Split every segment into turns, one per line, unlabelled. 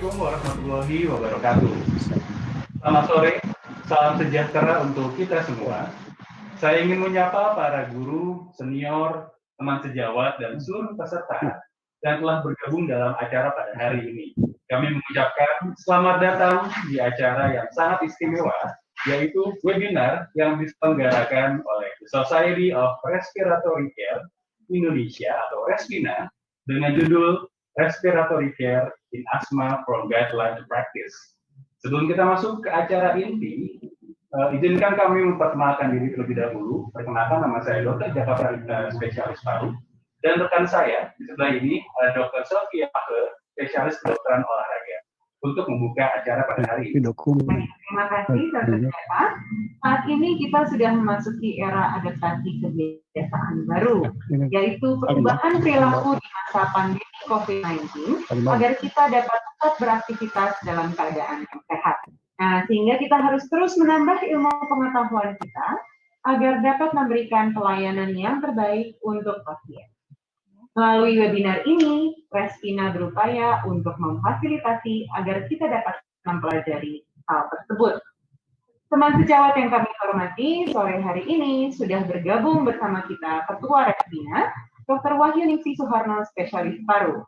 Assalamualaikum warahmatullahi wabarakatuh. Selamat sore, salam sejahtera untuk kita semua. Saya ingin menyapa para guru, senior, teman sejawat, dan seluruh peserta yang telah bergabung dalam acara pada hari ini. Kami mengucapkan selamat datang di acara yang sangat istimewa, yaitu webinar yang diselenggarakan oleh The Society of Respiratory Care Indonesia atau Respina dengan judul Respiratory Care in Asthma from Guideline to Practice. Sebelum kita masuk ke acara inti, izinkan kami memperkenalkan diri terlebih dahulu. Perkenalkan, nama saya Dr. Jaka Pralita, spesialis paru, dan rekan saya di sebelah ini ada Dr. Sofia Pahe, spesialis kedokteran olahraga, untuk membuka acara pada hari ini.
Terima kasih, Dr. Jaka. Saat ini kita sudah memasuki era adaptasi kebiasaan baru, yaitu perubahan perilaku di masa pandemi COVID-19 agar kita dapat tetap beraktivitas dalam keadaan yang sehat. Nah, sehingga kita harus terus menambah ilmu pengetahuan kita agar dapat memberikan pelayanan yang terbaik untuk pasien. Melalui webinar ini, Respina berupaya untuk memfasilitasi agar kita dapat mempelajari hal tersebut. Teman sejawat yang kami hormati, sore hari ini sudah bergabung bersama kita Ketua Respina, Dr. Wahyu Ningsih Suharno, spesialis paru.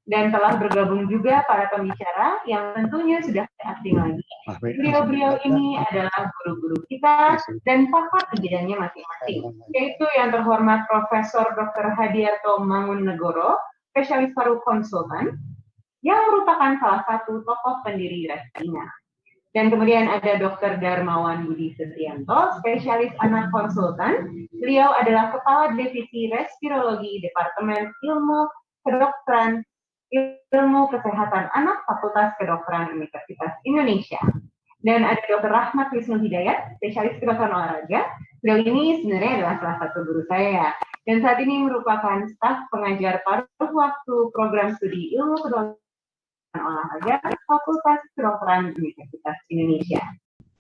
Dan telah bergabung juga para pembicara yang tentunya sudah tidak asing lagi. Beliau-beliau ini adalah guru-guru kita dan pakar di bidangnya masing-masing, yaitu yang terhormat Profesor Dr. Hadiarto Mangunegoro, spesialis paru konsultan, yang merupakan salah satu tokoh pendiri Respina. Dan kemudian ada Dr. Darmawan Budi Setrianto, spesialis anak konsultan. Beliau adalah Kepala Divisi Respirologi Departemen Ilmu Kedokteran Ilmu Kesehatan Anak Fakultas Kedokteran Universitas Indonesia. Dan ada Dr. Rahmat Wisnu Hidayat, spesialis kedokteran olahraga. Beliau ini sebenarnya adalah salah satu guru saya. Dan saat ini merupakan staf pengajar paruh waktu program studi ilmu kedokteran olahraga Fakultas Kedokteran Universitas Indonesia.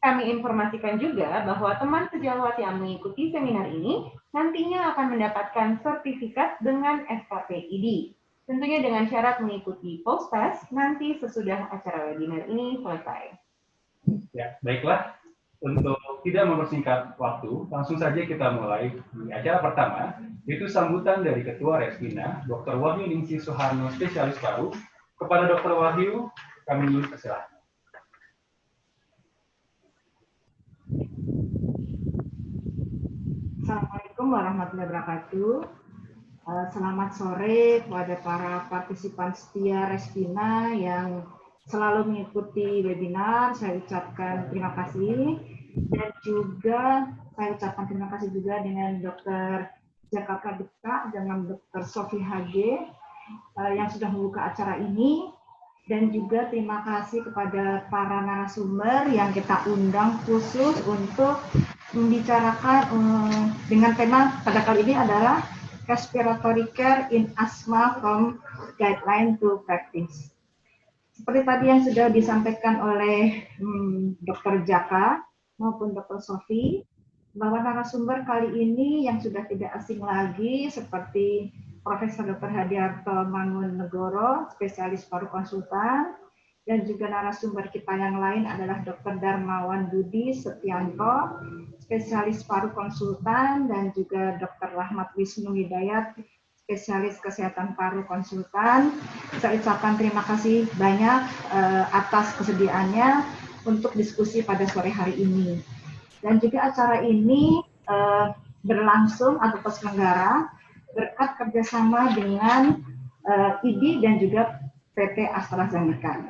Kami informasikan juga bahwa teman sejawat yang mengikuti seminar ini nantinya akan mendapatkan sertifikat dengan SKPID. Tentunya dengan syarat mengikuti post-test nanti sesudah acara webinar ini selesai.
Ya, baiklah. Untuk tidak mempersingkat waktu, langsung saja kita mulai di acara pertama, yaitu sambutan dari Ketua Respina, Dr. Wahyu Ningsih Suharno, spesialis paru. Kepada Dr. Wahyu, kami persilahkan.
Assalamualaikum warahmatullahi wabarakatuh. Selamat sore kepada para partisipan setia Respina yang selalu mengikuti webinar. Saya ucapkan terima kasih dan juga saya ucapkan terima kasih juga dengan Dr. Jaka Pralita dengan Dr. Sofi HG yang sudah membuka acara ini, dan juga terima kasih kepada para narasumber yang kita undang khusus untuk membicarakan dengan tema pada kali ini adalah Respiratory Care in Asthma from Guideline to Practice. Seperti tadi yang sudah disampaikan oleh Dr. Jaka maupun Dr. Sofi, bahwa narasumber kali ini yang sudah tidak asing lagi seperti Profesor Dr. Hadiarto Mangunegoro, spesialis paru konsultan, dan juga narasumber kita yang lain adalah Dr. Darmawan Budi Setianto, spesialis paru konsultan, dan juga Dr. Rahmat Wisnu Hidayat, spesialis kesehatan paru konsultan. Saya ucapkan terima kasih banyak atas kesediaannya untuk diskusi pada sore hari ini. Dan juga acara ini berlangsung atau terselenggara berkat kerjasama dengan IDI dan juga PT AstraZeneca.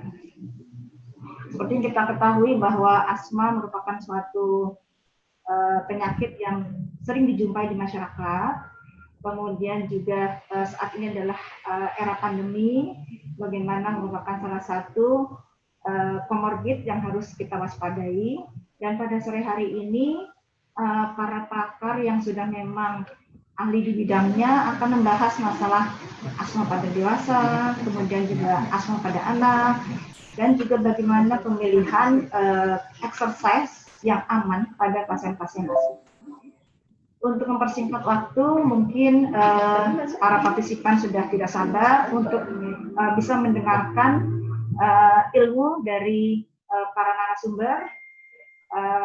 Seperti yang kita ketahui bahwa asma merupakan suatu penyakit yang sering dijumpai di masyarakat. Kemudian juga saat ini adalah era pandemi, bagaimana merupakan salah satu komorbid yang harus kita waspadai. Dan pada sore hari ini, para pakar yang sudah memang ahli di bidangnya akan membahas masalah asma pada dewasa, kemudian juga asma pada anak, dan juga bagaimana pemilihan exercise yang aman pada pasien-pasien asma. Untuk mempersingkat waktu, mungkin para partisipan sudah tidak sabar untuk bisa mendengarkan ilmu dari para narasumber.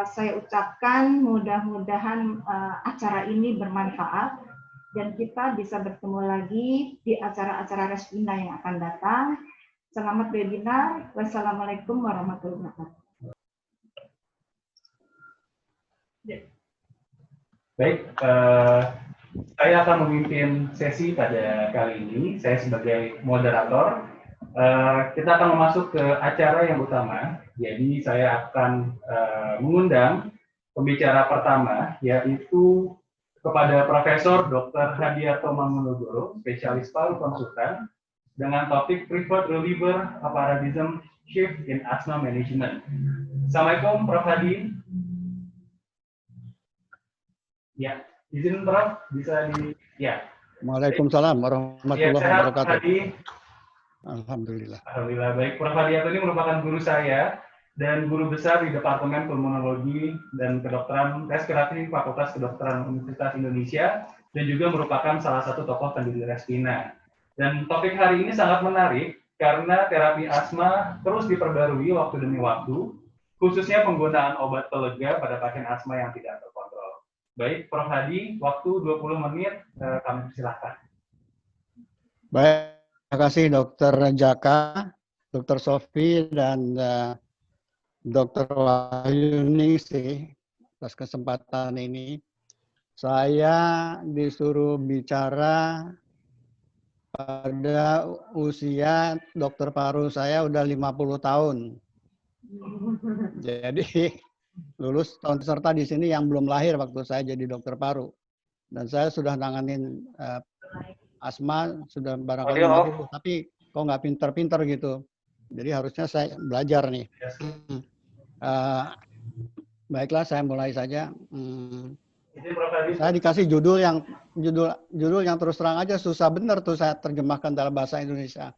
Saya ucapkan mudah-mudahan acara ini bermanfaat dan kita bisa bertemu lagi di acara-acara Respina yang akan datang. Selamat webinar. Wassalamualaikum warahmatullahi wabarakatuh.
Baik, saya akan memimpin sesi pada kali ini. Saya sebagai moderator. Kita akan masuk ke acara yang utama. Jadi saya akan mengundang pembicara pertama, yaitu kepada Profesor Dr. Hadiarto Mangunegoro, spesialis paru konsultan, dengan topik Preferred Reliever Paradigm Shift in Asthma Management. Assalamualaikum, Prof. Hadi. Ya, izin Prof, bisa di... Ya.
Waalaikumsalam warahmatullahi wabarakatuh.
Hadi.
Alhamdulillah.
Alhamdulillah. Baik, Prof. Hadiarto ini merupakan guru saya dan guru besar di Departemen Pulmonologi dan Kedokteran Respirasi Fakultas Kedokteran Universitas Indonesia dan juga merupakan salah satu tokoh pendiri Respina. Dan topik hari ini sangat menarik karena terapi asma terus diperbarui waktu demi waktu, khususnya penggunaan obat pelega pada pasien asma yang tidak terkontrol. Baik, Prof. Hadi, waktu 20 menit, kami persilahkan.
Baik. Terima kasih Dr. Jaka, Dr. Sofi, dan Dr. Wahyuningsih atas kesempatan ini. Saya disuruh bicara pada usia dokter paru saya udah 50 tahun. Jadi lulus tahun peserta di sini yang belum lahir waktu saya jadi dokter paru. Dan saya sudah nanganin asma sudah barangkali 50, tapi kok nggak pinter-pinter gitu. Jadi harusnya saya belajar nih. Baiklah, saya mulai saja. Saya dikasih judul yang terus terang aja susah bener tuh saya terjemahkan dalam bahasa Indonesia.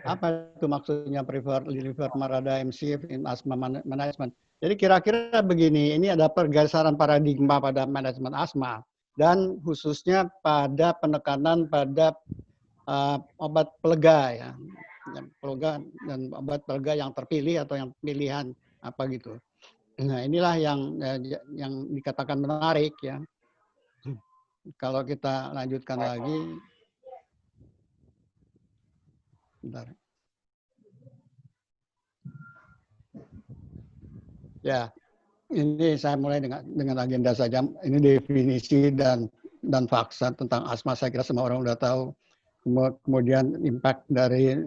Apa itu maksudnya Preferred Reliever Paradigm Shift in Asthma Management? Jadi kira-kira begini, ini ada pergeseran paradigma pada manajemen asma. Dan khususnya pada penekanan pada obat pelega ya, pelega dan obat pelega yang terpilih atau yang pilihan apa gitu. Nah inilah yang dikatakan menarik ya. Kalau kita lanjutkan lagi, bentar. Ya. Ini saya mulai dengan agenda saja. Ini definisi dan fakta tentang asma. Saya kira semua orang sudah tahu. Kemudian impact dari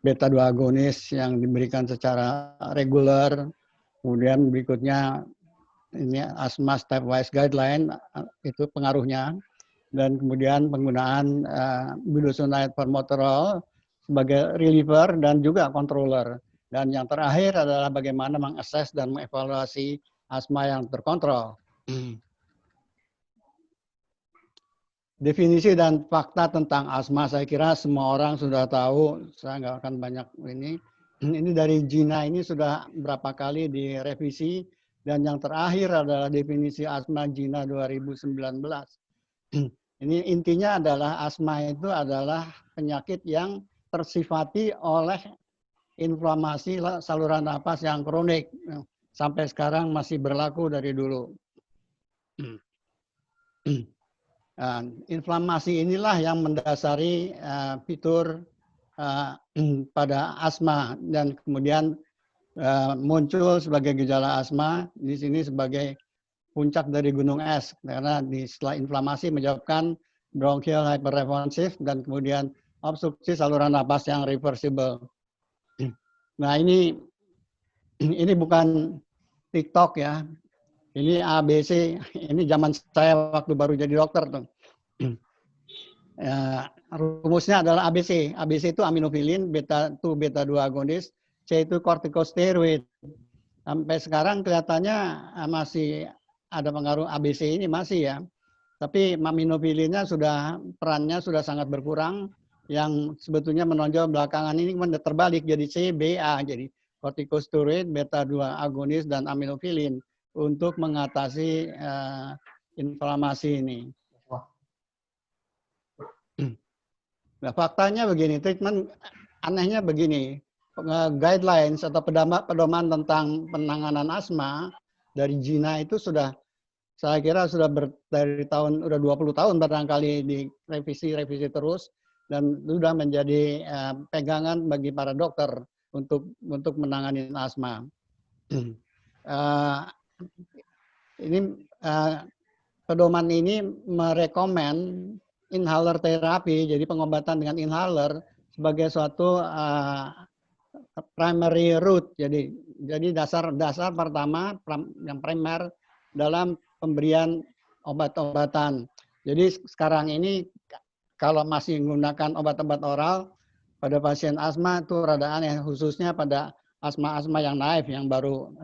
beta 2 agonis yang diberikan secara reguler. Kemudian berikutnya ini asma stepwise guideline itu pengaruhnya. Dan kemudian penggunaan budesonide formoterol sebagai reliever dan juga controller. Dan yang terakhir adalah bagaimana mengakses dan mengevaluasi asma yang terkontrol. Definisi dan fakta tentang asma saya kira semua orang sudah tahu. Saya nggak akan banyak ini. Ini dari Gina ini sudah berapa kali direvisi. Dan yang terakhir adalah definisi asma Gina 2019. Ini intinya adalah asma itu adalah penyakit yang tersifati oleh inflamasi saluran napas yang kronik. Sampai sekarang masih berlaku dari dulu. Inflamasi inilah yang mendasari fitur pada asma dan kemudian muncul sebagai gejala asma di sini sebagai puncak dari gunung es karena setelah inflamasi menyebabkan bronchial hyperresponsive dan kemudian obstruksi saluran napas yang reversible. Nah ini bukan TikTok ya, ini ABC, ini zaman saya waktu baru jadi dokter tuh. Rumusnya adalah ABC. ABC itu aminofilin, beta 2 agonis, C itu corticosteroid. Sampai sekarang kelihatannya masih ada pengaruh ABC ini masih ya. Tapi aminofilinnya perannya sudah sangat berkurang. Yang sebetulnya menonjol belakangan ini terbalik jadi CBA, jadi corticosteroid, beta 2 agonis dan aminofilin untuk mengatasi inflamasi ini. Nah, faktanya begini, treatment anehnya begini, guidelines atau pedoman tentang penanganan asma dari Gina itu sudah, saya kira sudah dari tahun, udah 20 tahun barangkali direvisi terus, dan sudah menjadi pegangan bagi para dokter untuk menangani asma. Ini pedoman ini merekomen inhaler terapi, jadi pengobatan dengan inhaler sebagai suatu primary route. Jadi dasar pertama yang primer dalam pemberian obat-obatan. Jadi sekarang ini kalau masih menggunakan obat-obat oral pada pasien asma itu rada aneh, khususnya pada asma-asma yang naif yang baru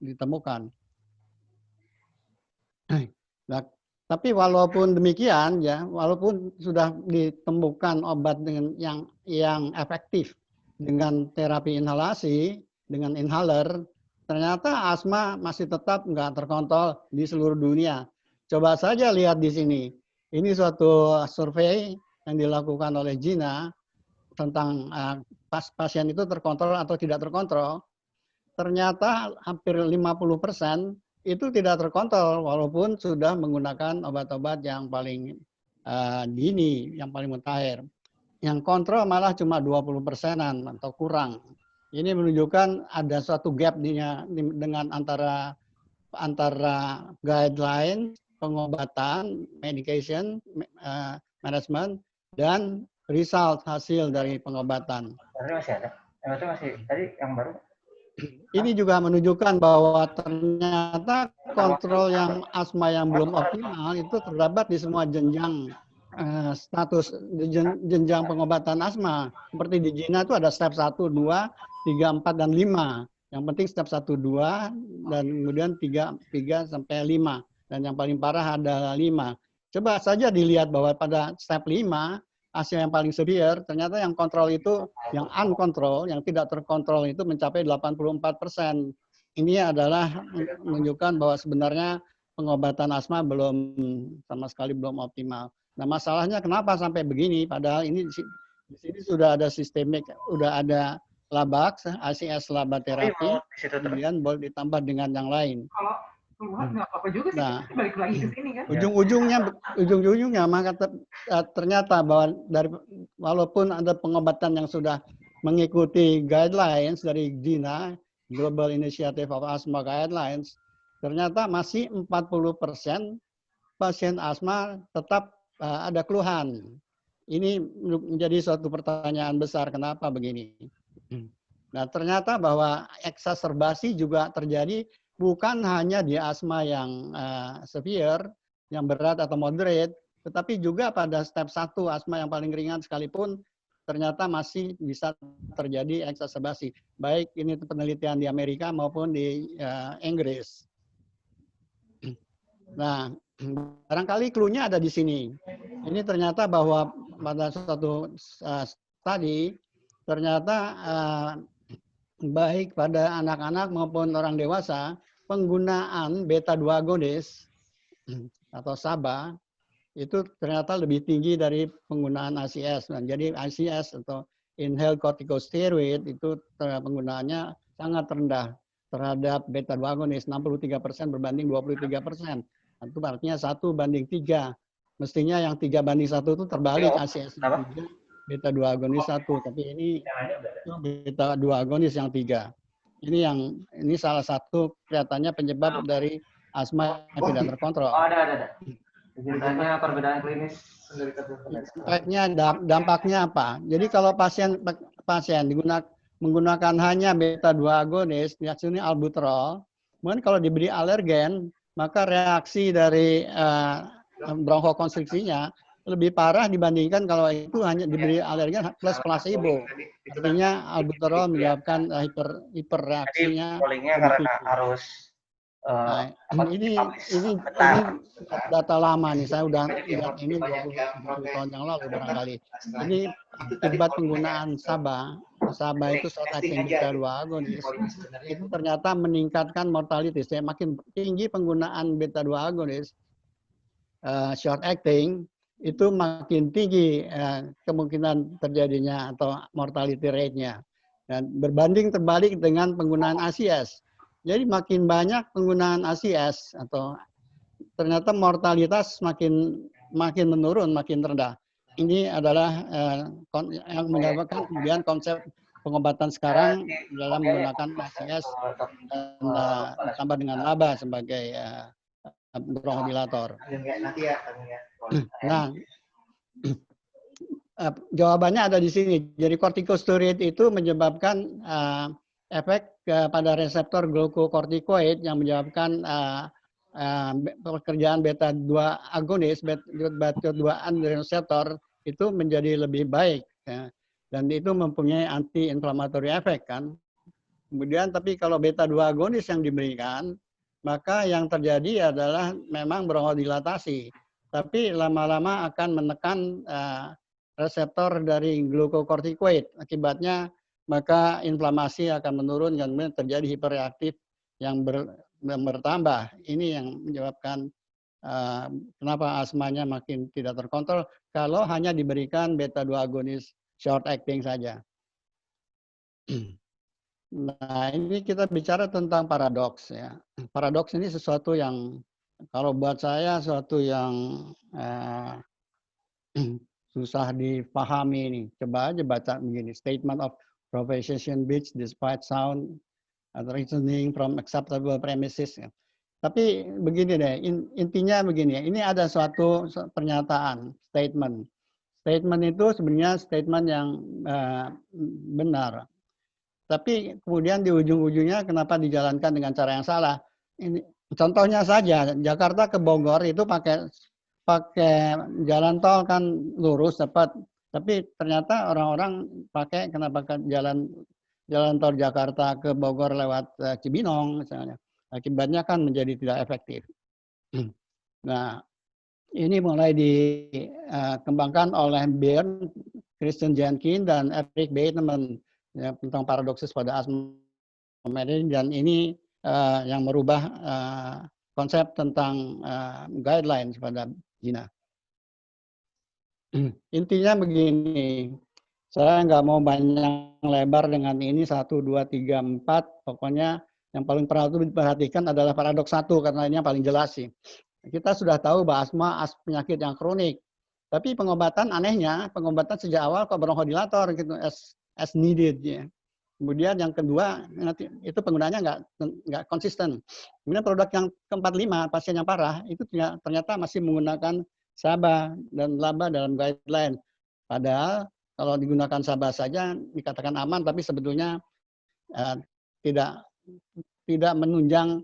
ditemukan. Nah, tapi walaupun demikian ya, walaupun sudah ditemukan obat dengan yang efektif dengan terapi inhalasi, dengan inhaler, ternyata asma masih tetap nggak terkontrol di seluruh dunia. Coba saja lihat di sini. Ini suatu survei yang dilakukan oleh Gina tentang pasien itu terkontrol atau tidak terkontrol. Ternyata hampir 50% itu tidak terkontrol walaupun sudah menggunakan obat-obat yang paling dini, yang paling mutakhir. Yang kontrol malah cuma 20%-an atau kurang. Ini menunjukkan ada suatu gap dengan antara guideline pengobatan, medication, management, dan result hasil dari pengobatan.
Masih ada? Yang masih tadi yang baru?
Ini juga menunjukkan bahwa ternyata kontrol yang asma yang belum optimal itu terdapat di semua jenjang status jenjang pengobatan asma. Seperti di Gina itu ada step 1, 2, 3, 4, dan 5. Yang penting step 1, 2, dan kemudian 3 sampai 5. Dan yang paling parah adalah 5. Coba saja dilihat bahwa pada step 5, hasil yang paling severe, ternyata yang kontrol itu, yang uncontrol, yang tidak terkontrol itu mencapai 84%. Ini adalah menunjukkan bahwa sebenarnya pengobatan asma sama sekali belum optimal. Nah, masalahnya kenapa sampai begini? Padahal ini di sini sudah ada sistemik, sudah ada LABAX, ICS labaterapi, kemudian boleh ditambah dengan yang lain.
Kalau keluar nggak apa-apa juga sih,
Nah,
balik lagi ke sini kan.
Ujung-ujungnya maka ternyata bahwa walaupun ada pengobatan yang sudah mengikuti guidelines dari GINA, Global Initiative of Asthma Guidelines, ternyata masih 40% pasien asma tetap ada keluhan. Ini menjadi suatu pertanyaan besar, kenapa begini? Nah, ternyata bahwa eksaserbasi juga terjadi bukan hanya di asma yang severe, yang berat atau moderate, tetapi juga pada step 1 asma yang paling ringan sekalipun ternyata masih bisa terjadi eksaserbasi. Baik ini penelitian di Amerika maupun di Inggris. Nah, barangkali clue-nya ada di sini. Ini ternyata bahwa pada suatu studi, ternyata baik pada anak-anak maupun orang dewasa, penggunaan beta-2 agonis atau SABA itu ternyata lebih tinggi dari penggunaan ACS. Nah, jadi ACS atau inhaled corticosteroid itu penggunaannya sangat rendah terhadap beta-2 agonis, 63% berbanding 23%. Itu artinya 1:3. Mestinya yang 3:1 itu terbalik, ACS 3, beta-2 agonis 1. Tapi ini beta-2 agonis yang 3. Ini salah satu kelihatannya penyebab dari asma yang tidak terkontrol.
Ada. Ceritanya perbedaan klinis.
Dampaknya apa? Jadi kalau pasien menggunakan hanya beta-2 agonis, reaksinya albuterol, kemudian kalau diberi alergen, maka reaksi dari bronkokonstriksinya lebih parah dibandingkan kalau itu hanya diberi alergen plus placebo. Artinya albuterol menyebabkan hiperreaksinya.
Pollingnya karena harus
ini data lama nih, saya udah lihat ini 20 tahun yang lalu barangkali. Ini akibat penggunaan SABA itu short acting beta-2 agonis, itu ternyata meningkatkan mortality. Makin tinggi penggunaan beta-2 agonis short acting, itu makin tinggi kemungkinan terjadinya atau mortality rate-nya. Dan berbanding terbalik dengan penggunaan ACS. Jadi makin banyak penggunaan ACS atau ternyata mortalitas makin menurun, makin rendah. Ini adalah yang menyebabkan kemudian konsep pengobatan sekarang dalam menggunakan ACS dan ditambah dengan LABA sebagai bronchodilator. Nah, jawabannya ada di sini. Jadi corticosteroid itu menyebabkan efek pada reseptor glucocorticoid yang menyebabkan pekerjaan beta-2 agonis, beta-2 reseptor itu menjadi lebih baik. Ya. Dan itu mempunyai anti-inflammatory efek kan. Kemudian tapi kalau beta-2 agonis yang diberikan, maka yang terjadi adalah memang bronchodilatasi. Tapi lama-lama akan menekan reseptor dari glucocorticoid. Akibatnya maka inflamasi akan menurun dan terjadi hiperreaktif yang bertambah. Ini yang menyebabkan kenapa asmanya makin tidak terkontrol kalau hanya diberikan beta-2 agonis short acting saja. Nah, ini kita bicara tentang paradoks ya. Paradoks ini sesuatu yang kalau buat saya sesuatu yang susah dipahami ini. Coba aja baca begini, statement of proposition which despite sound reasoning from acceptable premises. Ya. Tapi begini deh, intinya begini ya. Ini ada suatu pernyataan, statement. Statement itu sebenarnya statement yang benar. Tapi kemudian di ujung-ujungnya kenapa dijalankan dengan cara yang salah? Ini contohnya saja, Jakarta ke Bogor itu pakai jalan tol kan lurus cepat. Tapi ternyata orang-orang pakai kenapa ke jalan tol Jakarta ke Bogor lewat Cibinong misalnya. Akibatnya kan menjadi tidak efektif. Nah, ini mulai dikembangkan oleh Byrne, Christian Jenkins, dan Eric Bateman ya, tentang paradoksis pada asma medis, dan ini yang merubah konsep tentang guidelines pada Gina. Intinya begini, saya nggak mau banyak lebar dengan ini 1, 2, 3, 4. Pokoknya yang paling perlu diperhatikan adalah paradoks 1 karena ini yang paling jelas sih. Kita sudah tahu bahwa asma penyakit yang kronik, tapi pengobatan anehnya pengobatan sejak awal kok bronchodilator gitu as needed ya. Kemudian yang kedua itu penggunaannya nggak konsisten. Kemudian produk yang keempat 5 pasien yang parah itu ternyata masih menggunakan SABA dan LABA dalam guideline. Padahal kalau digunakan SABA saja dikatakan aman, tapi sebetulnya tidak menunjang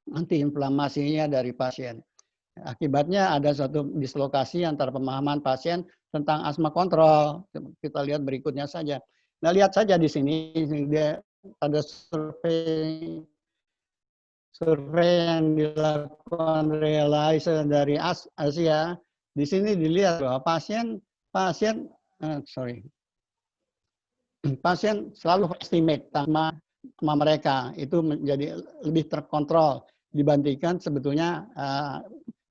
antiinflamasinya dari pasien. Akibatnya ada suatu dislokasi antara pemahaman pasien tentang asma kontrol. Kita lihat berikutnya saja. Nah, lihat saja di sini ada survei yang dilakukan Realize dari Asia. Di sini dilihat bahwa pasien selalu estimate sama mereka itu menjadi lebih terkontrol dibandingkan sebetulnya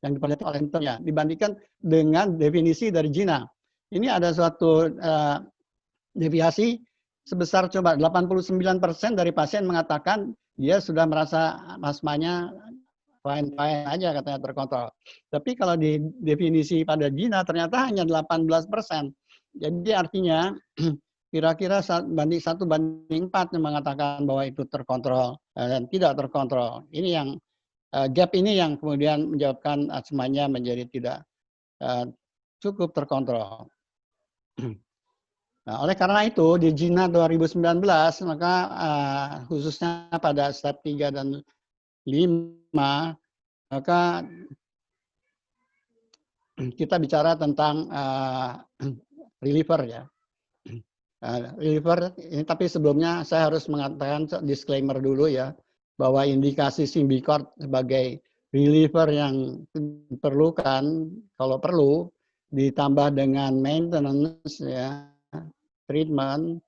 yang diperlihatkan oleh internya, dibandingkan dengan definisi dari Gina. Ini ada suatu deviasi sebesar coba 89% dari pasien mengatakan dia sudah merasa asmanya fine aja katanya terkontrol. Tapi kalau di definisi pada Gina ternyata hanya 18%. Jadi artinya kira-kira 1 banding 4 yang mengatakan bahwa itu terkontrol dan tidak terkontrol. Ini yang gap ini yang kemudian menyebabkan asmanya menjadi tidak cukup terkontrol. Nah, oleh karena itu di Gina 2019 maka khususnya pada step 3 dan 5 maka kita bicara tentang reliever ya. Reliever ini, tapi sebelumnya saya harus mengatakan disclaimer dulu ya, bahwa indikasi Symbicort sebagai reliever yang diperlukan kalau perlu ditambah dengan maintenance ya, treatment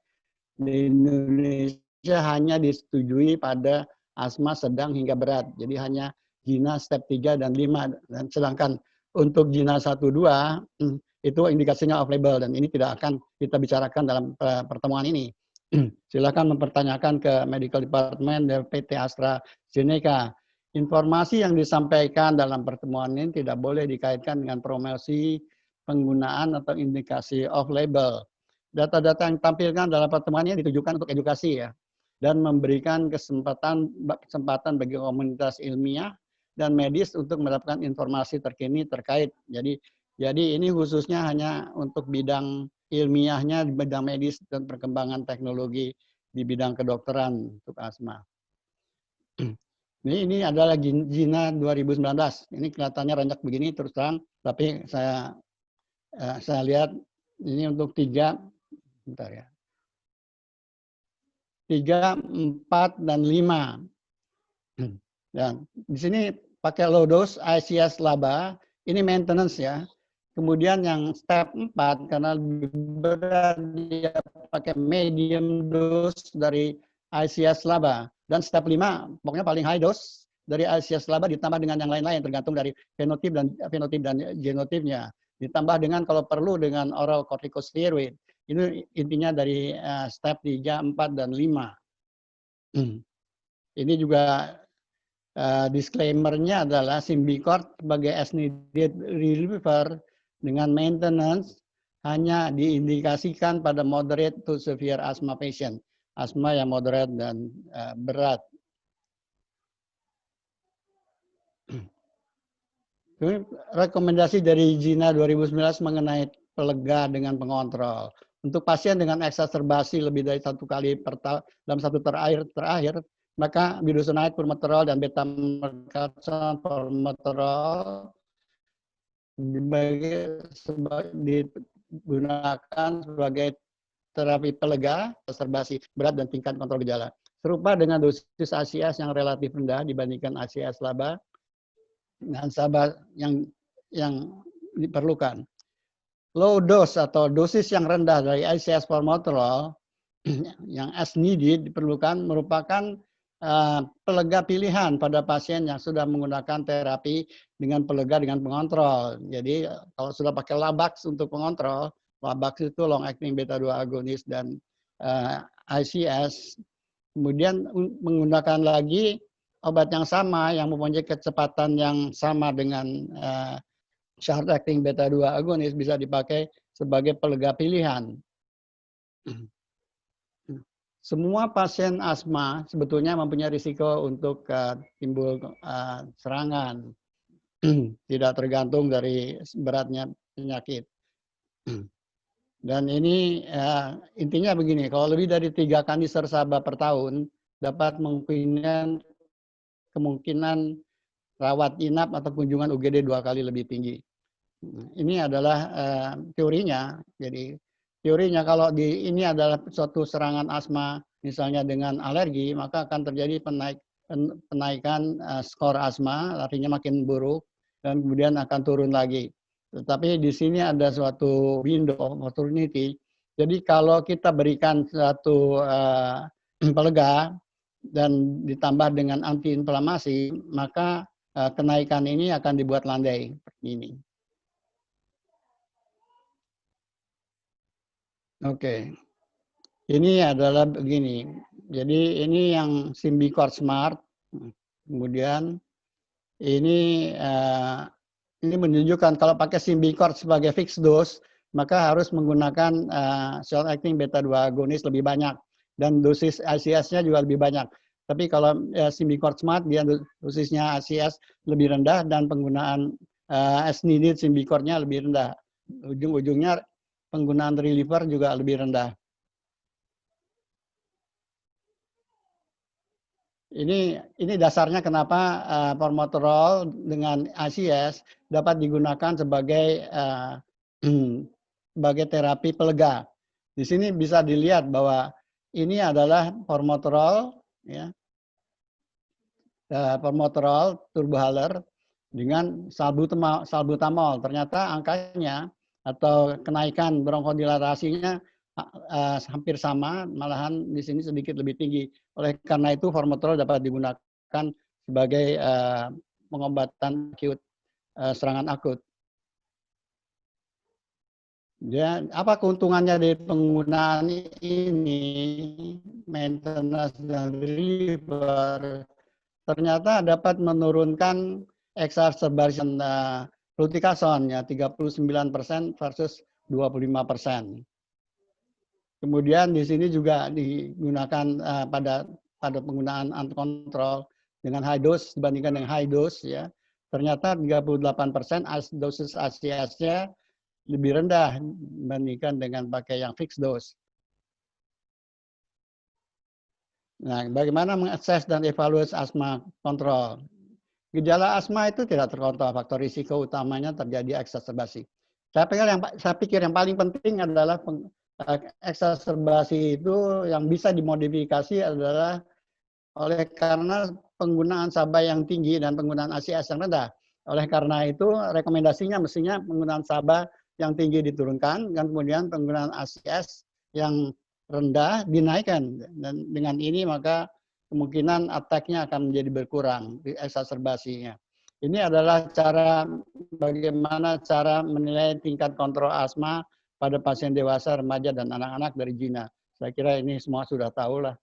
di Indonesia hanya disetujui pada asma sedang hingga berat. Jadi hanya Gina step 3 dan 5, dan sedangkan untuk Gina 1-2 itu indikasinya off label dan ini tidak akan kita bicarakan dalam pertemuan ini. Silakan mempertanyakan ke Medical Department dari PT AstraZeneca. Informasi yang disampaikan dalam pertemuan ini tidak boleh dikaitkan dengan promosi, penggunaan atau indikasi off label. Data-data yang tampilkan dalam pertemuan ini ditujukan untuk edukasi ya, dan memberikan kesempatan bagi komunitas ilmiah dan medis untuk mendapatkan informasi terkini terkait. Jadi ini khususnya hanya untuk bidang ilmiahnya, di bidang medis dan perkembangan teknologi di bidang kedokteran untuk asma. Ini adalah Gina 2019. Ini kelihatannya renjak begini terus terang, tapi saya lihat ini untuk 3, bentar ya. 3, 4, dan 5. Dan di sini pakai low dose ICS laba, ini maintenance ya. Kemudian yang step 4 karena berat dia pakai medium dose dari ICS laba. Dan step 5 pokoknya paling high dose dari ICS laba ditambah dengan yang lain-lain tergantung dari fenotip dan genotipnya. Ditambah dengan kalau perlu dengan oral corticosteroid. Ini intinya dari step 3, 4, dan 5. Ini juga disclaimer-nya adalah Symbicort sebagai as needed reliever dengan maintenance hanya diindikasikan pada moderate to severe asthma patient. Asma yang moderat dan berat. Rekomendasi dari Gina 2019 mengenai pelega dengan pengontrol. Untuk pasien dengan eksaserbasi lebih dari 1 kali dalam 1 terakhir, maka budesonide, formoterol, dan beta-mercaptan formoterol digunakan sebagai terapi pelega, eksaserbasi berat, dan tingkat kontrol gejala. Serupa dengan dosis ACS yang relatif rendah dibandingkan ACS laba dan SABA yang diperlukan. Low dose atau dosis yang rendah dari ICS formoterol yang as needed diperlukan merupakan pelega pilihan pada pasien yang sudah menggunakan terapi dengan pelega dengan pengontrol. Jadi kalau sudah pakai Labax untuk pengontrol, Labax itu long acting beta 2 agonis dan ICS, kemudian menggunakan lagi obat yang sama yang mempunyai kecepatan yang sama dengan short acting beta 2 agonis bisa dipakai sebagai pelega pilihan. Semua pasien asma sebetulnya mempunyai risiko untuk timbul serangan, tidak tergantung dari beratnya penyakit. Dan ini intinya begini, kalau lebih dari 3 kanister SABA per tahun dapat kemungkinan rawat inap atau kunjungan UGD 2 kali lebih tinggi. Ini adalah teorinya. Jadi teorinya kalau ini adalah suatu serangan asma misalnya dengan alergi, maka akan terjadi penaikan skor asma, artinya makin buruk dan kemudian akan turun lagi. Tetapi di sini ada suatu window of opportunity. Jadi kalau kita berikan suatu pelega dan ditambah dengan antiinflamasi, maka kenaikan ini akan dibuat landai seperti ini. Oke, ini adalah begini. Jadi ini yang Symbicort Smart. Kemudian ini menunjukkan kalau pakai Symbicort sebagai fixed dose, maka harus menggunakan short acting beta 2 agonis lebih banyak dan dosis ACS-nya juga lebih banyak. Tapi kalau Symbicort Smart dia dosisnya ACS lebih rendah dan penggunaan as needed Symbicort-nya lebih rendah. Ujung-ujungnya penggunaan reliever juga lebih rendah. Ini dasarnya kenapa formoterol dengan ACS dapat digunakan sebagai terapi pelega. Di sini bisa dilihat bahwa ini adalah formoterol, ya, formoterol turbohaler dengan salbutamol. Ternyata angkanya atau kenaikan bronchodilatasinya hampir sama, malahan di sini sedikit lebih tinggi. Oleh karena itu formoterol dapat digunakan sebagai pengobatan akut, serangan akut. Ya, apa keuntungannya dari penggunaan ini, maintenance dan reliever? Ternyata dapat menurunkan exacerbation fluticasone ya 39% versus 25%. Kemudian di sini juga digunakan pada penggunaan uncontrol dengan high dose dibandingkan dengan high dose ya. Ternyata 38% dosis ACS-nya lebih rendah dibandingkan dengan pakai yang fixed dose. Nah, bagaimana mengakses dan evaluasi asma kontrol? Gejala asma itu tidak terkontrol, faktor risiko utamanya terjadi eksaserbasi. Saya pikir yang paling penting adalah eksaserbasi itu yang bisa dimodifikasi adalah oleh karena penggunaan SABA yang tinggi dan penggunaan ACS yang rendah. Oleh karena itu, rekomendasinya mestinya penggunaan SABA yang tinggi diturunkan, dan kemudian penggunaan ACS yang rendah dinaikkan. Dan dengan ini maka kemungkinan attack-nya akan menjadi berkurang, eksaserbasinya. Ini adalah bagaimana cara menilai tingkat kontrol asma pada pasien dewasa, remaja, dan anak-anak dari Gina. Saya kira ini semua sudah tahu lah.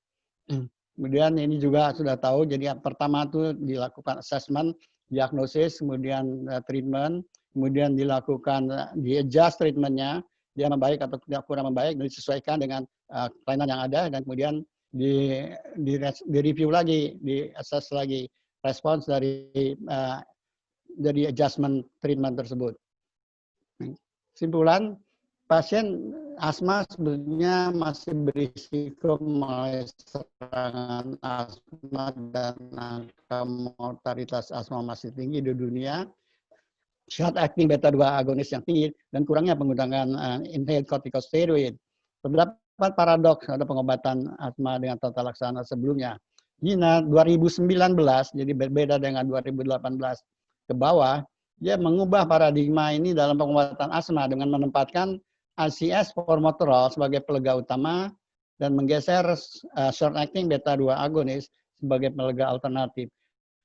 Kemudian ini juga sudah tahu, jadi yang pertama itu dilakukan assessment, diagnosis, kemudian treatment, kemudian dilakukan di-adjust treatmentnya, dia membaik atau tidak kurang membaik, disesuaikan dengan kelainan yang ada, dan kemudian di-review lagi, di-assess lagi respons dari adjustment treatment tersebut. Kesimpulan, pasien asma sebetulnya masih berisiko mulai serangan asma dan angka mortalitas asma masih tinggi di dunia. Short acting beta 2 agonis yang tinggi dan kurangnya penggunaan inhaled corticosteroid. Terdapat paradoks ada pengobatan asma dengan tata laksana sebelumnya. Gina 2019, jadi berbeda dengan 2018 ke bawah, dia mengubah paradigma ini dalam pengobatan asma dengan menempatkan ACS formoterol sebagai pelega utama dan menggeser short acting beta 2 agonis sebagai pelega alternatif.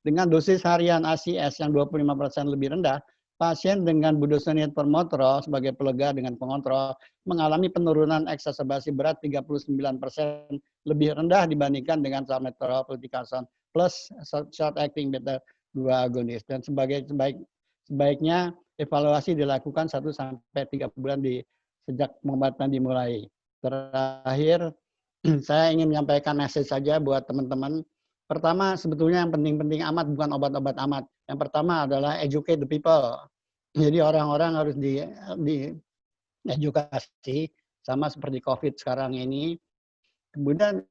Dengan dosis harian ACS yang 25% lebih rendah, pasien dengan budesonide formoterol sebagai pelega dengan pengontrol mengalami penurunan eksaserbasi berat 39% lebih rendah dibandingkan dengan salmeterol fluticasone plus short acting beta 2 agonis. Dan sebaiknya evaluasi dilakukan 1-3 bulan sejak pengobatan dimulai. Terakhir, saya ingin menyampaikan message saja buat teman-teman. Pertama, sebetulnya yang penting-penting amat bukan obat-obat amat. Yang pertama adalah educate the people. Jadi orang-orang harus diedukasi, sama seperti COVID sekarang ini. Kemudian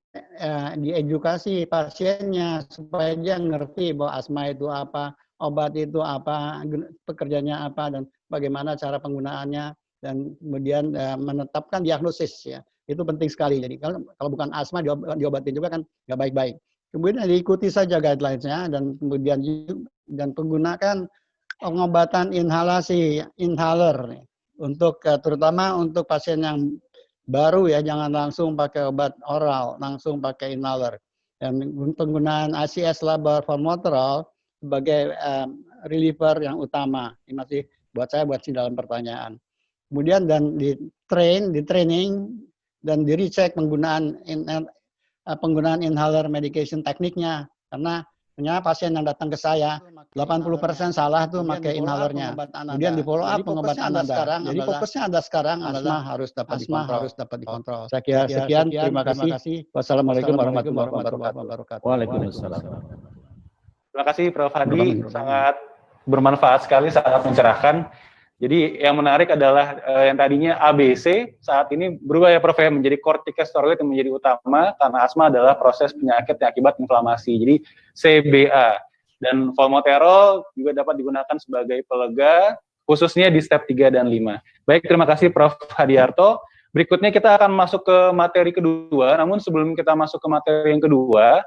diedukasi pasiennya supaya dia ngerti bahwa asma itu apa, obat itu apa, pekerjaannya apa, dan bagaimana cara penggunaannya, dan kemudian menetapkan diagnosis ya. Itu penting sekali. Jadi kalau bukan asma diobatin juga kan nggak baik-baik. Kemudian diikuti saja guidelines-nya, dan kemudian penggunakan pengobatan inhaler untuk terutama untuk pasien yang baru ya, jangan langsung pakai obat oral, langsung pakai inhaler. Dan penggunaan ACS labor formoterol sebagai reliever yang utama. Ini masih buat dalam pertanyaan. Kemudian dan di-training dan di-recheck penggunaan inhaler medication tekniknya, karena pasien yang datang ke saya 80% salah tuh pakai inhalernya. Kemudian di follow up pengobatan Anda. Jadi fokusnya ada sekarang asma harus dapat dikontrol. Saya kira sekian, terima kasih. Wassalamualaikum warahmatullahi wabarakatuh.
Waalaikumsalam. Terima kasih Prof. Hadi, sangat bermanfaat sekali, sangat mencerahkan. Jadi yang menarik adalah yang tadinya ABC saat ini berubah ya Prof, menjadi corticosteroid yang menjadi utama karena asma adalah proses penyakit yang akibat inflamasi. Jadi CBA dan formoterol juga dapat digunakan sebagai pelega khususnya di step 3 dan 5. Baik, terima kasih Prof. Hadiarto. Berikutnya kita akan masuk ke materi kedua. Namun sebelum kita masuk ke materi yang kedua,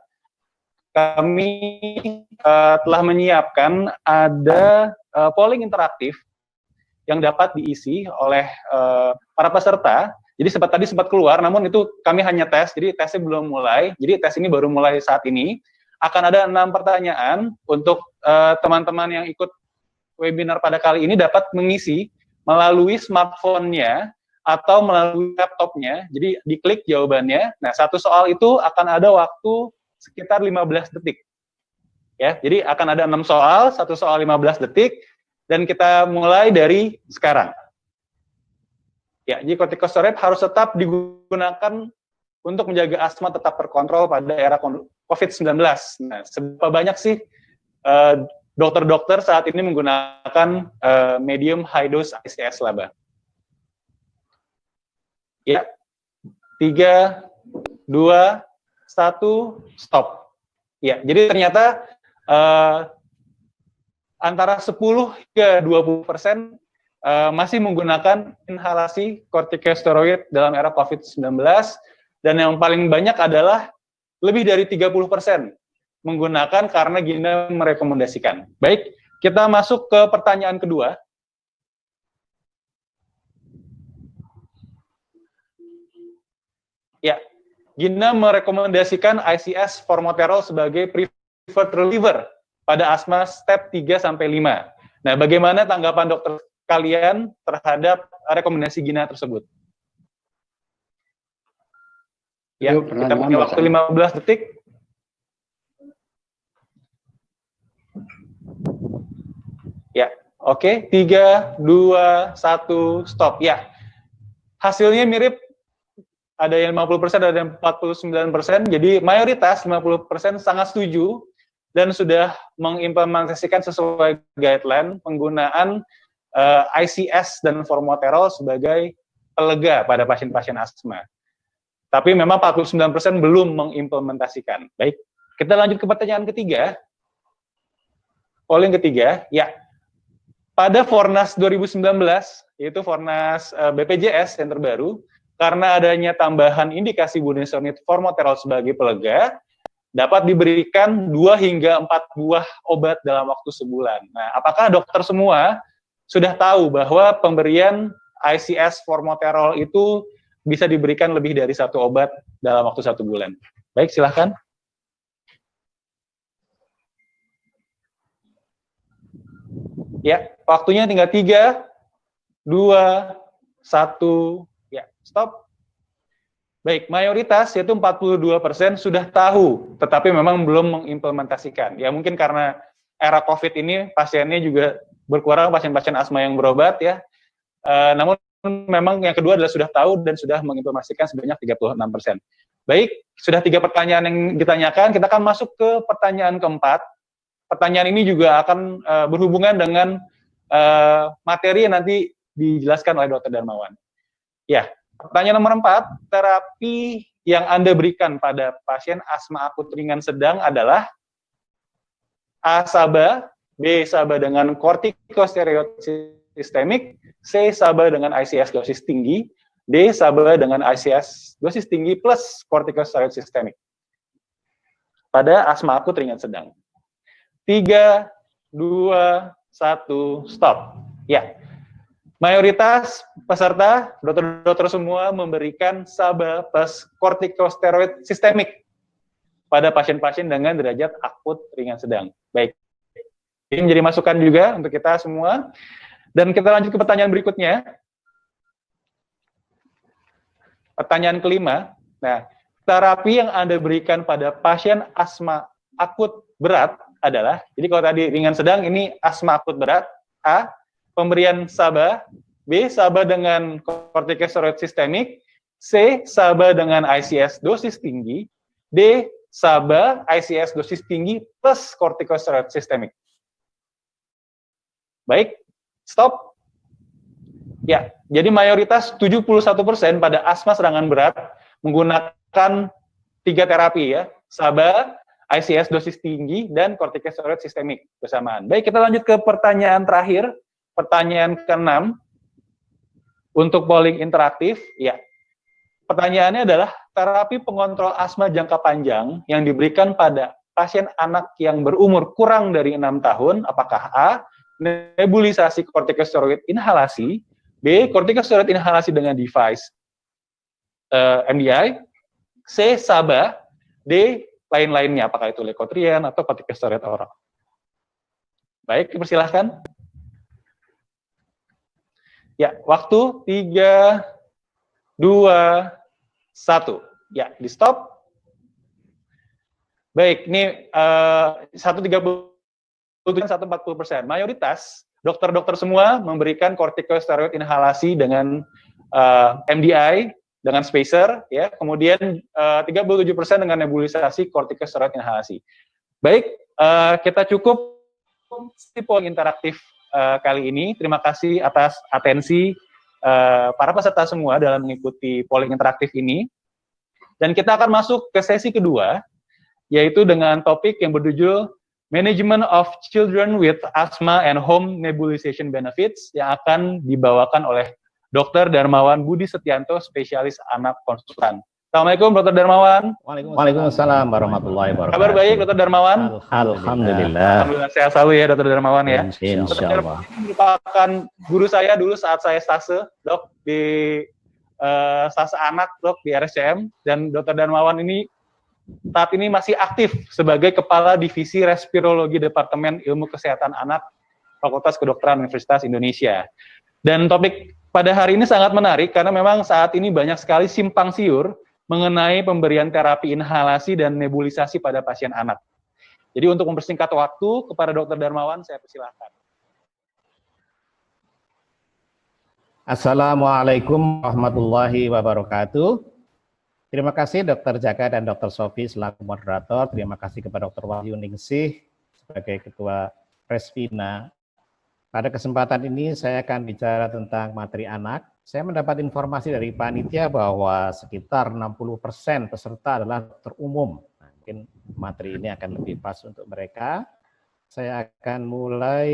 kami telah menyiapkan ada polling interaktif yang dapat diisi oleh para peserta. Jadi tadi sempat keluar, namun itu kami hanya tes, jadi tesnya belum mulai. Jadi tes ini baru mulai saat ini. Akan ada 6 pertanyaan untuk teman-teman yang ikut webinar pada kali ini dapat mengisi melalui smartphone-nya
atau melalui laptopnya. Jadi diklik jawabannya. Nah, satu soal itu akan ada waktu sekitar 15 detik. Ya, jadi akan ada 6 soal, satu soal 15 detik, dan kita mulai dari sekarang. Ya, jadi corticosteroid harus tetap digunakan untuk menjaga asma tetap terkontrol pada era COVID-19. Nah, seberapa banyak sih dokter-dokter saat ini menggunakan medium high dose ICS LABA? Ya, 3, 2, 1, stop. Ya, jadi ternyata antara 10 hingga 20% masih menggunakan inhalasi kortikosteroid dalam era COVID-19, dan yang paling banyak adalah lebih dari 30% menggunakan karena Gina merekomendasikan. Baik, kita masuk ke pertanyaan kedua. Ya, Gina merekomendasikan ICS formoterol sebagai preferred reliever pada asma step 3-5. Nah, bagaimana tanggapan dokter kalian terhadap rekomendasi Gina tersebut? Ya, kita punya waktu 15 detik. Ya, oke. 3, 2, 1, stop. Ya, hasilnya mirip, ada yang 50%, ada yang 49%, jadi mayoritas 50% sangat setuju dan sudah mengimplementasikan sesuai guideline penggunaan ICS dan formoterol sebagai pelega pada pasien-pasien asma. Tapi memang 49% belum mengimplementasikan. Baik, kita lanjut ke pertanyaan ketiga. Polling ketiga, ya. Pada Fornas 2019, yaitu Fornas BPJS yang terbaru, karena adanya tambahan indikasi budesonide formoterol sebagai pelega, dapat diberikan 2 hingga 4 buah obat dalam waktu sebulan. Nah, apakah dokter semua sudah tahu bahwa pemberian ICS formoterol itu bisa diberikan lebih dari 1 obat dalam waktu 1 bulan? Baik, silahkan. Ya, waktunya tinggal 3, 2, 1, ya, stop. Baik, mayoritas yaitu 42% sudah tahu, tetapi memang belum mengimplementasikan. Ya, mungkin karena era COVID ini pasiennya juga berkurang, pasien-pasien asma yang berobat ya. Namun memang yang kedua adalah sudah tahu dan sudah mengimplementasikan sebanyak 36%. Baik, sudah 3 pertanyaan yang ditanyakan, kita akan masuk ke pertanyaan keempat. Pertanyaan ini juga akan berhubungan dengan materi yang nanti dijelaskan oleh Dr. Darmawan. Ya, pertanyaan nomor 4, terapi yang Anda berikan pada pasien asma akut ringan sedang adalah A. SABA, B. SABA dengan kortikosteroid sistemik, C. SABA dengan ICS dosis tinggi, D. SABA dengan ICS dosis tinggi plus kortikosteroid sistemik pada asma akut ringan sedang. 3, 2, 1, stop. Ya, mayoritas peserta, dokter-dokter semua memberikan SABA plus kortikosteroid sistemik pada pasien-pasien dengan derajat akut ringan sedang. Baik, ini menjadi masukan juga untuk kita semua. Dan kita lanjut ke pertanyaan berikutnya. Pertanyaan kelima. Nah, terapi yang Anda berikan pada pasien asma akut berat adalah, jadi kalau tadi ringan sedang, ini asma akut berat. A. Pemberian SABA. B. SABA dengan kortikosteroid sistemik. C. SABA dengan ICS dosis tinggi. D. SABA ICS dosis tinggi plus kortikosteroid sistemik. Baik, stop. Ya, jadi mayoritas 71% pada asma serangan berat menggunakan 3 terapi ya, SABA, ICS dosis tinggi, dan kortikosteroid sistemik bersamaan. Baik, kita lanjut ke pertanyaan terakhir, pertanyaan ke-6 untuk polling interaktif. Ya, pertanyaannya adalah terapi pengontrol asma jangka panjang yang diberikan pada pasien anak yang berumur kurang dari 6 tahun, apakah A. nebulisasi kortikosteroid inhalasi, B. kortikosteroid inhalasi dengan device MDI, C. SABA, D. lain-lainnya, apakah itu leukotriene atau kortikosteroid oral. Baik, dipersilahkan. Ya, waktu 3, 2, 1. Ya, di stop. Baik, ini 140% mayoritas dokter-dokter semua memberikan corticosteroid inhalasi dengan MDI dengan spacer, ya. Kemudian 37% dengan nebulisasi corticosteroid inhalasi. Baik, kita cukup polling interaktif kali ini. Terima kasih atas atensi para peserta semua dalam mengikuti polling interaktif ini. Dan kita akan masuk ke sesi kedua, yaitu dengan topik yang berjudul Management of Children with Asthma and Home Nebulization Benefits yang akan dibawakan oleh Dr. Darmawan Budi Setianto, spesialis anak konsultan. Assalamualaikum Dr. Darmawan.
Waalaikumsalam warahmatullahi wabarakatuh.
Kabar baik Dr. Darmawan?
Alhamdulillah.
Alhamdulillah sehat selalu ya Dr. Darmawan ya.
Insya Allah.
Merupakan guru saya dulu saat saya stase, Dok, di stase anak, Dok, di RSCM. Dan Dr. Darmawan ini saat ini masih aktif sebagai Kepala Divisi Respirologi Departemen Ilmu Kesehatan Anak Fakultas Kedokteran Universitas Indonesia. Dan topik pada hari ini sangat menarik karena memang saat ini banyak sekali simpang siur mengenai pemberian terapi inhalasi dan nebulisasi pada pasien anak. Jadi untuk mempersingkat waktu, kepada Dr. Darmawan saya persilahkan.
Assalamualaikum warahmatullahi wabarakatuh. Terima kasih Dr. Jaka dan Dr. Sofi selaku moderator. Terima kasih kepada Dr. Wahyu Ningsih sebagai Ketua Resvina. Pada kesempatan ini saya akan bicara tentang materi anak. Saya mendapat informasi dari panitia bahwa sekitar 60% peserta adalah dokter umum. Nah, mungkin materi ini akan lebih pas untuk mereka. Saya akan mulai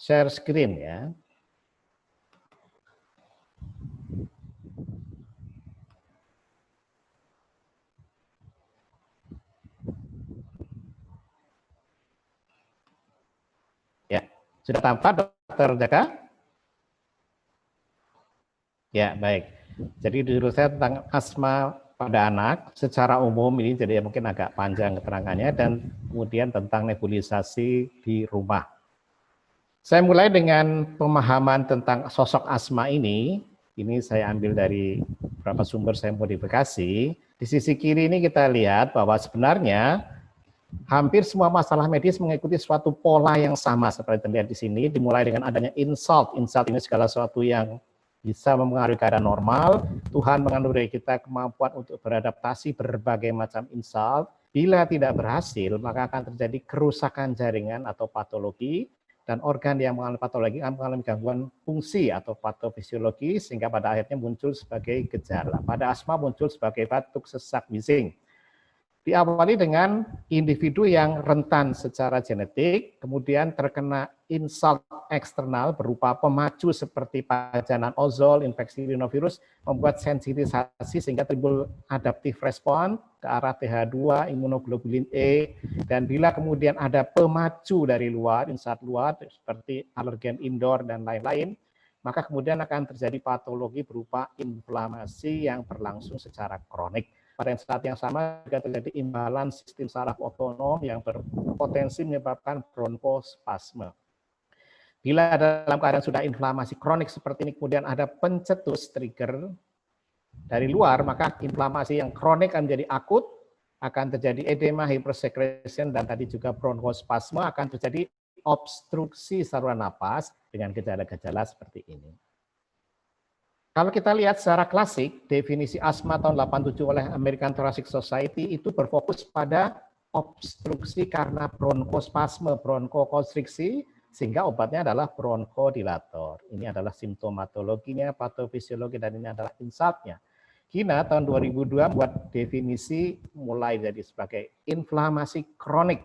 share screen ya. Sudah tampak Dr. Jaka? Ya, baik. Jadi dulu saya tentang asma pada anak secara umum ini jadi mungkin agak panjang keterangannya dan kemudian tentang nebulisasi di rumah. Saya mulai dengan pemahaman tentang sosok asma ini. Ini saya ambil dari beberapa sumber saya modifikasi. Di sisi kiri ini kita lihat bahwa sebenarnya hampir semua masalah medis mengikuti suatu pola yang sama seperti terlihat di sini, dimulai dengan adanya insult. Insult ini segala sesuatu yang bisa mempengaruhi keadaan normal. Tuhan menganugerahi kita kemampuan untuk beradaptasi berbagai macam insult. Bila tidak berhasil, maka akan terjadi kerusakan jaringan atau patologi, dan organ yang mengalami patologi akan mengalami gangguan fungsi atau patofisiologi, sehingga pada akhirnya muncul sebagai gejala. Pada asma muncul sebagai batuk, sesak, bising. Diawali dengan individu yang rentan secara genetik, kemudian terkena insult eksternal berupa pemacu seperti pajanan ozol, infeksi rinovirus, membuat sensitisasi sehingga timbul adaptive respon ke arah TH2, imunoglobulin E, dan bila kemudian ada pemacu dari luar, insult luar, seperti alergen indoor dan lain-lain, maka kemudian akan terjadi patologi berupa inflamasi yang berlangsung secara kronik. Pada saat yang sama juga terjadi imbalan sistem saraf otonom yang berpotensi menyebabkan bronkospasme. Bila dalam keadaan sudah inflamasi kronik seperti ini, kemudian ada pencetus trigger dari luar, maka inflamasi yang kronik akan menjadi akut, akan terjadi edema, hypersecretion, dan tadi juga bronkospasme, akan terjadi obstruksi saluran napas dengan gejala-gejala seperti ini. Kalau kita lihat secara klasik, definisi asma tahun 87 oleh American Thoracic Society itu berfokus pada obstruksi karena bronkospasme, bronkokonstriksi, sehingga obatnya adalah bronchodilator. Ini adalah simptomatologinya, patofisiologi, dan ini adalah insultnya. Kina tahun 2002 buat definisi mulai jadi sebagai inflamasi kronik.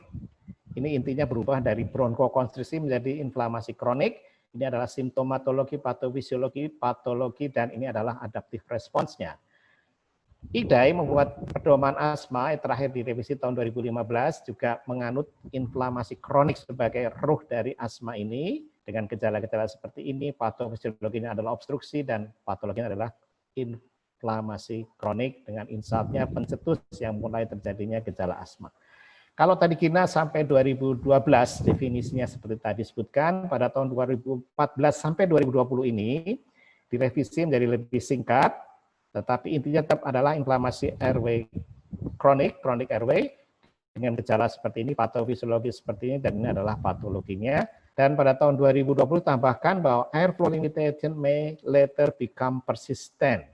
Ini intinya berubah dari bronkokonstriksi menjadi inflamasi kronik. Ini adalah simptomatologi, patofisiologi, patologi, dan ini adalah adaptive response-nya. IDAI membuat pedoman asma yang terakhir direvisi tahun 2015 juga menganut inflamasi kronik sebagai ruh dari asma ini dengan gejala-gejala seperti ini. Patofisiologinya adalah obstruksi dan patologinya adalah inflamasi kronik dengan insultnya pencetus yang mulai terjadinya gejala asma. Kalau tadi Kina sampai 2012 definisinya seperti tadi disebutkan, pada tahun 2014 sampai 2020 ini direvisi menjadi lebih singkat, tetapi intinya tetap adalah inflamasi airway kronik airway, dengan gejala seperti ini, patofisiologi seperti ini, dan ini adalah patologinya. Dan pada tahun 2020 tambahkan bahwa airflow limitation may later become persistent.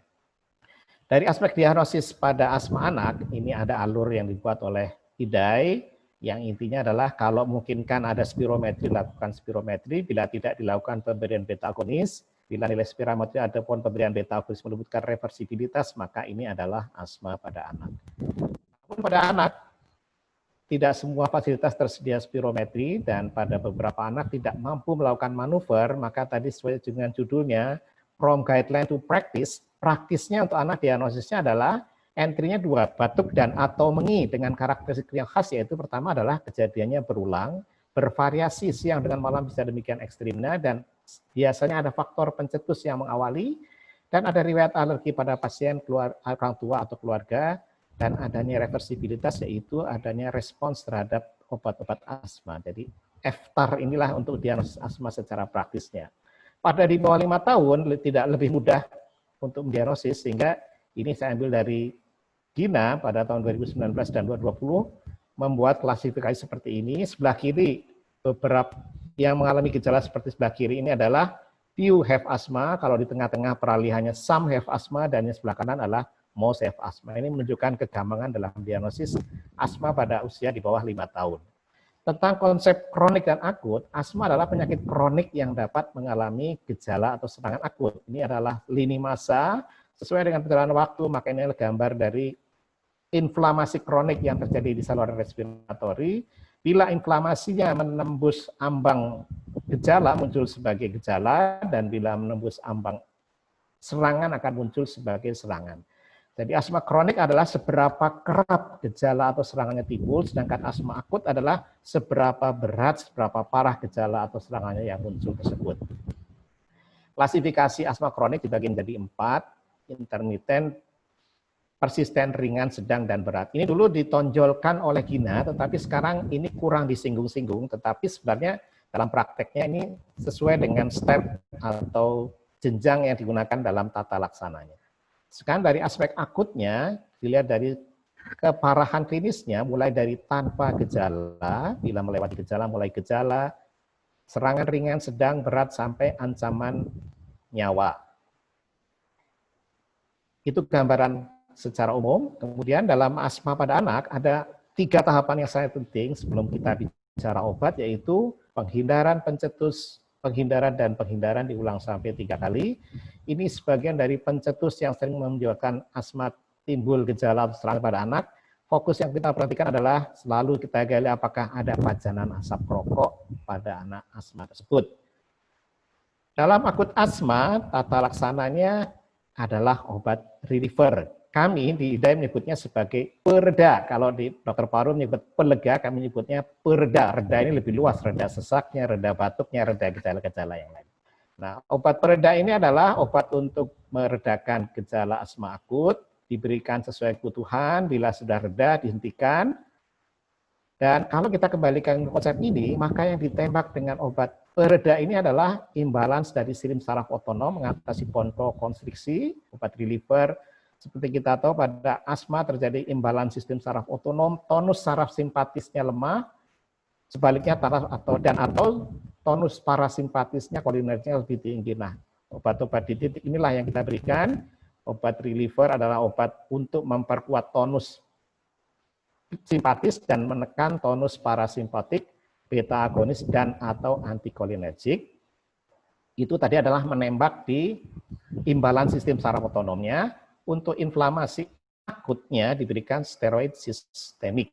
Dari aspek diagnosis pada asma anak, ini ada alur yang dibuat oleh IDAI, yang intinya adalah kalau memungkinkan ada spirometri, lakukan spirometri. Bila tidak, dilakukan pemberian beta agonis. Bila nilai spirometri ataupun pemberian beta agonis menunjukkan reversibilitas, maka ini adalah asma pada anak. Namun pada anak, tidak semua fasilitas tersedia spirometri, dan pada beberapa anak tidak mampu melakukan manuver, maka tadi sesuai dengan judulnya, from guideline to practice, praktisnya untuk anak diagnosisnya adalah entry-nya 2, batuk dan atau mengi dengan karakteristik yang khas, yaitu pertama adalah kejadiannya berulang, bervariasi siang dengan malam bisa demikian ekstrimnya, dan biasanya ada faktor pencetus yang mengawali, dan ada riwayat alergi pada pasien, orang tua atau keluarga, dan adanya reversibilitas, yaitu adanya respons terhadap obat-obat asma. Jadi FTAR inilah untuk diagnosis asma secara praktisnya. Pada di bawah 5 tahun tidak lebih mudah untuk mendiagnosis, sehingga ini saya ambil dari Gina pada tahun 2019 dan 2020 membuat klasifikasi seperti ini. Sebelah kiri beberapa yang mengalami gejala seperti sebelah kiri ini adalah few have asthma, kalau di tengah-tengah peralihannya some have asthma, dan yang sebelah kanan adalah most have asthma. Ini menunjukkan kegampangan dalam diagnosis asma pada usia di bawah 5 tahun. Tentang konsep kronik dan akut, asma adalah penyakit kronik yang dapat mengalami gejala atau serangan akut. Ini adalah lini masa, sesuai dengan perjalanan waktu, maka ini adalah gambar dari inflamasi kronik yang terjadi di saluran respiratori. Bila inflamasinya menembus ambang gejala, muncul sebagai gejala, dan bila menembus ambang serangan akan muncul sebagai serangan. Jadi asma kronik adalah seberapa kerap gejala atau serangannya timbul, sedangkan asma akut adalah seberapa berat, seberapa parah gejala atau serangannya yang muncul tersebut. Klasifikasi asma kronik dibagi menjadi 4, intermiten, persisten, ringan, sedang, dan berat. Ini dulu ditonjolkan oleh Gina, tetapi sekarang ini kurang disinggung-singgung, tetapi sebenarnya dalam prakteknya ini sesuai dengan step atau jenjang yang digunakan dalam tata laksananya. Sekarang dari aspek akutnya, dilihat dari keparahan klinisnya, mulai dari tanpa gejala, bila melewati gejala, mulai gejala, serangan ringan, sedang, berat, sampai ancaman nyawa. Itu gambaran secara umum. Kemudian dalam asma pada anak, ada 3 tahapan yang sangat penting sebelum kita bicara obat, yaitu penghindaran pencetus, penghindaran dan penghindaran diulang sampai 3 kali. Ini sebagian dari pencetus yang sering menyebabkan asma timbul gejala atau serangan pada anak. Fokus yang kita perhatikan adalah selalu kita gali apakah ada pajanan asap rokok pada anak asma tersebut. Dalam akut asma, tata laksananya adalah obat reliever. Kami di IDAI menyebutnya sebagai pereda. Kalau di dokter paru menyebut pelega, kami menyebutnya pereda. Reda ini lebih luas, reda sesaknya, reda batuknya, reda gejala-gejala yang lain. Nah, obat pereda ini adalah obat untuk meredakan gejala asma akut, diberikan sesuai kebutuhan, bila sudah reda dihentikan. Dan kalau kita kembalikan ke konsep ini, maka yang ditembak dengan obat pereda ini adalah imbalans dari sistem saraf otonom mengatasi bronkokonstriksi, obat reliever. Seperti kita tahu pada asma terjadi imbalans sistem saraf otonom, tonus saraf simpatisnya lemah, sebaliknya atau tonus parasimpatisnya kolinergnya lebih tinggi. Nah, obat-obat di titik inilah yang kita berikan. Obat reliever adalah obat untuk memperkuat tonus simpatis dan menekan tonus parasimpatik, beta agonis dan atau antikolinergik. Itu tadi adalah menembak di imbalans sistem saraf otonomnya. Untuk inflamasi akutnya diberikan steroid sistemik.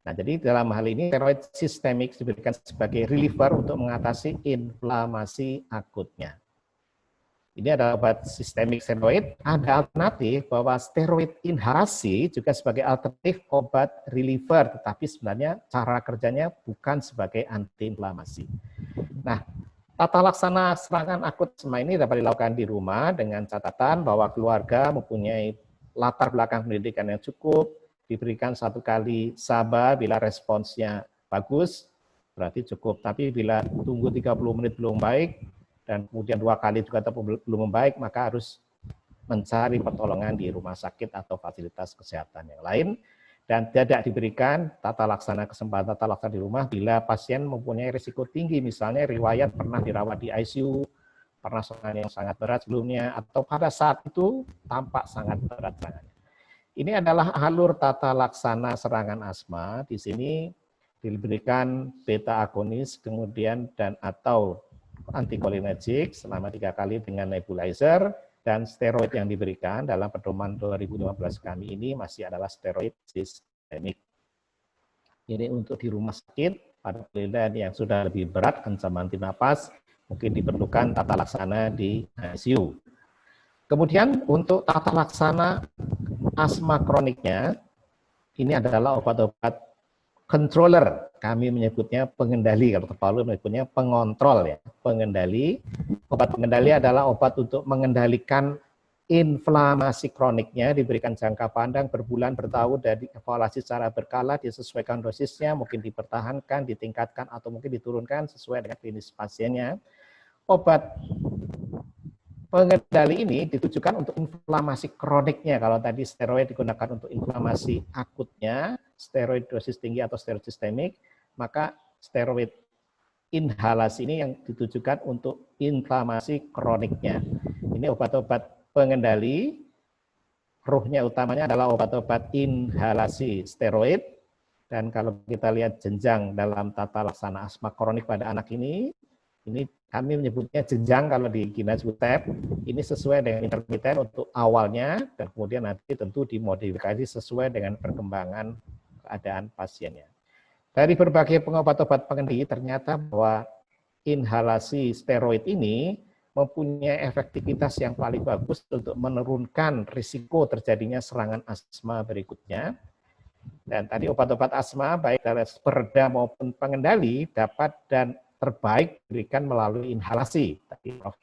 Nah, jadi dalam hal ini steroid sistemik diberikan sebagai reliever untuk mengatasi inflamasi akutnya. Ini adalah obat sistemik steroid. Ada alternatif bahwa steroid inhalasi juga sebagai alternatif obat reliever, tetapi sebenarnya cara kerjanya bukan sebagai antiinflamasi. Nah, tata laksana serangan akut asma ini dapat dilakukan di rumah dengan catatan bahwa keluarga mempunyai latar belakang pendidikan yang cukup, diberikan 1 kali SABA bila responsnya bagus, berarti cukup. Tapi bila tunggu 30 menit belum baik, dan kemudian 2 kali juga belum membaik, maka harus mencari pertolongan di rumah sakit atau fasilitas kesehatan yang lain, dan tidak diberikan tata laksana kesempatan tata laksana di rumah bila pasien mempunyai risiko tinggi, misalnya riwayat pernah dirawat di ICU, pernah serangan yang sangat berat sebelumnya, atau pada saat itu tampak sangat berat serangannya. Ini adalah alur tata laksana serangan asma. Di sini diberikan beta agonis, kemudian dan atau anticholinergic selama 3 kali dengan nebulizer, dan steroid yang diberikan dalam pedoman 2015 kami ini masih adalah steroid sistemik. Ini untuk di rumah sakit, pada penelitian yang sudah lebih berat, ancaman anti napas, mungkin diperlukan tata laksana di ICU. Kemudian untuk tata laksana asma kroniknya, ini adalah obat-obat controller, kami menyebutnya pengendali, kalau terpalu menyebutnya pengontrol ya, pengendali. Obat pengendali adalah obat untuk mengendalikan inflamasi kroniknya, diberikan jangka pandang berbulan, bertahun, dan dievaluasi secara berkala, disesuaikan dosisnya, mungkin dipertahankan, ditingkatkan, atau mungkin diturunkan sesuai dengan klinis pasiennya. Obat pengendali ini ditujukan untuk inflamasi kroniknya. Kalau tadi steroid digunakan untuk inflamasi akutnya, steroid dosis tinggi atau steroid sistemik, maka steroid inhalasi ini yang ditujukan untuk inflamasi kroniknya. Ini obat-obat pengendali, ruhnya utamanya adalah obat-obat inhalasi steroid, dan kalau kita lihat jenjang dalam tata laksana asma kronik pada anak ini kami menyebutnya jenjang kalau di Guinness Book of Tab, ini sesuai dengan intermiten untuk awalnya, dan kemudian nanti tentu dimodifikasi sesuai dengan perkembangan keadaan pasiennya. Dari berbagai obat-obat pengendali, ternyata bahwa inhalasi steroid ini mempunyai efektivitas yang paling bagus untuk menurunkan risiko terjadinya serangan asma berikutnya. Dan tadi obat-obat asma, baik dari pereda maupun pengendali, dapat dan terbaik diberikan melalui inhalasi. Tadi Prof.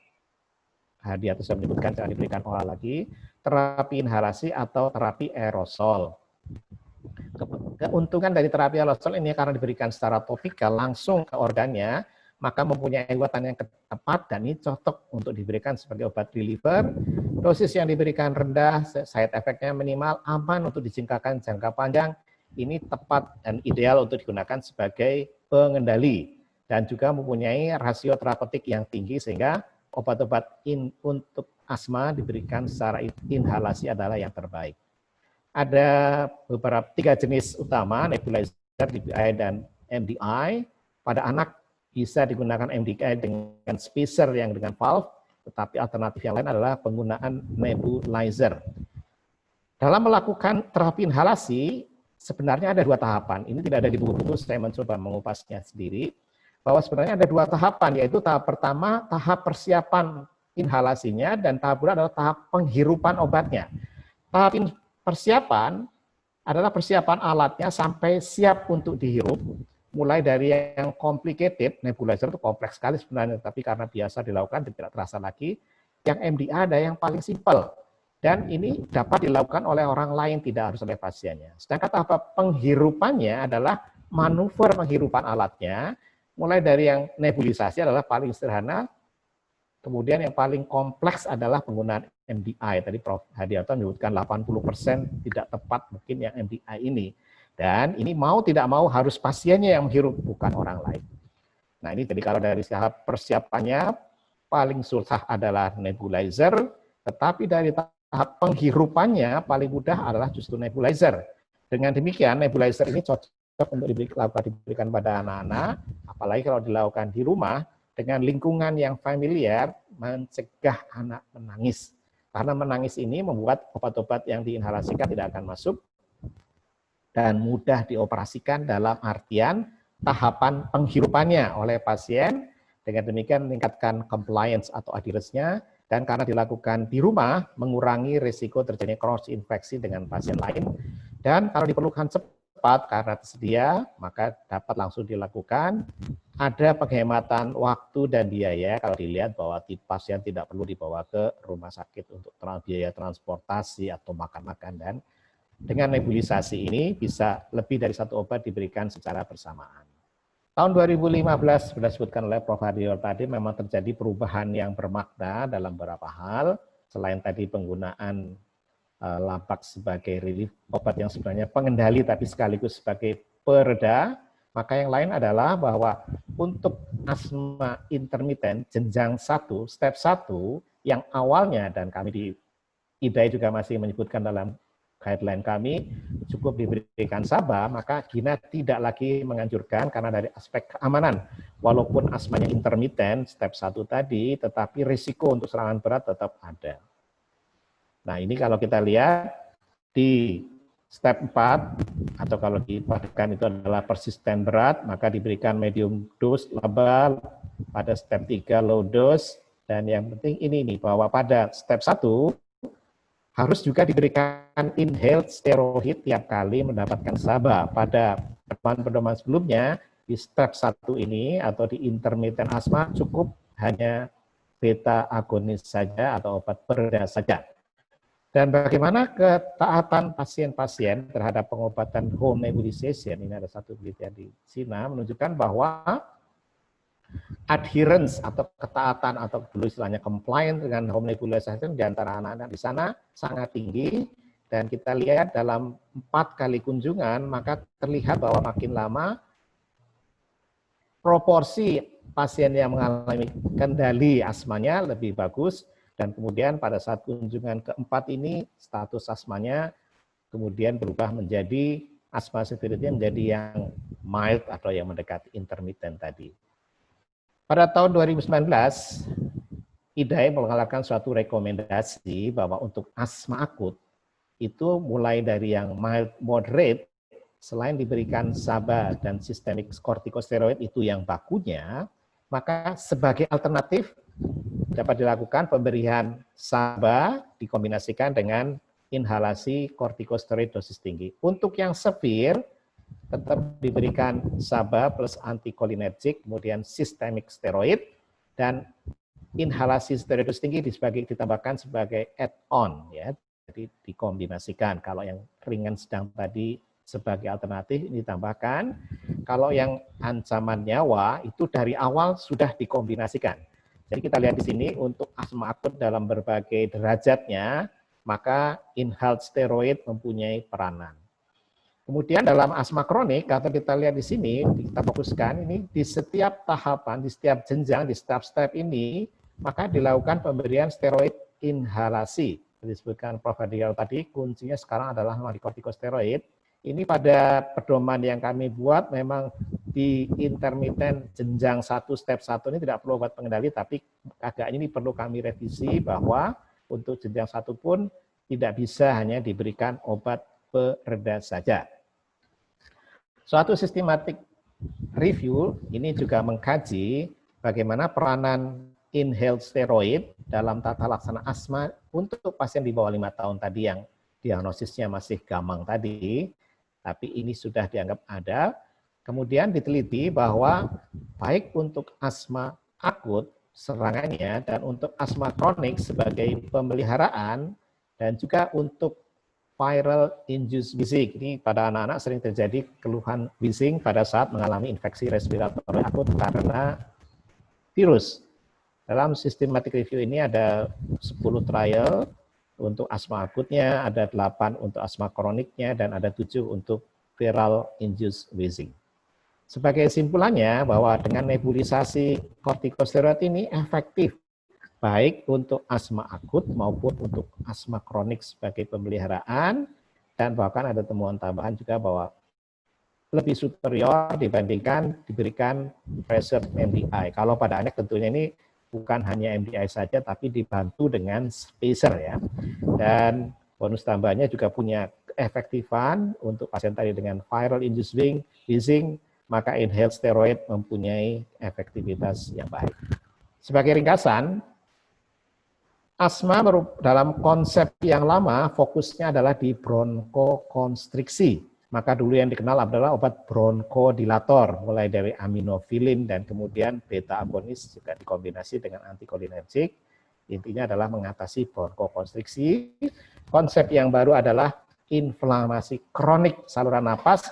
Hadi atau saya menyebutkan jangan diberikan oral lagi, terapi inhalasi atau terapi aerosol. Keuntungan dari terapi aerosol ini karena diberikan secara topikal langsung ke organnya, maka mempunyai kekuatan yang tepat dan ini cocok untuk diberikan sebagai obat reliever. Dosis yang diberikan rendah, side effect-nya minimal, aman untuk dijangkakan jangka panjang. Ini tepat dan ideal untuk digunakan sebagai pengendali. Dan juga mempunyai rasio terapeutik yang tinggi sehingga obat-obat untuk asma diberikan secara inhalasi adalah yang terbaik. Ada beberapa 3 jenis utama, nebulizer, DPI, dan MDI. Pada anak bisa digunakan MDI dengan spacer yang dengan valve, tetapi alternatif yang lain adalah penggunaan nebulizer. Dalam melakukan terapi inhalasi, sebenarnya ada 2 tahapan. Ini tidak ada di buku-buku, saya mencoba mengupasnya sendiri. Bahwa sebenarnya ada 2 tahapan, yaitu tahap pertama, tahap persiapan inhalasinya, dan tahap kedua adalah tahap penghirupan obatnya. Tahap persiapan adalah persiapan alatnya sampai siap untuk dihirup, mulai dari yang complicated, nebulizer itu kompleks sekali sebenarnya, tapi karena biasa dilakukan tidak terasa lagi. Yang MDA ada yang paling simpel, dan ini dapat dilakukan oleh orang lain, tidak harus oleh pasiennya. Sedangkan tahap penghirupannya adalah manuver penghirupan alatnya, mulai dari yang nebulisasi adalah paling sederhana, kemudian yang paling kompleks adalah penggunaan MDI. Tadi Prof. Hadianto menyebutkan 80% tidak tepat mungkin yang MDI ini. Dan ini mau tidak mau harus pasiennya yang menghirup, bukan orang lain. Nah ini jadi kalau dari tahap persiapannya, paling susah adalah nebulizer, tetapi dari tahap penghirupannya paling mudah adalah justru nebulizer. Dengan demikian, nebulizer ini cocok untuk diberikan pada anak-anak, apalagi kalau dilakukan di rumah, dengan lingkungan yang familiar, mencegah anak menangis. Karena menangis ini membuat obat-obat yang diinhalasikan tidak akan masuk, dan mudah dioperasikan dalam artian tahapan penghirupannya oleh pasien, dengan demikian meningkatkan compliance atau adherence-nya, dan karena dilakukan di rumah, mengurangi risiko terjadinya cross infeksi dengan pasien lain, dan kalau diperlukan cepat karena tersedia, maka dapat langsung dilakukan. Ada penghematan waktu dan biaya kalau dilihat bahwa pasien tidak perlu dibawa ke rumah sakit untuk biaya transportasi atau makan-makan, dan dengan nebulisasi ini bisa lebih dari 1 obat diberikan secara bersamaan. Tahun 2015 sudah disebutkan oleh Prof. Haryo tadi memang terjadi perubahan yang bermakna dalam beberapa hal. Selain tadi penggunaan lapak sebagai relief, obat yang sebenarnya pengendali tapi sekaligus sebagai pereda, maka yang lain adalah bahwa untuk asma intermiten jenjang 1, step 1 yang awalnya, dan kami di IDAI juga masih menyebutkan dalam guideline kami, cukup diberikan SABA, maka GINA tidak lagi menganjurkan karena dari aspek keamanan. Walaupun asmanya intermiten, step 1 tadi, tetapi risiko untuk serangan berat tetap ada. Nah ini kalau kita lihat di step 4, atau kalau dipastikan itu adalah persisten berat, maka diberikan medium dose labal, pada step 3 low dose, dan yang penting ini nih, bahwa pada step 1, harus juga diberikan inhaled steroid tiap kali mendapatkan SABA. Pada pedoman sebelumnya, di step 1 ini atau di intermittent asma cukup hanya beta agonis saja atau obat pereda saja. Dan bagaimana ketaatan pasien-pasien terhadap pengobatan home nebulization, ini ada satu penelitian di Cina menunjukkan bahwa adherence atau ketaatan atau dulu istilahnya compliant dengan home nebulization di antara anak-anak di sana sangat tinggi, dan kita lihat dalam 4 kali kunjungan maka terlihat bahwa makin lama proporsi pasien yang mengalami kendali asmanya lebih bagus, dan kemudian pada saat kunjungan keempat ini status asmanya kemudian berubah menjadi asma severity menjadi yang mild atau yang mendekati intermittent tadi. Pada tahun 2019, IDAI mengeluarkan suatu rekomendasi bahwa untuk asma akut, itu mulai dari yang mild moderate, selain diberikan SABA dan sistemik kortikosteroid itu yang bakunya, maka sebagai alternatif dapat dilakukan pemberian SABA dikombinasikan dengan inhalasi kortikosteroid dosis tinggi. Untuk yang severe, tetap diberikan SABA plus antikolinergik, kemudian sistemik steroid, dan inhalasi steroid dosis tinggi ditambahkan sebagai add-on, ya, jadi dikombinasikan. Kalau yang ringan sedang tadi sebagai alternatif ini ditambahkan. Kalau yang ancaman nyawa itu dari awal sudah dikombinasikan. Jadi kita lihat di sini untuk asma akut dalam berbagai derajatnya, maka inhaled steroid mempunyai peranan. Kemudian dalam asma kronik, kalau kita lihat di sini, kita fokuskan ini di setiap tahapan, di setiap jenjang, di setiap step ini, maka dilakukan pemberian steroid inhalasi. Disebutkan Prof. Haryo tadi, kuncinya sekarang adalah kortikosteroid. Ini pada pedoman yang kami buat memang di intermittent jenjang 1 step 1 ini tidak perlu obat pengendali, tapi agaknya ini perlu kami revisi bahwa untuk jenjang 1 pun tidak bisa hanya diberikan obat pereda saja. Suatu sistematik review ini juga mengkaji bagaimana peranan inhaled steroid dalam tata laksana asma untuk pasien di bawah 5 tahun tadi yang diagnosisnya masih gamang tadi, tapi ini sudah dianggap ada. Kemudian diteliti bahwa baik untuk asma akut serangannya dan untuk asma kronik sebagai pemeliharaan dan juga untuk viral induced wheezing. Ini pada anak-anak sering terjadi keluhan wheezing pada saat mengalami infeksi respiratori akut karena virus. Dalam systematic review ini ada 10 trial untuk asma akutnya, ada 8 untuk asma kroniknya, dan ada 7 untuk viral induced wheezing. Sebagai simpulannya bahwa dengan nebulisasi kortikosteroid ini efektif baik untuk asma akut maupun untuk asma kronik sebagai pemeliharaan, dan bahkan ada temuan tambahan juga bahwa lebih superior dibandingkan diberikan pressure MDI. Kalau pada anak tentunya ini bukan hanya MDI saja, tapi dibantu dengan spacer ya. Dan bonus tambahannya juga punya keefektifan untuk pasien tadi dengan viral induced wheezing, maka inhaled steroid mempunyai efektivitas yang baik. Sebagai ringkasan, asma dalam konsep yang lama fokusnya adalah di bronkokonstriksi. Maka dulu yang dikenal adalah obat bronkodilator, mulai dari aminofilin dan kemudian beta agonis juga dikombinasi dengan antikolinergik. Intinya adalah mengatasi bronkokonstriksi. Konsep yang baru adalah inflamasi kronik saluran napas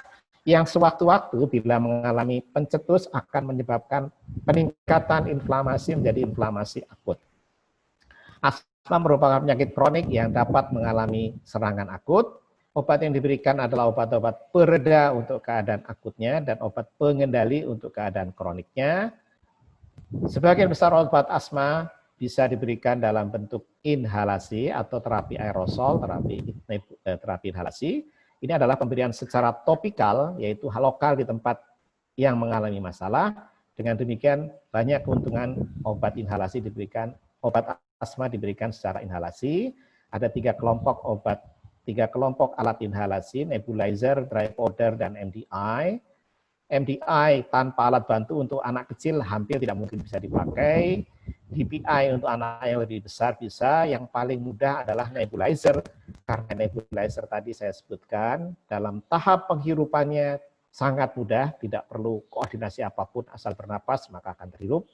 yang sewaktu-waktu bila mengalami pencetus akan menyebabkan peningkatan inflamasi menjadi inflamasi akut. Asma merupakan penyakit kronik yang dapat mengalami serangan akut. Obat yang diberikan adalah obat-obat pereda untuk keadaan akutnya dan obat pengendali untuk keadaan kroniknya. Sebagian besar obat asma bisa diberikan dalam bentuk inhalasi atau terapi aerosol, terapi inhalasi. Ini adalah pemberian secara topikal, yaitu lokal di tempat yang mengalami masalah. Dengan demikian, banyak keuntungan obat inhalasi diberikan, obat asma diberikan secara inhalasi. Ada 3 kelompok obat, 3 kelompok alat inhalasi, nebulizer, dry powder, dan MDI. MDI tanpa alat bantu untuk anak kecil hampir tidak mungkin bisa dipakai. DPI untuk anak yang lebih besar bisa. Yang paling mudah adalah nebulizer. Karena nebulizer tadi saya sebutkan, dalam tahap penghirupannya sangat mudah, tidak perlu koordinasi apapun, asal bernapas maka akan terhirup.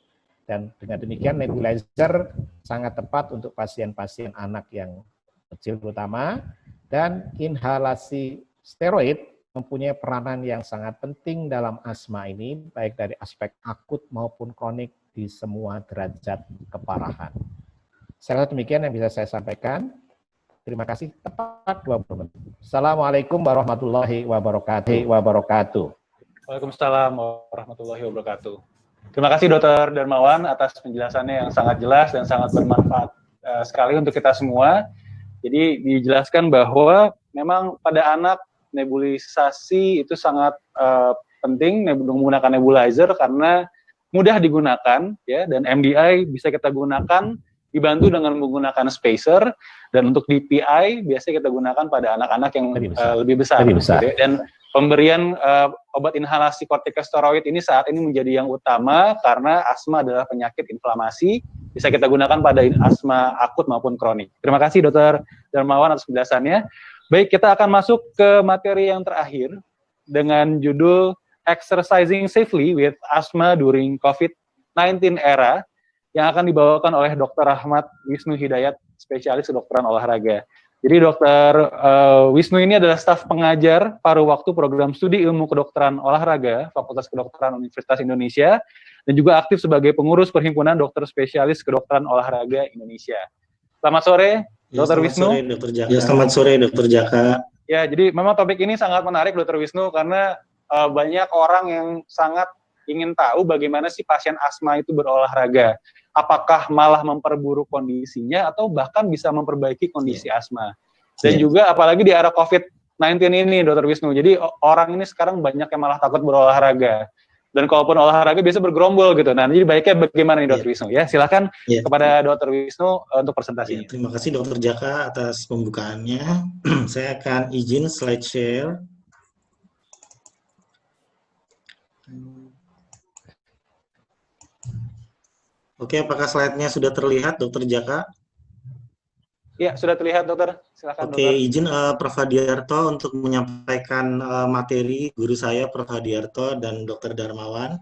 Dan dengan demikian nebulizer sangat tepat untuk pasien-pasien anak yang kecil terutama. Dan inhalasi steroid mempunyai peranan yang sangat penting dalam asma ini, baik dari aspek akut maupun kronik di semua derajat keparahan. Saya rasa demikian yang bisa saya sampaikan. Terima kasih. Tepat 20 menit. Assalamualaikum warahmatullahi wabarakatuh.
Waalaikumsalam warahmatullahi wabarakatuh. Terima kasih Dr. Darmawan atas penjelasannya yang sangat jelas dan sangat bermanfaat sekali untuk kita semua. Jadi dijelaskan bahwa memang pada anak nebulisasi itu sangat penting menggunakan nebulizer karena mudah digunakan ya, dan MDI bisa kita gunakan dibantu dengan menggunakan spacer, dan untuk DPI biasanya kita gunakan pada anak-anak yang lebih besar. Gitu ya. Dan pemberian obat inhalasi kortikosteroid ini saat ini menjadi yang utama karena asma adalah penyakit inflamasi, bisa kita gunakan pada asma akut maupun kronik. Terima kasih Dr. Darmawan atas penjelasannya. Baik, kita akan masuk ke materi yang terakhir dengan judul Exercising Safely with Asthma During COVID-19 Era, yang akan dibawakan oleh Dr. Ahmad Wisnu Hidayat, spesialis kedokteran olahraga. Jadi Dr. Wisnu ini adalah staf pengajar paruh waktu program studi ilmu kedokteran olahraga Fakultas Kedokteran Universitas Indonesia, dan juga aktif sebagai pengurus Perhimpunan Dokter Spesialis Kedokteran Olahraga Indonesia. Selamat sore, Dr. Wisnu.
Sore, Dr. Jaka. Ya, selamat sore, Dr. Jaka.
Ya, jadi memang topik ini sangat menarik, Dr. Wisnu, karena banyak orang yang sangat ingin tahu bagaimana sih pasien asma itu berolahraga. Apakah malah memperburuk kondisinya atau bahkan bisa memperbaiki kondisi asma. Dan juga apalagi di era COVID-19 ini, Dr. Wisnu. Jadi orang ini sekarang banyak yang malah takut berolahraga. Dan kalaupun olahraga biasa bergerombol gitu. Nah, jadi baiknya bagaimana nih Dr. Wisnu? Ya, silakan kepada Dr. Wisnu untuk presentasinya.
Terima kasih Dr. Jaka atas pembukaannya. Saya akan izin slide share. Oke, apakah slide-nya sudah terlihat, Dr. Jaka?
Ya, sudah terlihat, Dokter. Silakan,
Oke,
Dokter.
izin Prof. Hadiarto untuk menyampaikan materi guru saya, Prof. Hadiarto dan Dr. Darmawan.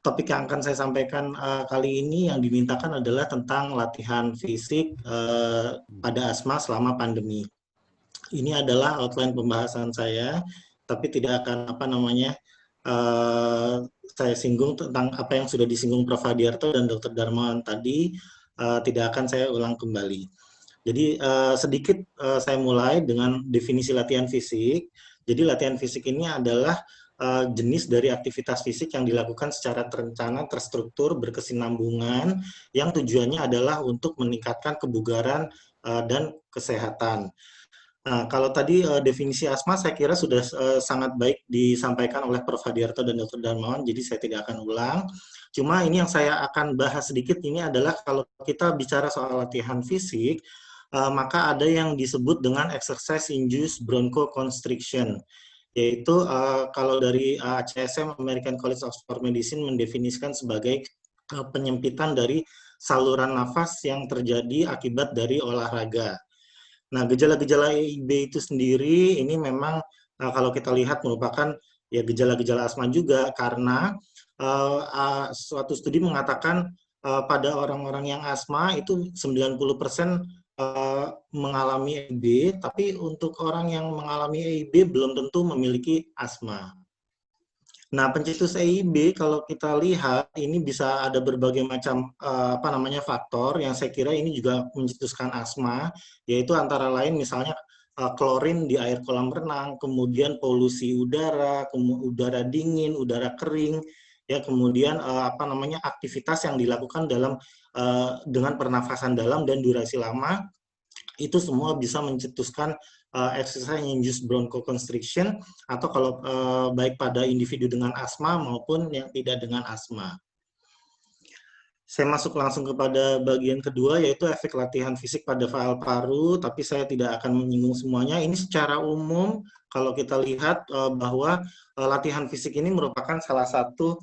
Topik yang akan saya sampaikan kali ini yang dimintakan adalah tentang latihan fisik pada asma selama pandemi. Ini adalah outline pembahasan saya, tapi tidak akan saya singgung tentang apa yang sudah disinggung Prof. Hadiarto dan Dr. Darmawan tadi, tidak akan saya ulang kembali. Jadi sedikit saya mulai dengan definisi latihan fisik. Jadi latihan fisik ini adalah jenis dari aktivitas fisik yang dilakukan secara terencana, terstruktur, berkesinambungan, yang tujuannya adalah untuk meningkatkan kebugaran dan kesehatan. Nah, kalau tadi definisi asma saya kira sudah sangat baik disampaikan oleh Prof. Hadiarto dan Dr. Darmawan, jadi saya tidak akan ulang. Cuma ini yang saya akan bahas sedikit ini adalah kalau kita bicara soal latihan fisik, maka ada yang disebut dengan exercise induced bronchoconstriction, yaitu kalau dari ACSM, American College of Sport Medicine, mendefinisikan sebagai penyempitan dari saluran nafas yang terjadi akibat dari olahraga. Nah, gejala-gejala EIB itu sendiri ini memang kalau kita lihat merupakan ya gejala-gejala asma juga, karena suatu studi mengatakan pada orang-orang yang asma itu 90% mengalami EIB, tapi untuk orang yang mengalami EIB belum tentu memiliki asma. Nah, pencetus EIB kalau kita lihat ini bisa ada berbagai macam faktor yang saya kira ini juga mencetuskan asma, yaitu antara lain misalnya klorin di air kolam renang, kemudian polusi udara, udara dingin, udara kering, ya kemudian aktivitas yang dilakukan dengan pernafasan dalam dan durasi lama, itu semua bisa mencetuskan exercise-induced bronchoconstriction atau kalau baik pada individu dengan asma maupun yang tidak dengan asma. Saya masuk langsung kepada bagian kedua, yaitu efek latihan fisik pada fal paru, tapi saya tidak akan menyinggung semuanya. Ini secara umum, kalau kita lihat bahwa latihan fisik ini merupakan salah satu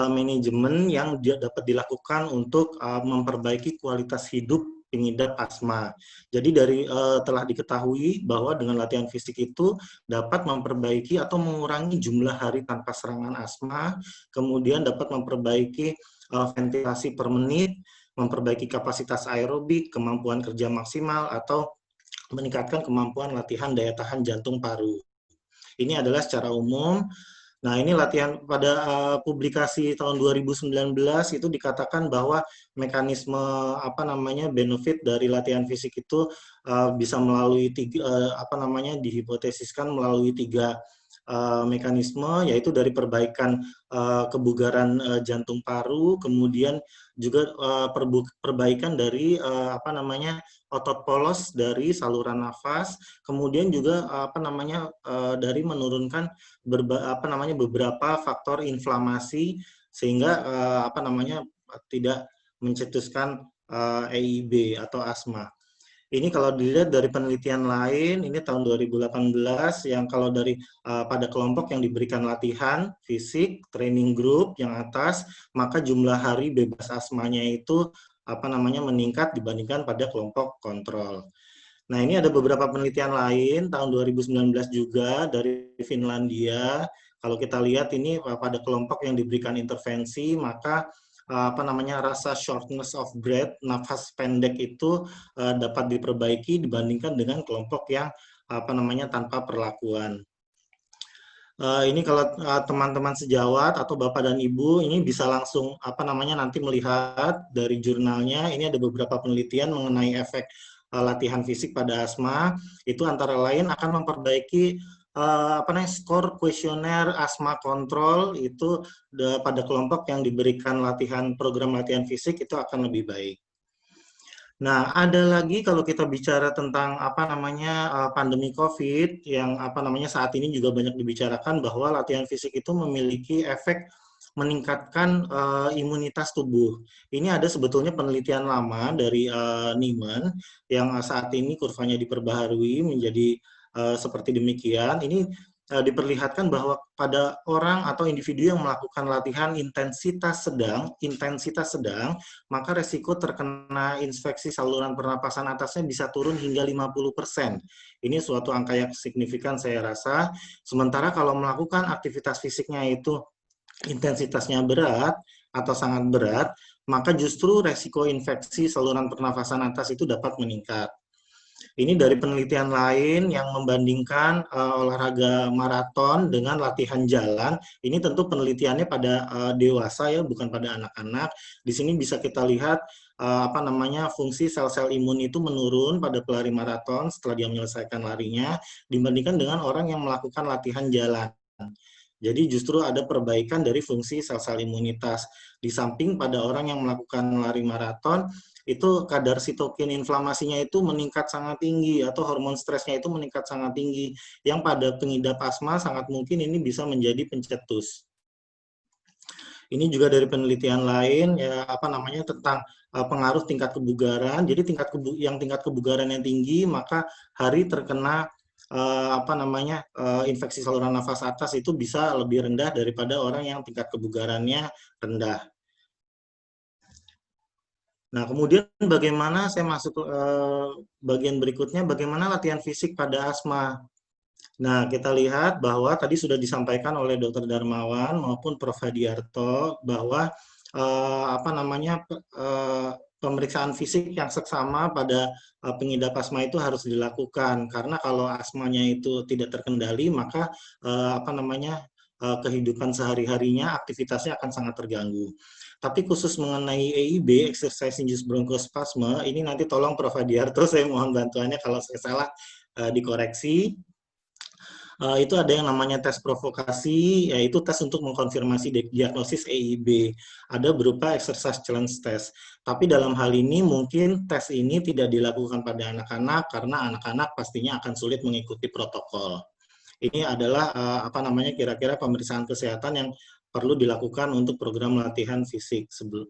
manajemen yang dapat dilakukan untuk memperbaiki kualitas hidup pengidap asma. Jadi telah diketahui bahwa dengan latihan fisik itu dapat memperbaiki atau mengurangi jumlah hari tanpa serangan asma, kemudian dapat memperbaiki ventilasi per menit, memperbaiki kapasitas aerobik, kemampuan kerja maksimal, atau meningkatkan kemampuan latihan daya tahan jantung paru. Ini adalah secara umum. Nah, ini latihan pada publikasi tahun 2019 itu dikatakan bahwa mekanisme benefit dari latihan fisik itu bisa melalui dihipotesiskan melalui 3 mekanisme, yaitu dari perbaikan kebugaran jantung paru, kemudian juga perbaikan dari otot polos dari saluran nafas, kemudian juga dari menurunkan beberapa faktor inflamasi sehingga tidak mencetuskan EIB atau asma. Ini kalau dilihat dari penelitian lain, ini tahun 2018 yang kalau dari pada kelompok yang diberikan latihan fisik, training group yang atas, maka jumlah hari bebas asmanya itu meningkat dibandingkan pada kelompok kontrol. Nah, ini ada beberapa penelitian lain tahun 2019 juga dari Finlandia. Kalau kita lihat ini pada kelompok yang diberikan intervensi, maka rasa shortness of breath, nafas pendek itu dapat diperbaiki dibandingkan dengan kelompok yang tanpa perlakuan. Ini kalau teman-teman sejawat atau Bapak dan Ibu ini bisa langsung nanti melihat dari jurnalnya. Ini ada beberapa penelitian mengenai efek latihan fisik pada asma. Itu antara lain akan memperbaiki skor kuesioner asma kontrol itu pada kelompok yang diberikan program latihan fisik itu akan lebih baik. Nah, ada lagi kalau kita bicara tentang pandemi COVID yang saat ini juga banyak dibicarakan bahwa latihan fisik itu memiliki efek meningkatkan imunitas tubuh. Ini ada sebetulnya penelitian lama dari Niemann yang saat ini kurvanya diperbaharui menjadi seperti demikian. Ini diperlihatkan bahwa pada orang atau individu yang melakukan latihan intensitas sedang, maka resiko terkena infeksi saluran pernapasan atasnya bisa turun hingga 50%. Ini suatu angka yang signifikan saya rasa. Sementara kalau melakukan aktivitas fisiknya itu intensitasnya berat atau sangat berat, maka justru resiko infeksi saluran pernafasan atas itu dapat meningkat. Ini dari penelitian lain yang membandingkan olahraga maraton dengan latihan jalan. Ini tentu penelitiannya pada dewasa ya, bukan pada anak-anak. Di sini bisa kita lihat fungsi sel-sel imun itu menurun pada pelari maraton setelah dia menyelesaikan larinya dibandingkan dengan orang yang melakukan latihan jalan. Jadi justru ada perbaikan dari fungsi sel-sel imunitas. Di samping pada orang yang melakukan lari maraton, itu kadar sitokin inflamasinya itu meningkat sangat tinggi, atau hormon stresnya itu meningkat sangat tinggi, yang pada pengidap asma sangat mungkin ini bisa menjadi pencetus. Ini juga dari penelitian lain, ya tentang pengaruh tingkat kebugaran. Jadi tingkat kebugaran yang tinggi, maka hari terkena infeksi saluran nafas atas itu bisa lebih rendah daripada orang yang tingkat kebugarannya rendah. Nah, kemudian bagaimana saya masuk ke bagian berikutnya, bagaimana latihan fisik pada asma. Nah, kita lihat bahwa tadi sudah disampaikan oleh Dr. Darmawan maupun Prof. Hadiarto bahwa pemeriksaan fisik yang seksama pada pengidap asma itu harus dilakukan, karena kalau asmanya itu tidak terkendali maka kehidupan sehari-harinya, aktivitasnya akan sangat terganggu. Tapi khusus mengenai EIB, exercise induced bronchospasm, ini nanti tolong Prof. Adiarto, saya mohon bantuannya kalau saya salah dikoreksi. Itu ada yang namanya tes provokasi, yaitu tes untuk mengkonfirmasi diagnosis EIB. Ada berupa exercise challenge test. Tapi dalam hal ini mungkin tes ini tidak dilakukan pada anak-anak karena anak-anak pastinya akan sulit mengikuti protokol. Ini adalah kira-kira pemeriksaan kesehatan yang perlu dilakukan untuk program latihan fisik sebelum.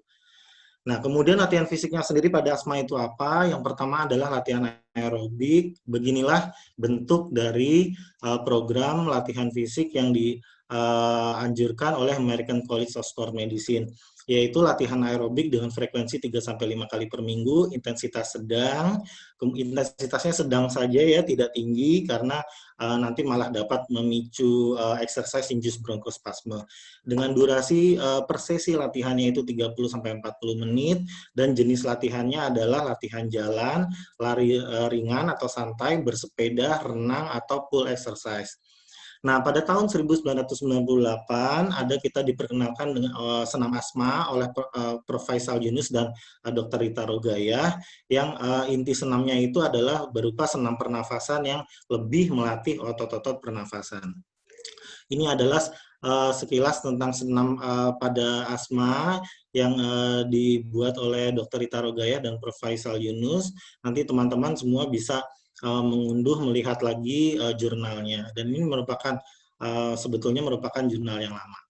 Nah, kemudian latihan fisiknya sendiri pada asma itu apa? Yang pertama adalah latihan aerobik. Beginilah bentuk dari program latihan fisik yang dianjurkan oleh American College of Sport Medicine, yaitu latihan aerobik dengan frekuensi 3-5 kali per minggu, intensitas sedang. Intensitasnya sedang saja ya, tidak tinggi karena nanti malah dapat memicu exercise induced bronchospasm. Dengan durasi per sesi latihannya itu 30-40 menit, dan jenis latihannya adalah latihan jalan, lari ringan atau santai, bersepeda, renang, atau pool exercise. Nah, pada tahun 1998 ada kita diperkenalkan dengan senam asma oleh Prof. Faisal Yunus dan Dr. Rita Rogaya, yang inti senamnya itu adalah berupa senam pernafasan yang lebih melatih otot-otot pernafasan. Ini adalah sekilas tentang senam pada asma yang dibuat oleh Dr. Rita Rogaya dan Prof. Faisal Yunus. Nanti teman-teman semua bisa mengunduh, melihat lagi jurnalnya, dan ini merupakan sebetulnya merupakan jurnal yang lama.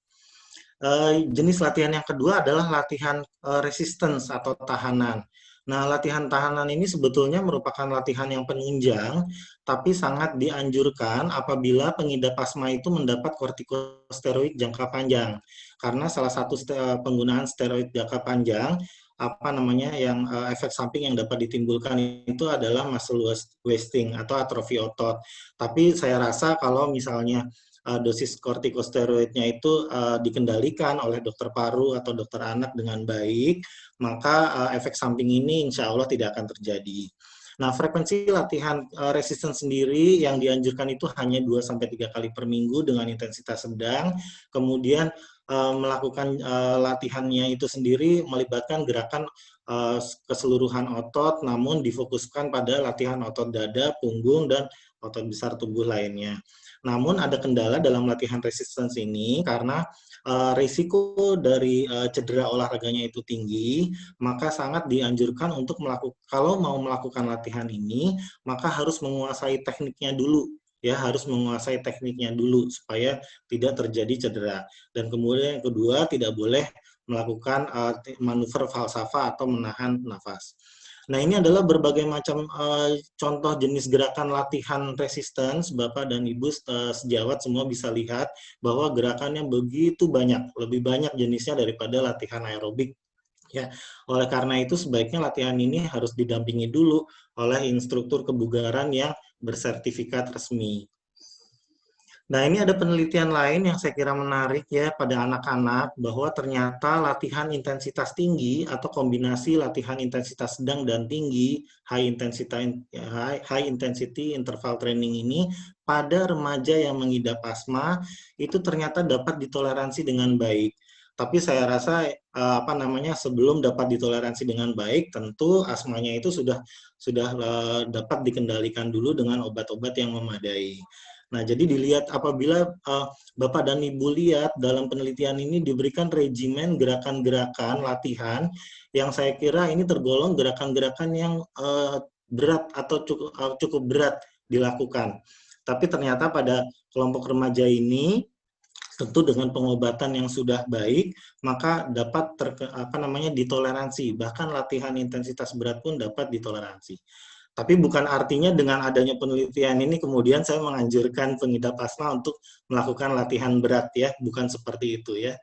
Jenis latihan yang kedua adalah latihan resistance atau tahanan. Nah, latihan tahanan ini sebetulnya merupakan latihan yang penunjang, tapi sangat dianjurkan apabila pengidap asma itu mendapat kortikosteroid jangka panjang, karena salah satu penggunaan steroid jangka panjang yang efek samping yang dapat ditimbulkan itu adalah muscle wasting atau atrofi otot. Tapi saya rasa kalau misalnya dosis kortikosteroidnya itu dikendalikan oleh dokter paru atau dokter anak dengan baik, maka efek samping ini insya Allah tidak akan terjadi. Nah, frekuensi latihan resistance sendiri yang dianjurkan itu hanya 2-3 kali per minggu dengan intensitas sedang. Kemudian melakukan latihannya itu sendiri melibatkan gerakan keseluruhan otot, namun difokuskan pada latihan otot dada, punggung, dan otot besar tubuh lainnya. Namun ada kendala dalam latihan resistance ini karena risiko dari cedera olahraganya itu tinggi, maka sangat dianjurkan untuk kalau mau melakukan latihan ini, maka harus menguasai tekniknya dulu. Ya, harus menguasai tekniknya dulu supaya tidak terjadi cedera. Dan kemudian yang kedua, tidak boleh melakukan manuver falsafah atau menahan nafas. Nah, ini adalah berbagai macam contoh jenis gerakan latihan resistance. Bapak dan Ibu sejawat semua bisa lihat bahwa gerakannya begitu banyak, lebih banyak jenisnya daripada latihan aerobik. Ya, oleh karena itu sebaiknya latihan ini harus didampingi dulu oleh instruktur kebugaran yang bersertifikat resmi. Nah, ini ada penelitian lain yang saya kira menarik ya pada anak-anak, bahwa ternyata latihan intensitas tinggi atau kombinasi latihan intensitas sedang dan tinggi, high intensity interval training ini pada remaja yang mengidap asma itu ternyata dapat ditoleransi dengan baik. Tapi saya rasa sebelum dapat ditoleransi dengan baik, tentu asmanya itu sudah dapat dikendalikan dulu dengan obat-obat yang memadai. Nah, jadi dilihat apabila Bapak dan Ibu lihat dalam penelitian ini diberikan regimen gerakan-gerakan latihan yang saya kira ini tergolong gerakan-gerakan yang berat atau cukup berat dilakukan. Tapi ternyata pada kelompok remaja ini, tentu dengan pengobatan yang sudah baik, maka dapat ditoleransi. Bahkan latihan intensitas berat pun dapat ditoleransi. Tapi bukan artinya dengan adanya penelitian ini kemudian saya menganjurkan pengidap asma untuk melakukan latihan berat ya, bukan seperti itu ya.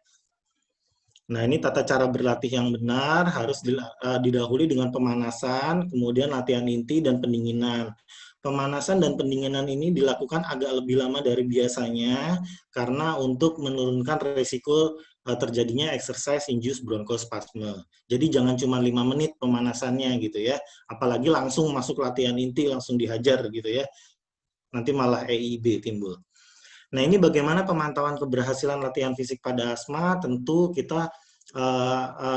Nah, ini tata cara berlatih yang benar harus didahului dengan pemanasan, kemudian latihan inti dan pendinginan. Pemanasan dan pendinginan ini dilakukan agak lebih lama dari biasanya karena untuk menurunkan risiko terjadinya exercise induced bronchospasm. Jadi jangan cuma 5 menit pemanasannya gitu ya, apalagi langsung masuk latihan inti langsung dihajar gitu ya, nanti malah EIB timbul. Nah, ini bagaimana pemantauan keberhasilan latihan fisik pada asma? Tentu kita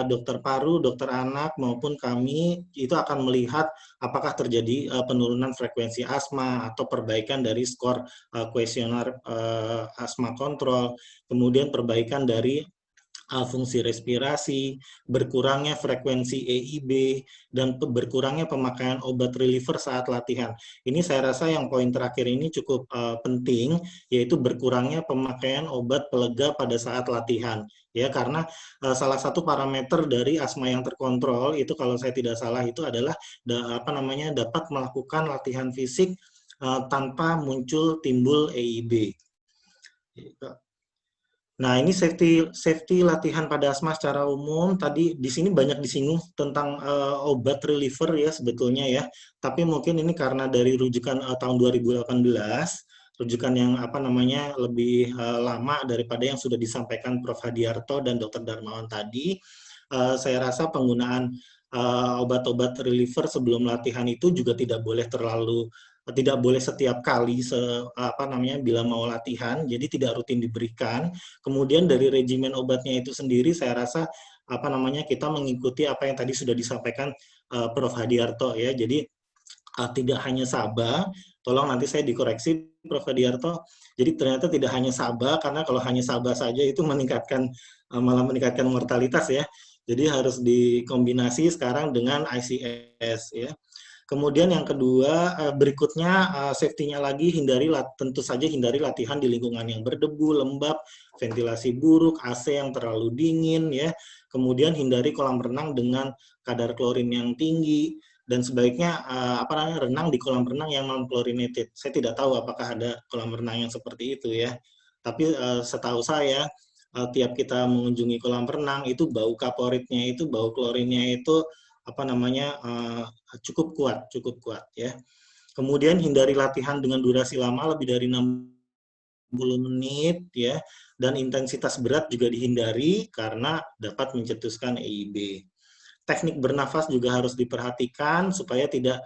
dokter paru, dokter anak maupun kami itu akan melihat apakah terjadi penurunan frekuensi asma atau perbaikan dari skor kuesioner asma kontrol, kemudian perbaikan dari fungsi respirasi, berkurangnya frekuensi EIB, dan berkurangnya pemakaian obat reliever saat latihan. Ini saya rasa yang poin terakhir ini cukup penting, yaitu berkurangnya pemakaian obat pelega pada saat latihan. Ya, karena salah satu parameter dari asma yang terkontrol itu kalau saya tidak salah itu adalah dapat melakukan latihan fisik tanpa timbul EIB. Nah, ini safety latihan pada asma secara umum. Tadi di sini banyak disinggung tentang obat reliever ya sebetulnya ya. Tapi mungkin ini karena dari rujukan tahun 2018, rujukan yang lebih lama daripada yang sudah disampaikan Prof. Hadiarto dan Dr. Darmawan tadi. Saya rasa penggunaan obat-obat reliever sebelum latihan itu juga tidak boleh setiap kali bila mau latihan, jadi tidak rutin diberikan. Kemudian dari regimen obatnya itu sendiri saya rasa kita mengikuti apa yang tadi sudah disampaikan Prof. Hadiarto ya. Jadi tidak hanya SABA, tolong nanti saya dikoreksi Prof. Hadiarto. Jadi ternyata tidak hanya SABA, karena kalau hanya SABA saja itu malah meningkatkan mortalitas ya. Jadi harus dikombinasi sekarang dengan ICS ya. Kemudian yang kedua, berikutnya safety-nya lagi tentu saja hindari latihan di lingkungan yang berdebu, lembab, ventilasi buruk, AC yang terlalu dingin ya. Kemudian hindari kolam renang dengan kadar klorin yang tinggi dan sebaiknya renang di kolam renang yang non chlorinated. Saya tidak tahu apakah ada kolam renang yang seperti itu ya. Tapi setahu saya tiap kita mengunjungi kolam renang itu bau kaporitnya itu, bau klorinnya itu cukup kuat ya. Kemudian hindari latihan dengan durasi lama lebih dari 60 menit ya, dan intensitas berat juga dihindari karena dapat mencetuskan EIB. Teknik bernafas juga harus diperhatikan supaya tidak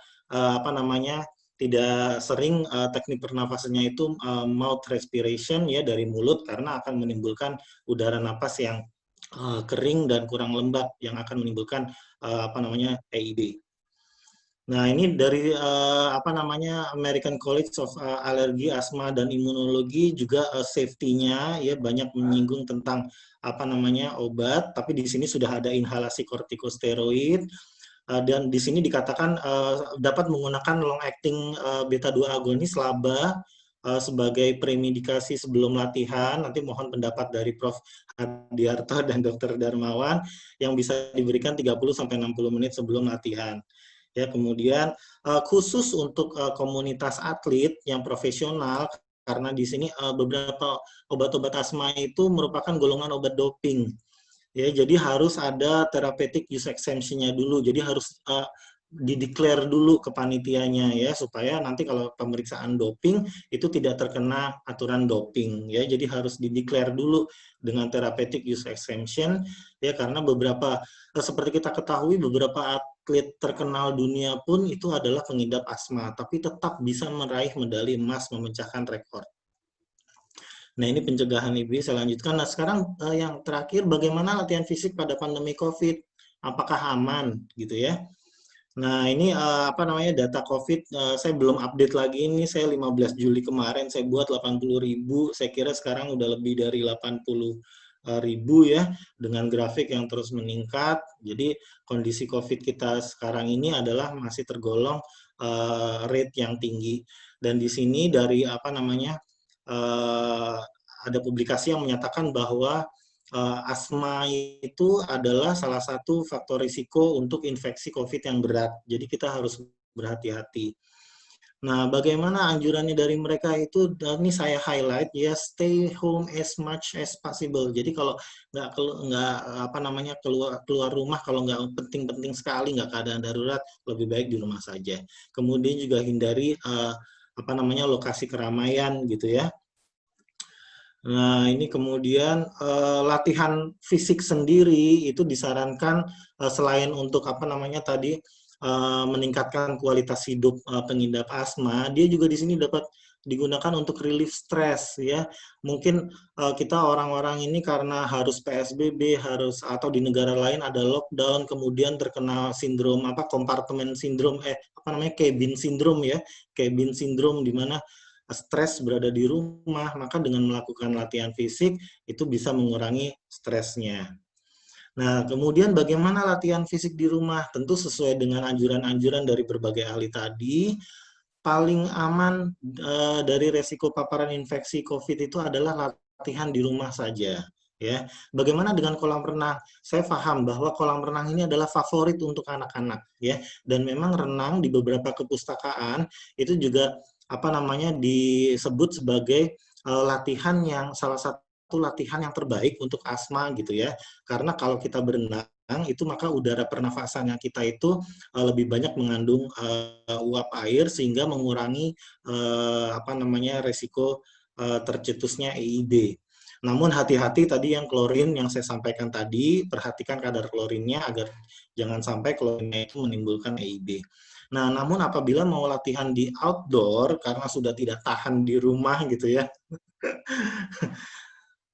tidak sering teknik pernafasannya itu mouth respiration ya dari mulut, karena akan menimbulkan udara napas yang kering dan kurang lembab yang akan menimbulkan EIB. Nah, ini dari American College of Allergy, Asma dan Imunologi juga safety-nya ya banyak menyinggung tentang obat, tapi di sini sudah ada inhalasi kortikosteroid dan di sini dikatakan dapat menggunakan long acting beta 2 agonis LABA sebagai premedikasi sebelum latihan. Nanti mohon pendapat dari Prof. Hadiarto dan Dr. Darmawan yang bisa diberikan 30-60 menit sebelum latihan. Ya, kemudian khusus untuk komunitas atlet yang profesional, karena di sini beberapa obat-obat asma itu merupakan golongan obat doping. Ya, jadi harus ada therapeutic use exemption-nya dulu. Jadi harus dideklar dulu ke panitianya ya, supaya nanti kalau pemeriksaan doping itu tidak terkena aturan doping ya. Jadi harus dideklar dulu dengan therapeutic use exemption ya, karena seperti kita ketahui beberapa atlet terkenal dunia pun itu adalah pengidap asma, tapi tetap bisa meraih medali emas, memecahkan rekor. Nah, ini pencegahan IB, saya lanjutkan. Nah, sekarang yang terakhir, bagaimana latihan fisik pada pandemi COVID? Apakah aman gitu ya? Nah, ini data COVID, saya belum update lagi ini, saya 15 Juli kemarin saya buat 80.000, saya kira sekarang udah lebih dari 80.000 ya, dengan grafik yang terus meningkat. Jadi kondisi COVID kita sekarang ini adalah masih tergolong rate yang tinggi. Dan di sini dari ada publikasi yang menyatakan bahwa asma itu adalah salah satu faktor risiko untuk infeksi COVID yang berat. Jadi kita harus berhati-hati. Nah, bagaimana anjurannya dari mereka itu? Ini saya highlight ya, stay home as much as possible. Jadi kalau keluar rumah, kalau nggak penting-penting sekali, nggak keadaan darurat, lebih baik di rumah saja. Kemudian juga hindari lokasi keramaian gitu ya. Nah, ini kemudian latihan fisik sendiri itu disarankan selain untuk apa namanya tadi meningkatkan kualitas hidup pengidap asma, dia juga di sini dapat digunakan untuk relief stres ya. Mungkin kita orang-orang ini karena harus PSBB, harus atau di negara lain ada lockdown, kemudian terkena sindrom apa kompartemen sindrom apa namanya cabin syndrome ya, cabin syndrome di mana stres berada di rumah, maka dengan melakukan latihan fisik itu bisa mengurangi stresnya. Nah, kemudian bagaimana latihan fisik di rumah? Tentu sesuai dengan anjuran-anjuran dari berbagai ahli tadi, paling aman dari resiko paparan infeksi COVID itu adalah latihan di rumah saja. Ya, bagaimana dengan kolam renang? Saya paham bahwa kolam renang ini adalah favorit untuk anak-anak, ya. Dan memang renang di beberapa kepustakaan itu juga apa namanya disebut sebagai latihan yang salah satu latihan yang terbaik untuk asma gitu ya. Karena kalau kita berenang itu maka udara pernafasan yang kita itu lebih banyak mengandung uap air sehingga mengurangi apa namanya resiko tercetusnya EIB. Namun hati-hati tadi yang klorin yang saya sampaikan tadi, perhatikan kadar klorinnya agar jangan sampai klorinnya itu menimbulkan EIB. Nah, namun apabila mau latihan di outdoor karena sudah tidak tahan di rumah gitu ya,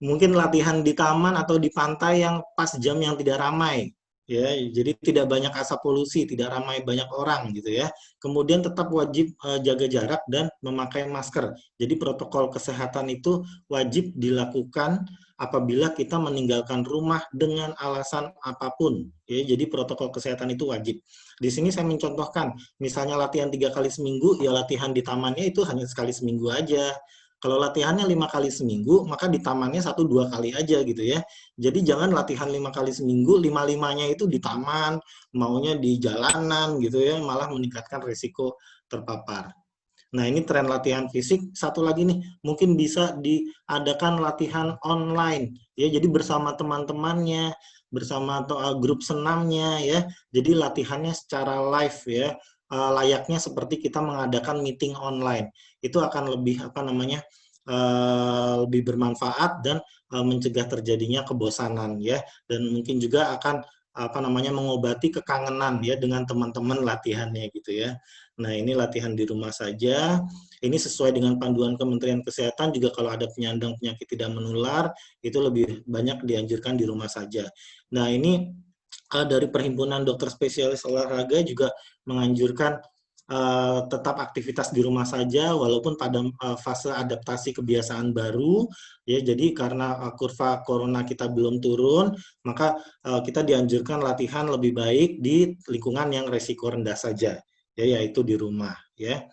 mungkin latihan di taman atau di pantai yang pas jam yang tidak ramai. Ya, jadi tidak banyak asap polusi, tidak ramai banyak orang gitu ya. Kemudian tetap wajib jaga jarak dan memakai masker. Jadi protokol kesehatan itu wajib dilakukan apabila kita meninggalkan rumah dengan alasan apapun. Ya, jadi protokol kesehatan itu wajib. Di sini saya mencontohkan, misalnya latihan 3 kali seminggu, ya latihan di tamannya itu hanya sekali seminggu aja. Kalau latihannya 5 kali seminggu, maka di tamannya 1-2 kali aja gitu ya. Jadi jangan latihan 5 kali seminggu, 5-5-nya itu di taman, maunya di jalanan gitu ya, malah meningkatkan risiko terpapar. Nah, ini tren latihan fisik. Satu lagi nih, mungkin bisa diadakan latihan online ya. Jadi bersama teman-temannya, bersama grup senamnya ya. Jadi latihannya secara live ya. Layaknya seperti kita mengadakan meeting online. Itu akan lebih apa namanya? Lebih bermanfaat dan mencegah terjadinya kebosanan ya. Dan mungkin juga akan apa namanya mengobati kekangenan ya dengan teman-teman latihannya gitu ya. Nah, ini latihan di rumah saja. Ini sesuai dengan panduan Kementerian Kesehatan juga kalau ada penyandang penyakit tidak menular itu lebih banyak dianjurkan di rumah saja. Nah, ini dari Perhimpunan Dokter Spesialis Olahraga juga menganjurkan tetap aktivitas di rumah saja walaupun pada fase adaptasi kebiasaan baru ya. Jadi karena kurva corona kita belum turun, maka kita dianjurkan latihan lebih baik di lingkungan yang resiko rendah saja ya, yaitu di rumah ya.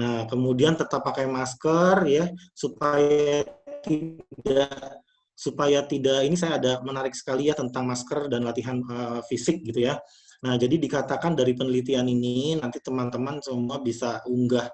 Nah, kemudian tetap pakai masker ya supaya tidak ini saya ada menarik sekali ya tentang masker dan latihan fisik gitu ya. Nah, jadi dikatakan dari penelitian ini, nanti teman-teman semua bisa unggah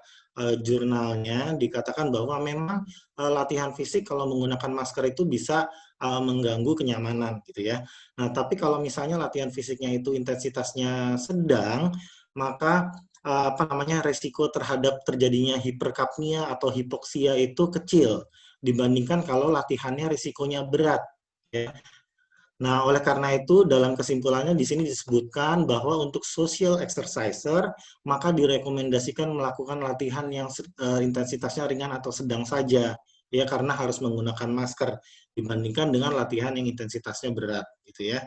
jurnalnya, dikatakan bahwa memang latihan fisik kalau menggunakan masker itu bisa mengganggu kenyamanan gitu ya. Nah, tapi kalau misalnya latihan fisiknya itu intensitasnya sedang, maka apa namanya resiko terhadap terjadinya hiperkapnia atau hipoksia itu kecil dibandingkan kalau latihannya risikonya berat ya. Nah, oleh karena itu dalam kesimpulannya di sini disebutkan bahwa untuk social exerciser maka direkomendasikan melakukan latihan yang intensitasnya ringan atau sedang saja ya karena harus menggunakan masker dibandingkan dengan latihan yang intensitasnya berat gitu ya.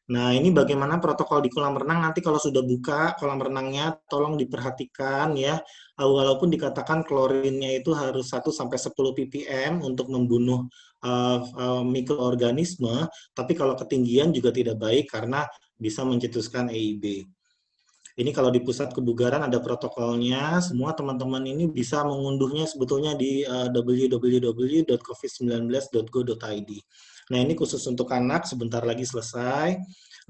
Nah, ini bagaimana protokol di kolam renang nanti kalau sudah buka kolam renangnya tolong diperhatikan ya. Walaupun dikatakan klorinnya itu harus 1-10 ppm untuk membunuh mikroorganisme, tapi kalau ketinggian juga tidak baik karena bisa mencetuskan EIB. Ini kalau di pusat kebugaran ada protokolnya, semua teman-teman ini bisa mengunduhnya sebetulnya di www.covid19.go.id. Nah, ini khusus untuk anak, sebentar lagi selesai.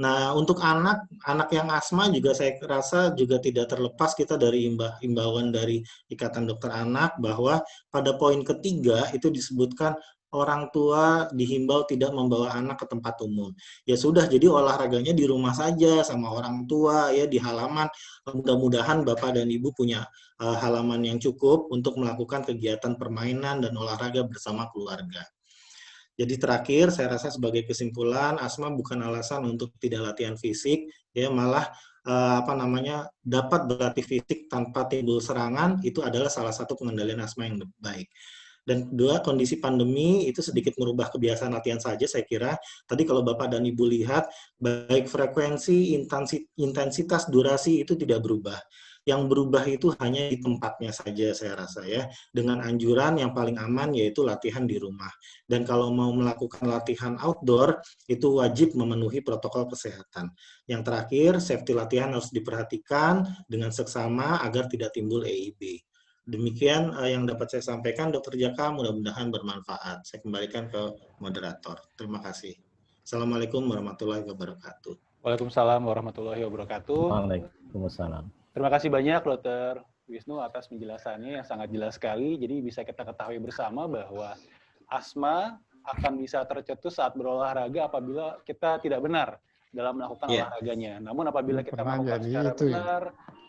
Nah, untuk anak yang asma juga saya rasa juga tidak terlepas kita dari imbauan dari Ikatan Dokter Anak bahwa pada poin ketiga itu disebutkan orang tua dihimbau tidak membawa anak ke tempat umum. Ya sudah, jadi olahraganya di rumah saja sama orang tua ya di halaman. Mudah-mudahan Bapak dan Ibu punya halaman yang cukup untuk melakukan kegiatan permainan dan olahraga bersama keluarga. Jadi terakhir, saya rasa sebagai kesimpulan, asma bukan alasan untuk tidak latihan fisik, ya malah dapat berlatih fisik tanpa timbul serangan itu adalah salah satu pengendalian asma yang baik. Dan kedua, kondisi pandemi itu sedikit merubah kebiasaan latihan saja, saya kira. Tadi kalau Bapak dan Ibu lihat, baik frekuensi, intensitas, durasi itu tidak berubah. Yang berubah itu hanya di tempatnya saja, saya rasa ya. Dengan anjuran yang paling aman yaitu latihan di rumah. Dan kalau mau melakukan latihan outdoor, itu wajib memenuhi protokol kesehatan. Yang terakhir, safety latihan harus diperhatikan dengan seksama agar tidak timbul EIB. Demikian yang dapat saya sampaikan, Dr. Jaka, mudah-mudahan bermanfaat. Saya kembalikan ke moderator. Terima kasih. Assalamualaikum warahmatullahi wabarakatuh.
Waalaikumsalam warahmatullahi wabarakatuh.
Waalaikumsalam.
Terima kasih banyak Dr. Wisnu atas penjelasannya yang sangat jelas sekali. Jadi bisa kita ketahui bersama bahwa asma akan bisa tercetus saat berolahraga apabila kita tidak benar dalam melakukan olahraganya. Namun apabila kita melakukan secara benar,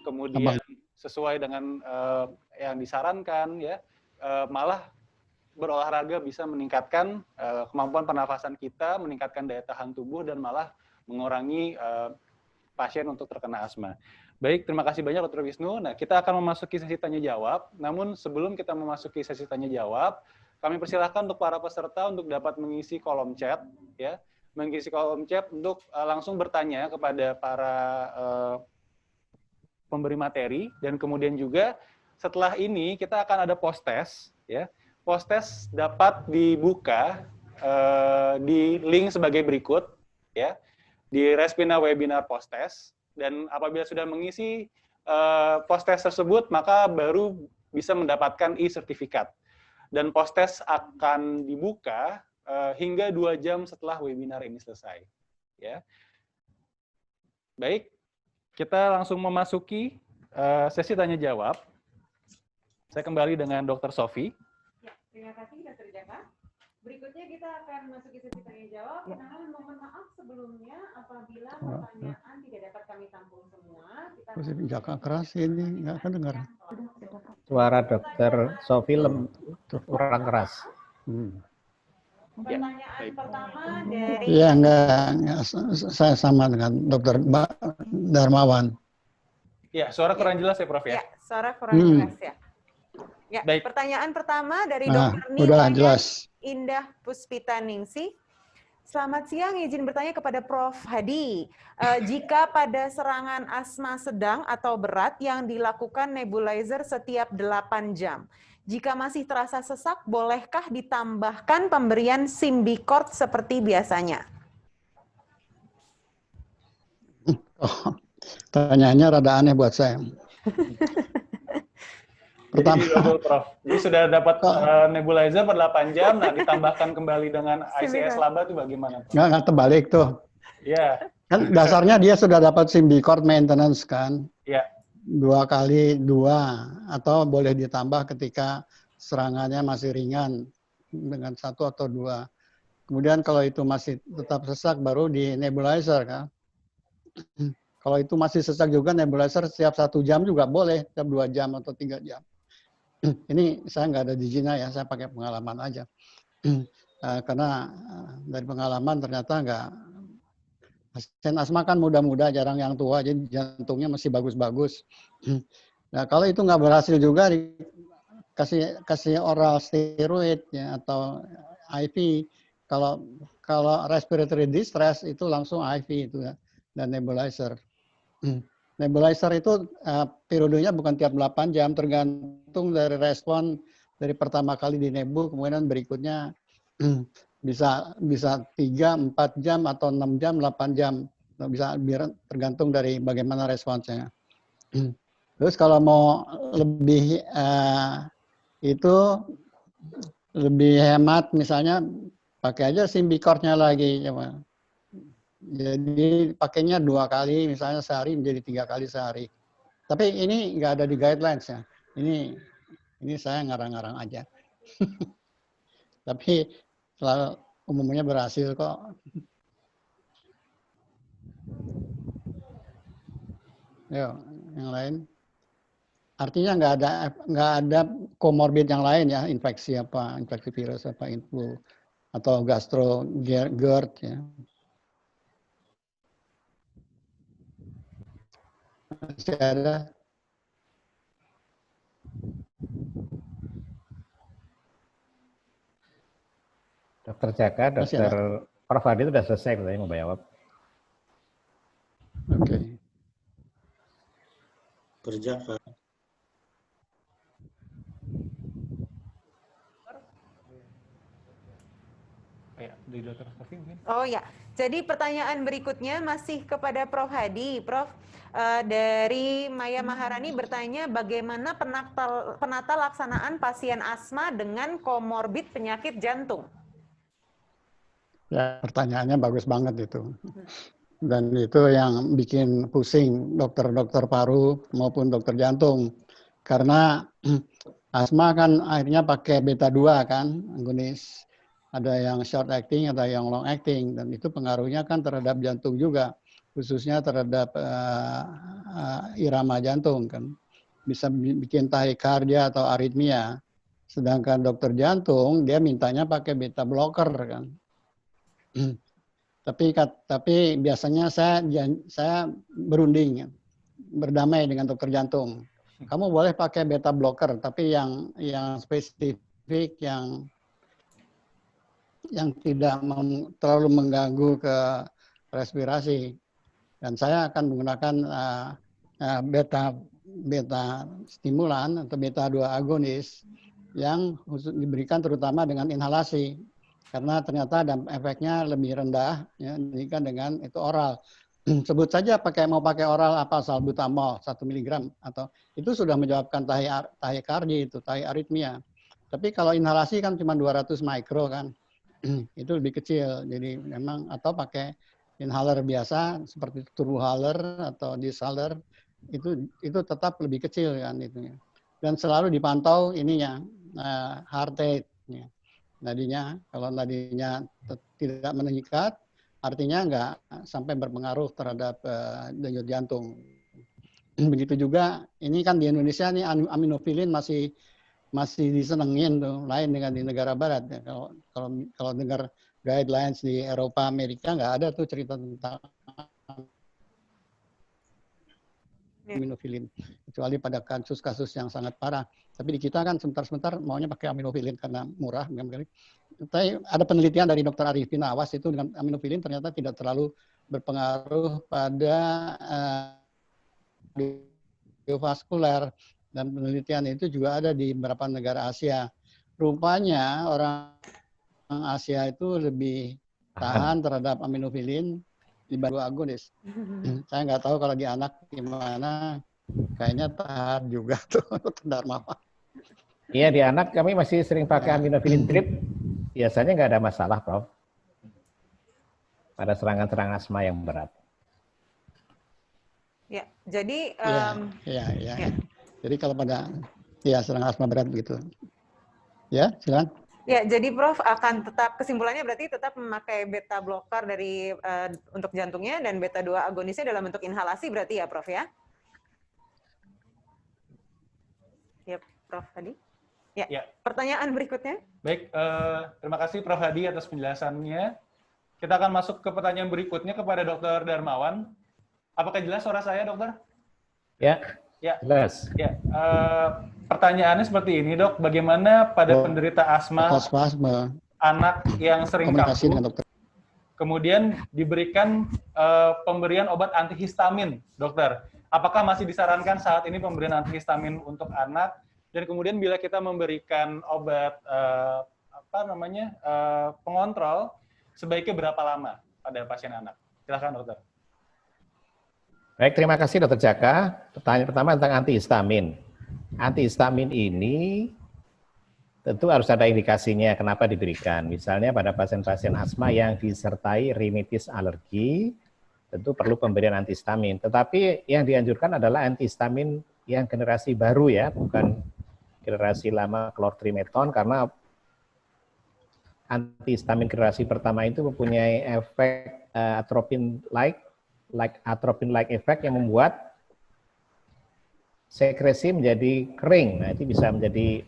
kemudian sesuai dengan yang disarankan, ya malah berolahraga bisa meningkatkan kemampuan pernafasan kita, meningkatkan daya tahan tubuh, dan malah mengurangi pasien untuk terkena asma. Baik, terima kasih banyak Dr. Wisnu. Nah, kita akan memasuki sesi tanya-jawab. Namun sebelum kita memasuki sesi tanya-jawab, kami persilahkan untuk para peserta untuk dapat mengisi kolom chat, ya, mengisi kolom chat untuk langsung bertanya kepada para pemberi materi, dan kemudian juga setelah ini kita akan ada post test, ya. Post test dapat dibuka di link sebagai berikut, ya, di Respina Webinar Post Test. Dan apabila sudah mengisi post test tersebut, maka baru bisa mendapatkan e-sertifikat. Dan post test akan dibuka hingga 2 jam setelah webinar ini selesai. Ya. Baik, kita langsung memasuki sesi tanya-jawab. Saya kembali dengan Dr. Sofi.
Ya, terima kasih Dr. Jaka. Berikutnya kita akan masuki sesi tanya-jawab. Namun mohon maaf sebelumnya apabila pertanyaan tidak dapat kami tampung semua.
Jaka keras ini, nggak kedengar.
Suara Dr. Sofi kurang keras.
Pertanyaan pertama dari...
Iya, enggak, saya sama dengan Dr. Darmawan.
Ya, suara kurang jelas ya, Prof, ya?
Ya, suara kurang jelas ya. Ya,
baik.
Pertanyaan pertama dari
Nah,
Dr.
udah jelas.
Indah Puspita Ningsih. Selamat siang, izin bertanya kepada Prof. Hadi. Jika pada serangan asma sedang atau berat yang dilakukan nebulizer setiap 8 jam, jika masih terasa sesak, bolehkah ditambahkan pemberian Symbicort seperti biasanya?
Oh, pertanyaannya rada aneh buat saya. Pertama,
jadi, Prof. Jadi sudah dapat nebulizer per 8 jam, nah ditambahkan kembali dengan ICS laba itu bagaimana, Prof?
Nggak terbalik tuh.
Iya.
Kan dasarnya dia sudah dapat Symbicort maintenance kan.
Iya.
2 kali 2, atau boleh ditambah ketika serangannya masih ringan dengan 1 atau 2. Kemudian kalau itu masih tetap sesak baru di nebulizer kan. Kalau itu masih sesak juga nebulizer setiap 1 jam juga boleh, setiap 2 jam atau 3 jam. Ini saya nggak ada di Cina ya, saya pakai pengalaman aja. Karena dari pengalaman ternyata nggak, pasien asma kan muda-muda, jarang yang tua, jadi jantungnya masih bagus-bagus. Nah kalau itu nggak berhasil juga, kasih oral steroid ya, atau IV. Kalau respiratory distress itu langsung IV itu ya, dan nebulizer. Nebulizer itu periodenya bukan tiap 8 jam, tergantung dari respon dari pertama kali di nebu, kemudian berikutnya bisa 3, 4 jam atau 6 jam, 8 jam. Bisa tergantung dari bagaimana responsnya. Terus kalau mau lebih itu lebih hemat, misalnya pakai aja Symbicort-nya lagi. Jadi pakainya 2 kali, misalnya sehari menjadi 3 kali sehari. Tapi ini nggak ada di guidelines ya. Ini saya ngarang-ngarang aja. Tapi selalu umumnya berhasil kok. Yo, yang lain. Artinya nggak ada komorbid yang lain ya, infeksi virus apa, influ atau gastro GERD ya. Masih ada.
Dokter Jaka, Dokter Prof. Hadi itu sudah selesai, saya mau jawab.
Oke.
Jaka.
Oh ya, jadi pertanyaan berikutnya masih kepada Prof. Hadi. Prof, dari Maya Maharani bertanya bagaimana penata laksanaan pasien asma dengan komorbid penyakit jantung?
Ya, pertanyaannya bagus banget itu. Dan itu yang bikin pusing dokter-dokter paru maupun dokter jantung. Karena asma kan akhirnya pakai beta 2 kan, agonis. Ada yang short acting, ada yang long acting. Dan itu pengaruhnya kan terhadap jantung juga. Khususnya terhadap irama jantung kan. Bisa bikin tahikardia atau aritmia. Sedangkan dokter jantung, dia mintanya pakai beta blocker kan. Tapi biasanya saya berunding, berdamai dengan dokter jantung. Kamu boleh pakai beta blocker, tapi yang spesifik, yang tidak terlalu mengganggu ke respirasi. Dan saya akan menggunakan beta stimulan atau beta 2 agonis yang diberikan terutama dengan inhalasi. Karena ternyata efeknya lebih rendah ya, dibandingkan dengan itu oral. Sebut saja mau pakai oral apa, salbutamol 1 mg atau itu sudah menyebabkan tahikardia itu, tahiaritmia. Tapi kalau inhalasi kan cuma 200 mikro kan. Itu lebih kecil. Jadi memang atau pakai inhaler biasa seperti turbohaler atau dishaler itu tetap lebih kecil kan itunya. Dan selalu dipantau ininya heart rate ya. Nadinya, kalau nadinya tidak meningkat, artinya nggak sampai berpengaruh terhadap denyut jantung. Begitu juga, ini kan di Indonesia nih aminofilin masih disenengin tuh, lain dengan di negara barat. Ya. Kalau dengar guidelines di Eropa, Amerika nggak ada tuh cerita tentang aminofilin, kecuali pada kasus-kasus yang sangat parah. Tapi di kita kan sebentar-sebentar maunya pakai aminofilin karena murah. Tapi ada penelitian dari Dr. Arifin Awas itu dengan aminofilin ternyata tidak terlalu berpengaruh pada kardiovaskuler, dan penelitian itu juga ada di beberapa negara Asia. Rupanya orang Asia itu lebih tahan terhadap aminofilin dibanding agonis. Saya nggak tahu kalau di anak gimana, kayaknya tahan juga tuh Dharma.
Iya, di anak kami masih sering pakai aminofilin drip, biasanya nggak ada masalah, Prof. Pada serangan-serangan asma yang berat.
Ya, jadi
ya. Jadi kalau pada serangan asma berat begitu. Ya, silakan.
Ya, jadi Prof akan tetap, kesimpulannya berarti tetap memakai beta blocker dari untuk jantungnya dan beta 2 agonisnya dalam bentuk inhalasi berarti ya, Prof ya? Ya, Prof Hadi. Ya. Pertanyaan berikutnya.
Baik, terima kasih Prof Hadi atas penjelasannya. Kita akan masuk ke pertanyaan berikutnya kepada Dr. Darmawan. Apakah jelas suara saya, Dokter?
Ya. Jelas.
Ya, pertanyaannya seperti ini, Dok. Bagaimana pada penderita asma anak yang sering kambuh, kemudian diberikan pemberian obat antihistamin, Dokter? Apakah masih disarankan saat ini pemberian antihistamin untuk anak? Dan kemudian bila kita memberikan obat pengontrol, sebaiknya berapa lama pada pasien anak? Silakan, Dokter.
Baik, terima kasih Dr. Jaka. Pertanyaan pertama tentang antihistamin. Antihistamin ini tentu harus ada indikasinya kenapa diberikan. Misalnya pada pasien-pasien asma yang disertai rinitis alergi, tentu perlu pemberian antihistamin. Tetapi yang dianjurkan adalah antihistamin yang generasi baru ya, bukan generasi lama clotrimazole, karena antihistamin generasi pertama itu mempunyai efek atropine-like effect yang membuat sekresi menjadi kering. Nah, itu bisa menjadi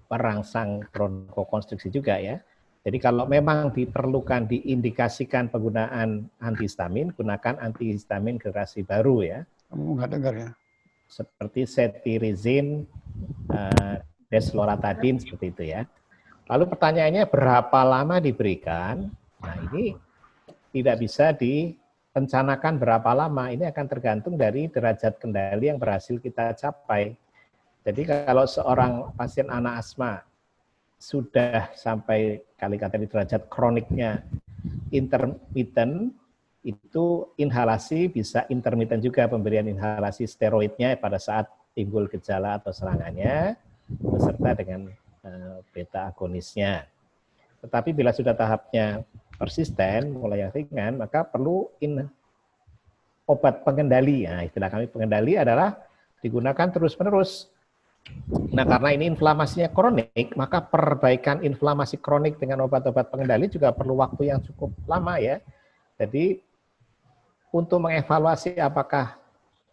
perangsang bronkokonstriksi juga ya. Jadi kalau memang diperlukan, diindikasikan penggunaan antihistamin, gunakan antihistamin generasi baru ya.
Kamu nggak dengar ya?
Seperti cetirizine, desloratadine, seperti itu ya. Lalu pertanyaannya berapa lama diberikan? Nah ini tidak bisa direncanakan berapa lama. Ini akan tergantung dari derajat kendali yang berhasil kita capai. Jadi kalau seorang pasien anak asma sudah sampai kali-kali derajat kroniknya intermittent, itu inhalasi bisa intermittent juga, pemberian inhalasi steroidnya pada saat timbul gejala atau serangannya, beserta dengan beta agonisnya. Tetapi bila sudah tahapnya persisten, mulai yang ringan, maka perlu obat pengendali. Nah, istilah kami pengendali adalah digunakan terus-menerus. Nah, karena ini inflamasinya kronik, maka perbaikan inflamasi kronik dengan obat-obat pengendali juga perlu waktu yang cukup lama ya. Jadi, untuk mengevaluasi apakah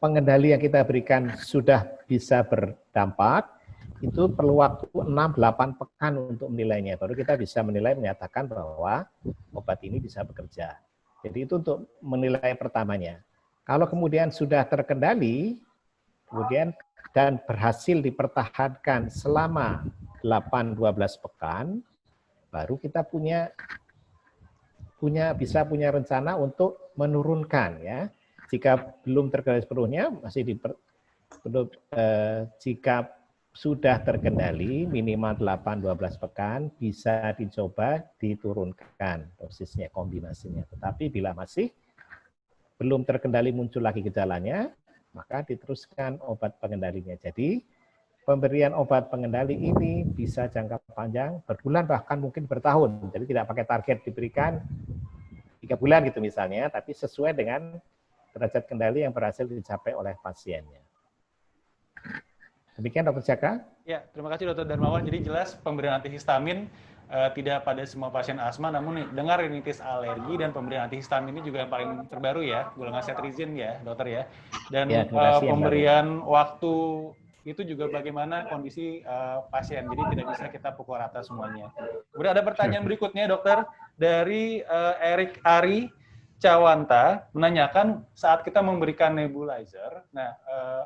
pengendali yang kita berikan sudah bisa berdampak, itu perlu waktu 6-8 pekan untuk menilainya. Baru kita bisa menilai, menyatakan bahwa obat ini bisa bekerja. Jadi itu untuk menilai pertamanya. Kalau kemudian sudah terkendali, kemudian dan berhasil dipertahankan selama 8-12 pekan, baru kita bisa punya rencana untuk menurunkan ya. Jika belum terkendali sepenuhnya, jika sudah terkendali minimal 8-12 pekan, bisa dicoba diturunkan dosisnya, kombinasinya. Tetapi bila masih belum terkendali, muncul lagi gejalanya, maka diteruskan obat pengendalinya. Jadi pemberian obat pengendali ini bisa jangka panjang, berbulan bahkan mungkin bertahun. Jadi tidak pakai target diberikan 3 bulan gitu misalnya, tapi sesuai dengan derajat kendali yang berhasil dicapai oleh pasiennya. Demikian Dr. Jaka.
Ya, terima kasih Dr. Darmawan. Jadi jelas pemberian antihistamin tidak pada semua pasien asma, namun nih, dengar rinitis alergi dan pemberian antihistamin ini juga yang paling terbaru ya, golongan cetirizine ya, dokter ya. Dan ya, pemberian waktu itu juga bagaimana kondisi pasien, jadi tidak bisa kita pukul rata semuanya. Kemudian ada pertanyaan berikutnya dokter dari Erik Ari Cawanta menanyakan saat kita memberikan nebulizer, nah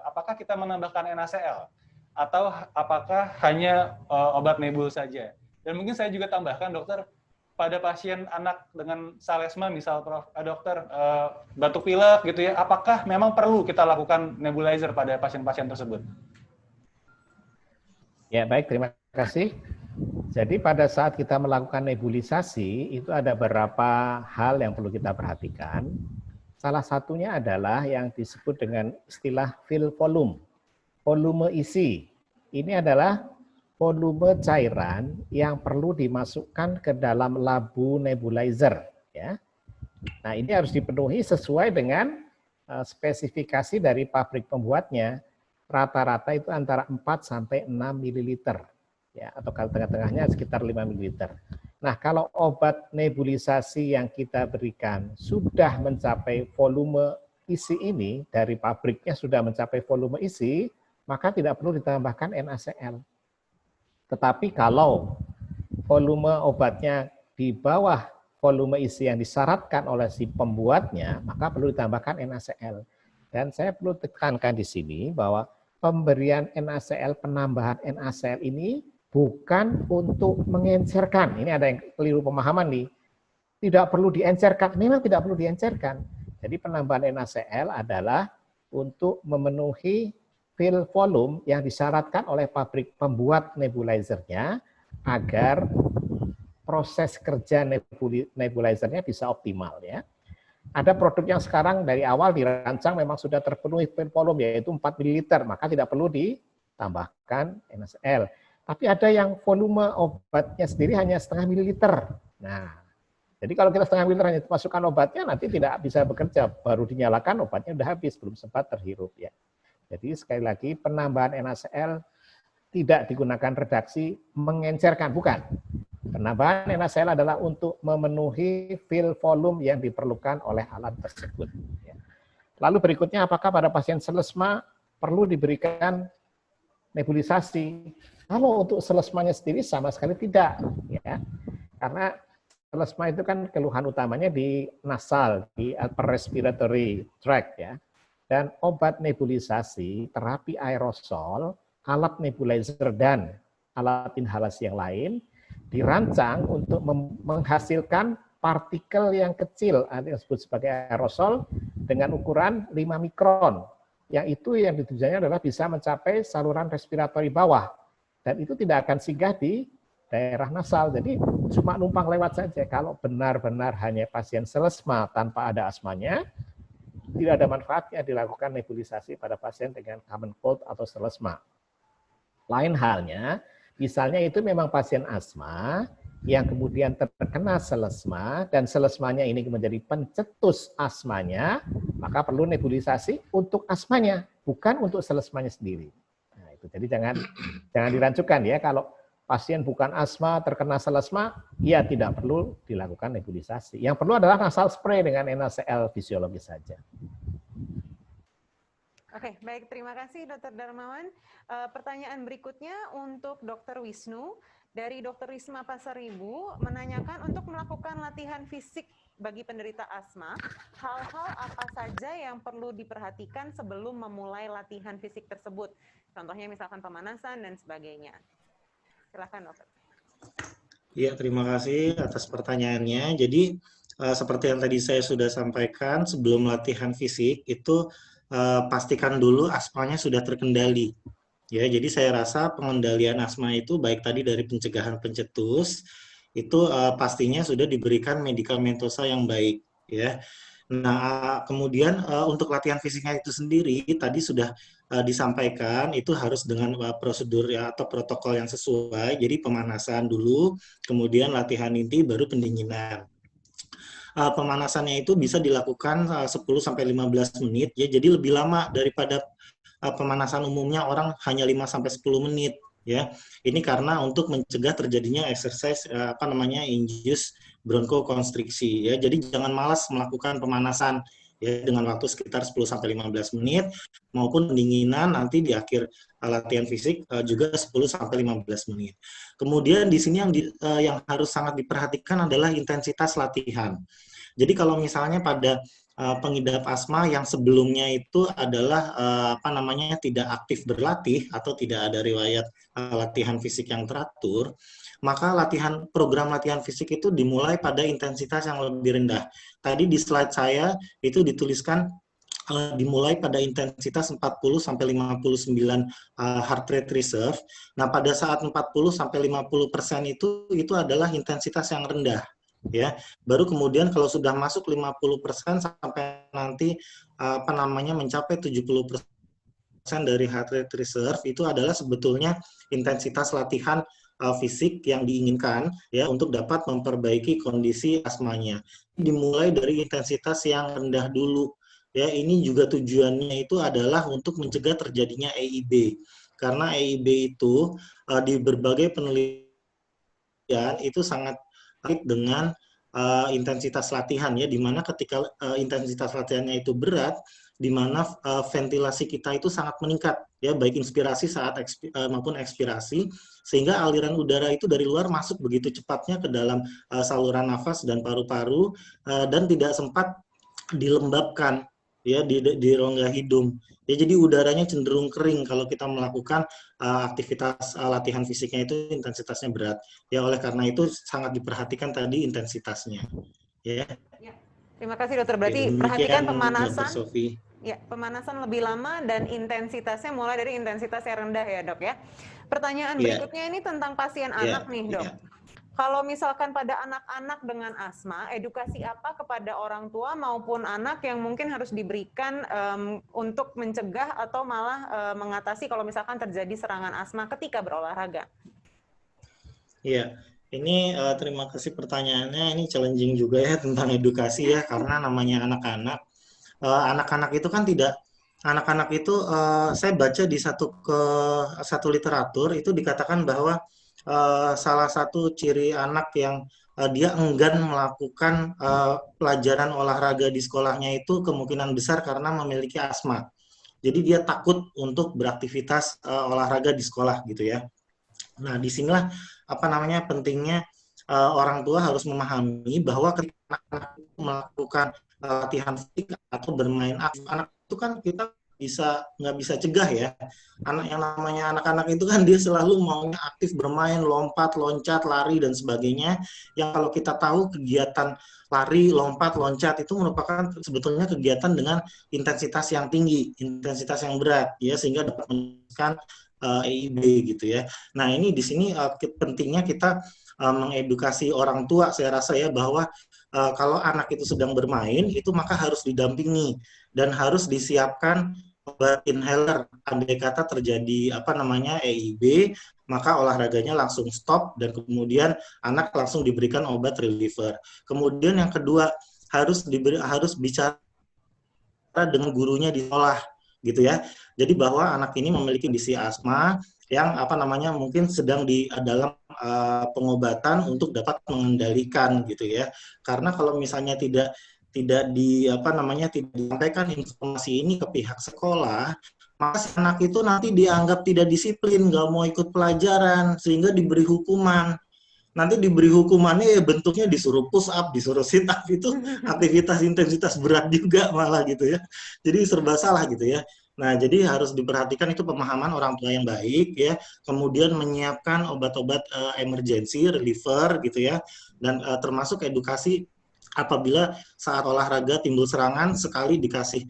apakah kita menambahkan NaCl atau apakah hanya obat nebul saja? Dan mungkin saya juga tambahkan dokter, pada pasien anak dengan salesma misal dokter batuk pilek gitu ya, apakah memang perlu kita lakukan nebulizer pada pasien-pasien tersebut?
Ya baik, terima kasih. Jadi pada saat kita melakukan nebulisasi, itu ada beberapa hal yang perlu kita perhatikan. Salah satunya adalah yang disebut dengan istilah fill volume, volume isi. Ini adalah volume cairan yang perlu dimasukkan ke dalam labu nebulizer. Ya. Nah ini harus dipenuhi sesuai dengan spesifikasi dari pabrik pembuatnya. Rata-rata itu antara 4 sampai 6 ml. Ya, atau kalau tengah-tengahnya sekitar 5 ml. Nah, kalau obat nebulisasi yang kita berikan sudah mencapai volume isi ini, dari pabriknya sudah mencapai volume isi, maka tidak perlu ditambahkan NaCl. Tetapi kalau volume obatnya di bawah volume isi yang disyaratkan oleh si pembuatnya, maka perlu ditambahkan NaCl. Dan saya perlu tekankan di sini bahwa pemberian NaCl, penambahan NaCl ini bukan untuk mengencerkan. Ini ada yang keliru pemahaman nih. Tidak perlu diencerkan. Memang tidak perlu diencerkan. Jadi penambahan NaCl adalah untuk memenuhi fill volume yang disyaratkan oleh pabrik pembuat nebulizernya agar proses kerja nebulizernya bisa optimal ya. Ada produk yang sekarang dari awal dirancang memang sudah terpenuhi fill volume yaitu 4 ml, maka tidak perlu ditambahkan NaCl. Tapi ada yang volume obatnya sendiri hanya setengah mililiter. Nah, jadi kalau kita setengah mililiter hanya masukkan obatnya nanti tidak bisa bekerja, baru dinyalakan obatnya udah habis, belum sempat terhirup ya. Jadi sekali lagi penambahan NaCl tidak digunakan redaksi mengencerkan, bukan. Penambahan NaCl adalah untuk memenuhi fill volume yang diperlukan oleh alat tersebut. Lalu berikutnya, apakah pada pasien selesma perlu diberikan nebulisasi? Kalau untuk selesmanya sendiri sama sekali tidak, ya, karena selesma itu kan keluhan utamanya di nasal, di upper respiratory tract, ya. Dan obat nebulisasi, terapi aerosol, alat nebulizer dan alat inhalasi yang lain dirancang untuk menghasilkan partikel yang kecil, yang disebut sebagai aerosol, dengan ukuran 5 mikron. Yang itu yang tujuannya adalah bisa mencapai saluran respiratori bawah. Dan itu tidak akan singgah di daerah nasal. Jadi cuma numpang lewat saja. Kalau benar-benar hanya pasien selesma tanpa ada asmanya, tidak ada manfaatnya dilakukan nebulisasi pada pasien dengan common cold atau selesma. Lain halnya, misalnya itu memang pasien asma yang kemudian terkena selesma dan selesmanya ini menjadi pencetus asmanya, maka perlu nebulisasi untuk asmanya, bukan untuk selesmanya sendiri. Nah, itu jadi jangan dirancukan ya, kalau pasien bukan asma terkena selesma, ya tidak perlu dilakukan nebulisasi. Yang perlu adalah nasal spray dengan NaCl fisiologis saja.
Oke, baik. Terima kasih Dr. Darmawan. Pertanyaan berikutnya untuk Dr. Wisnu. Dari Dr. Risma Pasaribu menanyakan untuk melakukan latihan fisik bagi penderita asma, hal-hal apa saja yang perlu diperhatikan sebelum memulai latihan fisik tersebut? Contohnya misalkan pemanasan dan sebagainya. Silakan, Dokter.
Iya, terima kasih atas pertanyaannya. Jadi, seperti yang tadi saya sudah sampaikan, sebelum latihan fisik itu pastikan dulu asmanya sudah terkendali. Ya, jadi saya rasa pengendalian asma itu baik tadi dari pencegahan pencetus itu pastinya sudah diberikan medikamentosa yang baik, ya. Nah, kemudian untuk latihan fisiknya itu sendiri tadi sudah disampaikan itu harus dengan prosedur ya, atau protokol yang sesuai. Jadi pemanasan dulu, kemudian latihan inti, baru pendinginan. Pemanasannya itu bisa dilakukan 10-15 menit, ya. Jadi lebih lama daripada pemanasan umumnya orang hanya 5-10 menit, ya. Ini karena untuk mencegah terjadinya exercise induced bronchoconstriction, ya. Jadi jangan malas melakukan pemanasan ya dengan waktu sekitar 10-15 menit maupun pendinginan nanti di akhir latihan fisik juga 10-15 menit. Kemudian di sini yang harus sangat diperhatikan adalah intensitas latihan. Jadi kalau misalnya pada pengidap asma yang sebelumnya itu adalah tidak aktif berlatih atau tidak ada riwayat latihan fisik yang teratur, maka program latihan fisik itu dimulai pada intensitas yang lebih rendah. Tadi di slide saya itu dituliskan dimulai pada intensitas 40-59 heart rate reserve. Nah, pada saat 40-50% itu adalah intensitas yang rendah. Ya, baru kemudian kalau sudah masuk 50% sampai nanti mencapai 70% dari heart rate reserve itu adalah sebetulnya intensitas latihan fisik yang diinginkan ya untuk dapat memperbaiki kondisi asmanya. Dimulai dari intensitas yang rendah dulu. Ya, ini juga tujuannya itu adalah untuk mencegah terjadinya EIB. Karena EIB itu di berbagai penelitian itu sangat dengan intensitas latihan ya, di mana ketika intensitas latihannya itu berat, di mana ventilasi kita itu sangat meningkat ya, baik inspirasi maupun ekspirasi, sehingga aliran udara itu dari luar masuk begitu cepatnya ke dalam saluran nafas dan paru-paru dan tidak sempat dilembabkan ya di rongga hidung. Ya, jadi udaranya cenderung kering kalau kita melakukan aktivitas latihan fisiknya itu intensitasnya berat. Ya, oleh karena itu sangat diperhatikan tadi intensitasnya. Ya.
Ya. Terima kasih Dokter. Berarti perhatikan pemanasan. Ya, pemanasan lebih lama dan intensitasnya mulai dari intensitas yang rendah ya, Dok ya. Pertanyaan berikutnya ini tentang pasien anak nih, Dok. Kalau misalkan pada anak-anak dengan asma, edukasi apa kepada orang tua maupun anak yang mungkin harus diberikan untuk mencegah atau malah mengatasi kalau misalkan terjadi serangan asma ketika berolahraga?
Iya, ini terima kasih pertanyaannya. Ini challenging juga ya tentang edukasi ya, karena namanya anak-anak. Anak-anak itu kan saya baca di satu literatur itu dikatakan bahwa salah satu ciri anak yang dia enggan melakukan pelajaran olahraga di sekolahnya itu kemungkinan besar karena memiliki asma. Jadi dia takut untuk beraktivitas olahraga di sekolah gitu ya. Nah, disinilah pentingnya orang tua harus memahami bahwa ketika anak melakukan latihan fisik atau bermain aktif, anak itu kan kita nggak bisa cegah ya. Anak yang namanya anak-anak itu kan dia selalu maunya aktif bermain, lompat, loncat, lari dan sebagainya. Yang kalau kita tahu kegiatan lari, lompat, loncat itu merupakan sebetulnya kegiatan dengan intensitas yang tinggi, intensitas yang berat ya, sehingga dapat meningkatkan EIB gitu ya. Nah, ini di sini pentingnya kita mengedukasi orang tua, saya rasa ya, bahwa kalau anak itu sedang bermain itu maka harus didampingi dan harus disiapkan obat inhaler. Andai kata terjadi EIB, maka olahraganya langsung stop dan kemudian anak langsung diberikan obat reliever. Kemudian yang kedua, harus bicara dengan gurunya di sekolah gitu ya. Jadi bahwa anak ini memiliki kondisi asma yang mungkin sedang di dalam pengobatan untuk dapat mengendalikan gitu ya. Karena kalau misalnya tidak disampaikan informasi ini ke pihak sekolah, maka si anak itu nanti dianggap tidak disiplin, nggak mau ikut pelajaran, sehingga diberi hukuman. Nanti diberi hukumannya ya bentuknya disuruh push up, disuruh sit up, itu aktivitas intensitas berat juga malah gitu ya. Jadi serba salah gitu ya. Nah, jadi harus diperhatikan itu pemahaman orang tua yang baik ya. Kemudian menyiapkan obat-obat emergency, reliever gitu ya. Dan termasuk edukasi apabila saat olahraga timbul serangan, sekali dikasih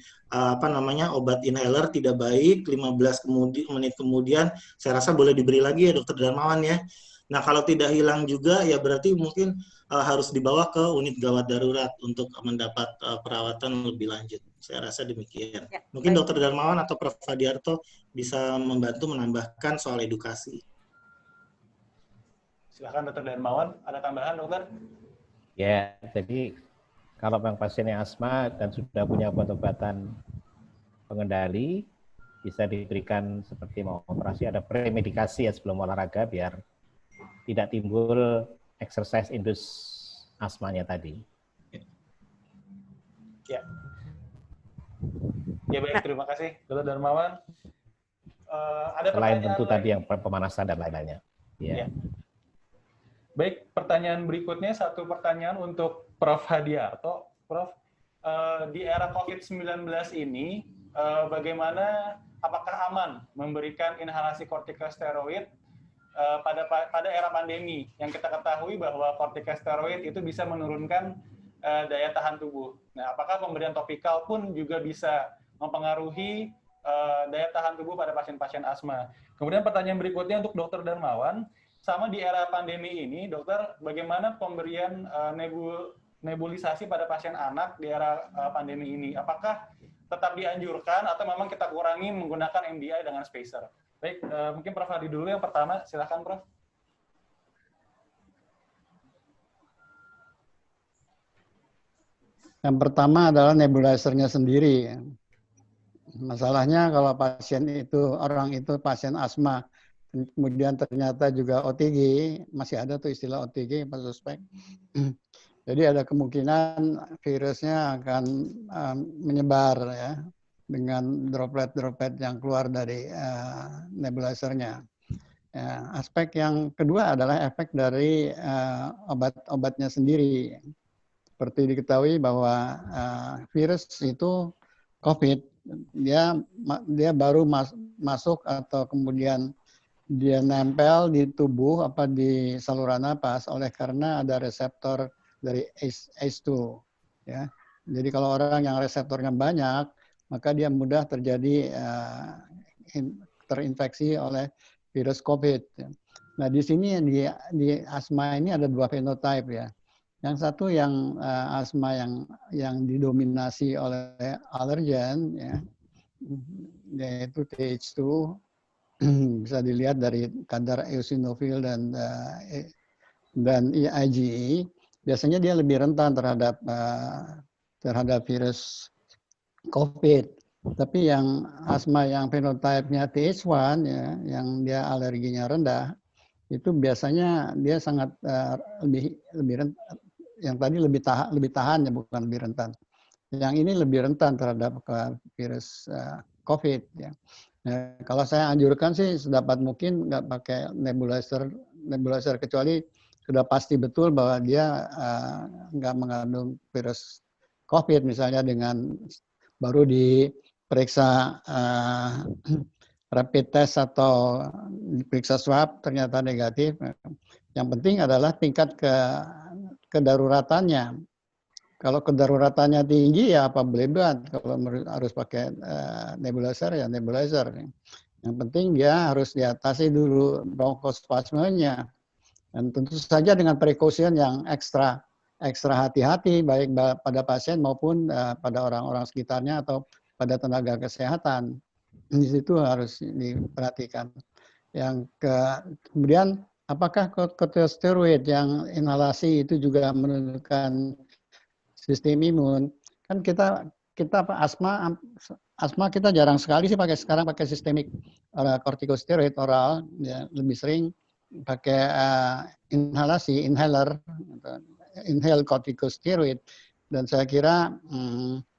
obat inhaler tidak baik, 15 menit kemudian saya rasa boleh diberi lagi ya Dokter Darmawan ya. Nah, kalau tidak hilang juga ya berarti mungkin harus dibawa ke unit gawat darurat untuk mendapat perawatan lebih lanjut. Saya rasa demikian. Ya, mungkin Dr. Darmawan atau Prof. Fadiarto bisa membantu menambahkan soal edukasi.
Silakan Dr. Darmawan, ada tambahan Dokter?
Ya, jadi kalau memang pasiennya asma dan sudah punya obat-obatan pengendali, bisa diberikan seperti mau operasi, ada premedikasi ya sebelum olahraga biar tidak timbul exercise induce asmanya tadi.
Ya. Ya baik, terima kasih Dr. Darmawan. Ada
selain tentu tadi yang pemanasan dan lain-lainnya. Ya.
Baik, pertanyaan berikutnya satu pertanyaan untuk Prof. Hadiarto. Prof, di era COVID-19 ini, bagaimana, apakah aman memberikan inhalasi kortikosteroid pada era pandemi yang kita ketahui bahwa kortikosteroid itu bisa menurunkan daya tahan tubuh. Nah, apakah pemberian topikal pun juga bisa mempengaruhi daya tahan tubuh pada pasien-pasien asma? Kemudian pertanyaan berikutnya untuk Dr. Darmawan, sama di era pandemi ini, dokter, bagaimana pemberian nebulisasi pada pasien anak di era pandemi ini? Apakah tetap dianjurkan atau memang kita kurangi menggunakan MDI dengan spacer? Baik, mungkin Prof. Hadi dulu yang pertama, silakan Prof.
Yang pertama adalah nebulizernya sendiri. Masalahnya kalau pasien itu, orang itu pasien asma, kemudian ternyata juga OTG, masih ada tuh istilah OTG, Pak Suspek. Jadi ada kemungkinan virusnya akan menyebar ya, dengan droplet-droplet yang keluar dari nebulizernya. Ya, aspek yang kedua adalah efek dari obat-obatnya sendiri. Seperti diketahui bahwa virus itu COVID, dia baru masuk atau kemudian dia nempel di tubuh apa di saluran napas oleh karena ada reseptor dari ACE2 ya. Jadi kalau orang yang reseptornya banyak, maka dia mudah terjadi terinfeksi oleh virus COVID. Nah, di sini di asma ini ada dua fenotipe ya. Yang satu yang asma yang didominasi oleh alergen ya, yaitu TH2, bisa dilihat dari kadar eosinofil dan IgE. Biasanya dia lebih rentan terhadap virus COVID. Tapi yang asma yang fenotipenya TH1 ya, yang dia alerginya rendah, itu biasanya dia sangat lebih rentan. Yang tadi lebih tahan ya, bukan lebih rentan. Yang ini lebih rentan terhadap virus COVID ya. Nah, kalau saya anjurkan sih sedapat mungkin nggak pakai nebulizer kecuali sudah pasti betul bahwa dia nggak mengandung virus COVID, misalnya dengan baru diperiksa rapid test atau diperiksa swab ternyata negatif. Yang penting adalah tingkat kedaruratannya. Kalau kedaruratannya tinggi ya apa boleh buat. Kalau harus pakai nebulizer ya nebulizer. Yang penting dia harus diatasi dulu bronkospasmenya. Dan tentu saja dengan precaution yang ekstra hati-hati baik pada pasien maupun pada orang-orang sekitarnya atau pada tenaga kesehatan. Di situ harus diperhatikan. Kemudian apakah kortikosteroid yang inhalasi itu juga menurunkan sistem imun? Kan kita asma kita jarang sekali sih sekarang pakai sistemik kortikosteroid oral, ya, lebih sering pakai inhaler kortikosteroid. Dan saya kira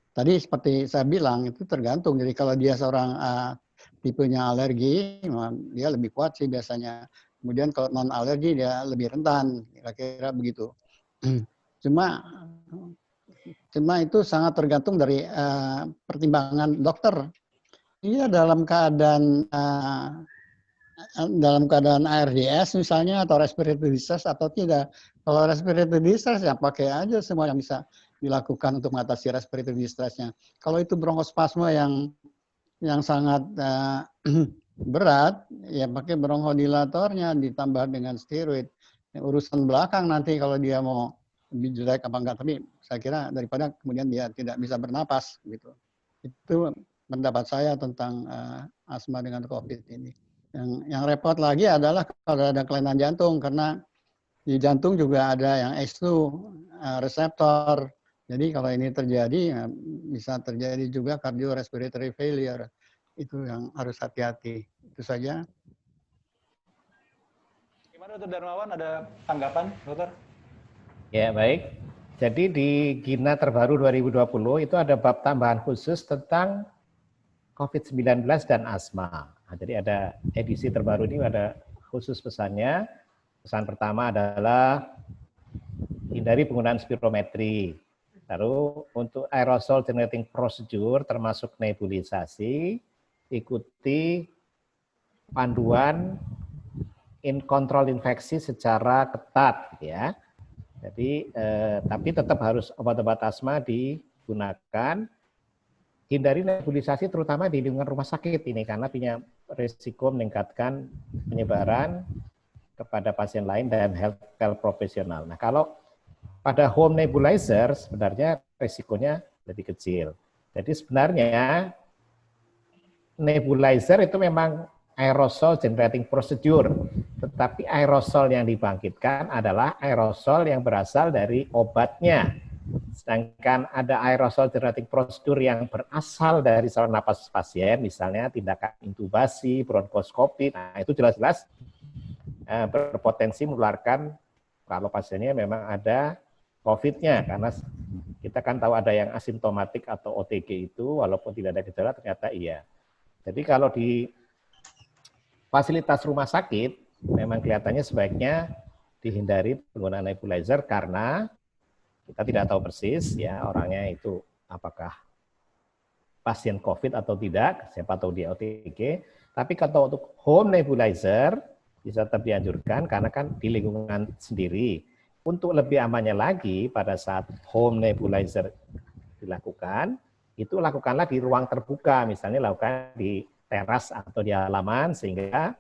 tadi seperti saya bilang itu tergantung. Jadi kalau dia seorang tipenya alergi, dia lebih kuat sih biasanya. Kemudian kalau non alergi dia lebih rentan, kira-kira begitu. Cuma itu sangat tergantung dari pertimbangan dokter. Iya, dalam keadaan ARDS misalnya atau respiratory distress atau tidak. Kalau respiratory distress ya pakai aja semua yang bisa dilakukan untuk mengatasi respiratory distress-nya. Kalau itu bronkospasme yang sangat berat, ya pakai bronchodilatornya ditambah dengan steroid. Urusan belakang nanti kalau dia mau lebih jelek apa enggak, tapi saya kira daripada kemudian dia tidak bisa bernapas gitu. Itu pendapat saya tentang asma dengan COVID ini. Yang repot lagi adalah kalau ada kelainan jantung, karena di jantung juga ada yang H2 reseptor. Jadi kalau ini terjadi ya bisa terjadi juga cardiorespiratory failure. Itu yang harus hati-hati. Itu saja.
Gimana Dr. Darmawan, ada tanggapan, Dokter?
Ya, baik. Jadi di GINA terbaru 2020 itu ada bab tambahan khusus tentang COVID-19 dan asma. Nah, jadi ada edisi terbaru ini ada khusus pesannya. Pesan pertama adalah hindari penggunaan spirometri. Lalu untuk aerosol generating procedure termasuk nebulisasi, ikuti panduan kontrol infeksi secara ketat ya. Jadi tapi tetap harus obat-obat asma digunakan. Hindari nebulisasi terutama di lingkungan rumah sakit ini karena punya risiko meningkatkan penyebaran kepada pasien lain dan healthcare profesional. Nah, kalau pada home nebulizer sebenarnya risikonya lebih kecil. Jadi sebenarnya nebulizer itu memang aerosol generating procedure, tetapi aerosol yang dibangkitkan adalah aerosol yang berasal dari obatnya. Sedangkan ada aerosol generating procedure yang berasal dari saluran napas pasien, misalnya tindakan intubasi, bronkoskopi, nah itu jelas-jelas berpotensi menularkan kalau pasiennya memang ada COVID-nya, karena kita kan tahu ada yang asimptomatik atau OTG itu, walaupun tidak ada gejala ternyata iya. Jadi kalau di fasilitas rumah sakit, memang kelihatannya sebaiknya dihindari penggunaan nebulizer karena kita tidak tahu persis ya orangnya itu apakah pasien COVID atau tidak, siapa tahu dia OTG. Tapi kalau untuk home nebulizer bisa tetap dianjurkan karena kan di lingkungan sendiri. Untuk lebih amannya lagi pada saat home nebulizer dilakukan, itu lakukanlah di ruang terbuka, misalnya lakukan di teras atau di halaman sehingga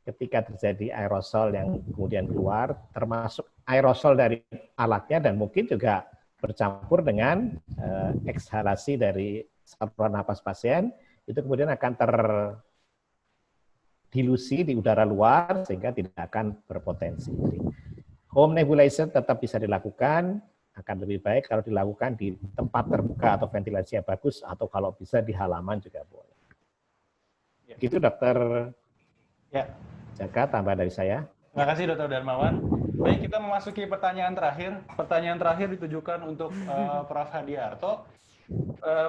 ketika terjadi aerosol yang kemudian keluar, termasuk aerosol dari alatnya dan mungkin juga bercampur dengan ekshalasi dari saluran napas pasien, itu kemudian akan terdilusi di udara luar sehingga tidak akan berpotensi. Jadi, home nebulizer tetap bisa dilakukan, akan lebih baik kalau dilakukan di tempat terbuka atau ventilasinya bagus, atau kalau bisa di halaman juga boleh. Gitu, Dokter.
Ya.
Jaka, tambah dari saya.
Terima kasih Dr. Darmawan. Baik, kita memasuki pertanyaan terakhir. Pertanyaan terakhir ditujukan untuk Prof. Hadiarto.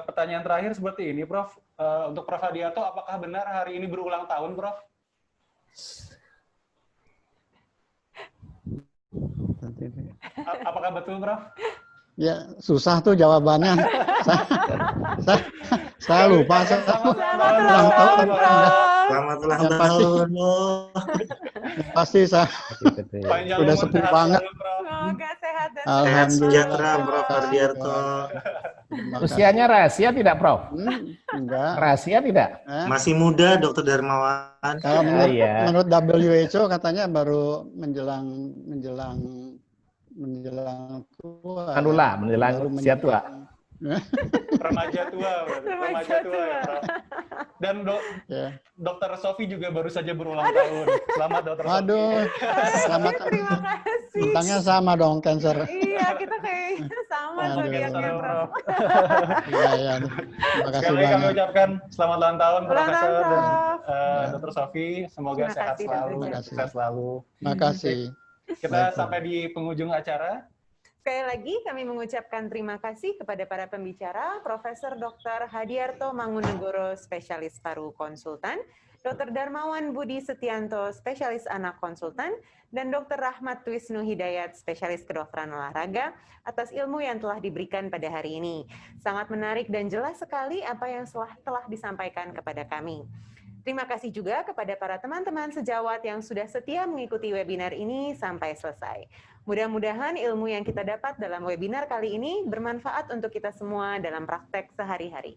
Pertanyaan terakhir seperti ini, Prof. Untuk Prof. Hadiarto, apakah benar hari ini berulang tahun, Prof? Apakah betul, Prof?
Ya, susah tuh jawabannya. saya lupa.
Selamat ulang tahun, Prof.
Selamat ulang
Yang
tahun.
pasti saya udah sepuh banget.
Semoga sehat dan
Sehat
Alhamdulillah.
sejahtera, Prof. Hardiarto.
Usianya rahasia tidak, Prof?
Enggak.
Rahasia tidak?
Masih muda, Dr. Darmawan.
Menurut WHO katanya baru menjelang tua.
Anula, menjelang usia tua.
Remaja tua, remaja tua ya, Prof. Dan Dokter Sofi juga baru saja berulang tahun. Selamat Dokter Sofi.
Waduh, selamat.
Terima kasih.
Bintangnya sama dong, Cancer.
Iya, kita kayaknya sama zodiaknya, Prof.
Iya. Terima kasih
Sekali kami
banyak.
ucapkan selamat ulang tahun
Ulang tahun,
Profesor dan
Prof.
Dokter Sofi. Semoga
Terima
sehat
kasih,
selalu,
tentunya.
sukses selalu.
Terima kasih.
Kita
Baik,
sampai di penghujung acara.
Sekali lagi kami mengucapkan terima kasih kepada para pembicara, Profesor Dr. Hadiarto Mangunegoro, Spesialis Paru Konsultan, Dr. Darmawan Budi Setianto, Spesialis Anak Konsultan, dan Dr. Rahmat Wisnu Hidayat, Spesialis Kedokteran Olahraga, atas ilmu yang telah diberikan pada hari ini. Sangat menarik dan jelas sekali apa yang telah disampaikan kepada kami. Terima kasih juga kepada para teman-teman sejawat yang sudah setia mengikuti webinar ini sampai selesai. Mudah-mudahan ilmu yang kita dapat dalam webinar kali ini bermanfaat untuk kita semua dalam praktek sehari-hari.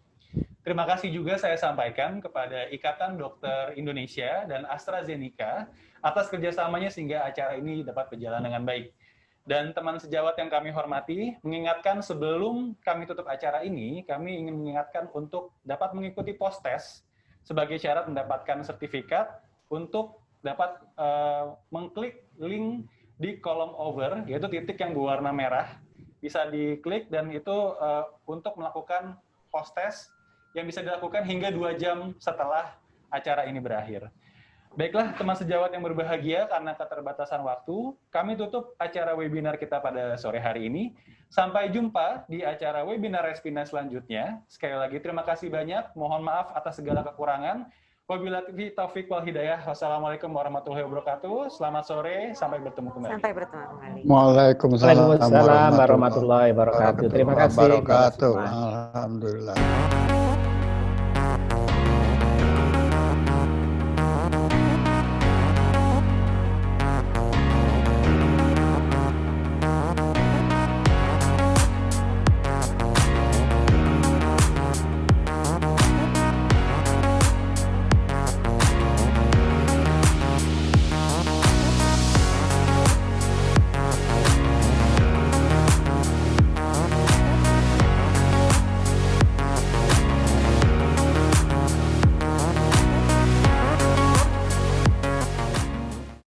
Terima kasih juga saya sampaikan kepada Ikatan Dokter Indonesia dan AstraZeneca atas kerjasamanya sehingga acara ini dapat berjalan dengan baik. Dan teman sejawat yang kami hormati, mengingatkan sebelum kami tutup acara ini, kami ingin mengingatkan untuk dapat mengikuti post-test sebagai syarat mendapatkan sertifikat untuk dapat mengklik link di kolom over, yaitu titik yang berwarna merah. Bisa diklik dan itu untuk melakukan post-test yang bisa dilakukan hingga 2 jam setelah acara ini berakhir. Baiklah teman sejawat yang berbahagia, karena keterbatasan waktu, kami tutup acara webinar kita pada sore hari ini. Sampai jumpa di acara webinar Respina selanjutnya. Sekali lagi terima kasih banyak, mohon maaf atas segala kekurangan. Wabillahi taufiq wal hidayah. Wassalamualaikum warahmatullahi wabarakatuh. Selamat sore, sampai bertemu kembali.
Sampai bertemu kembali.
Waalaikumsalam
Waalaikumsalam warahmatullahi wabarakatuh. Terima kasih.
Alhamdulillah.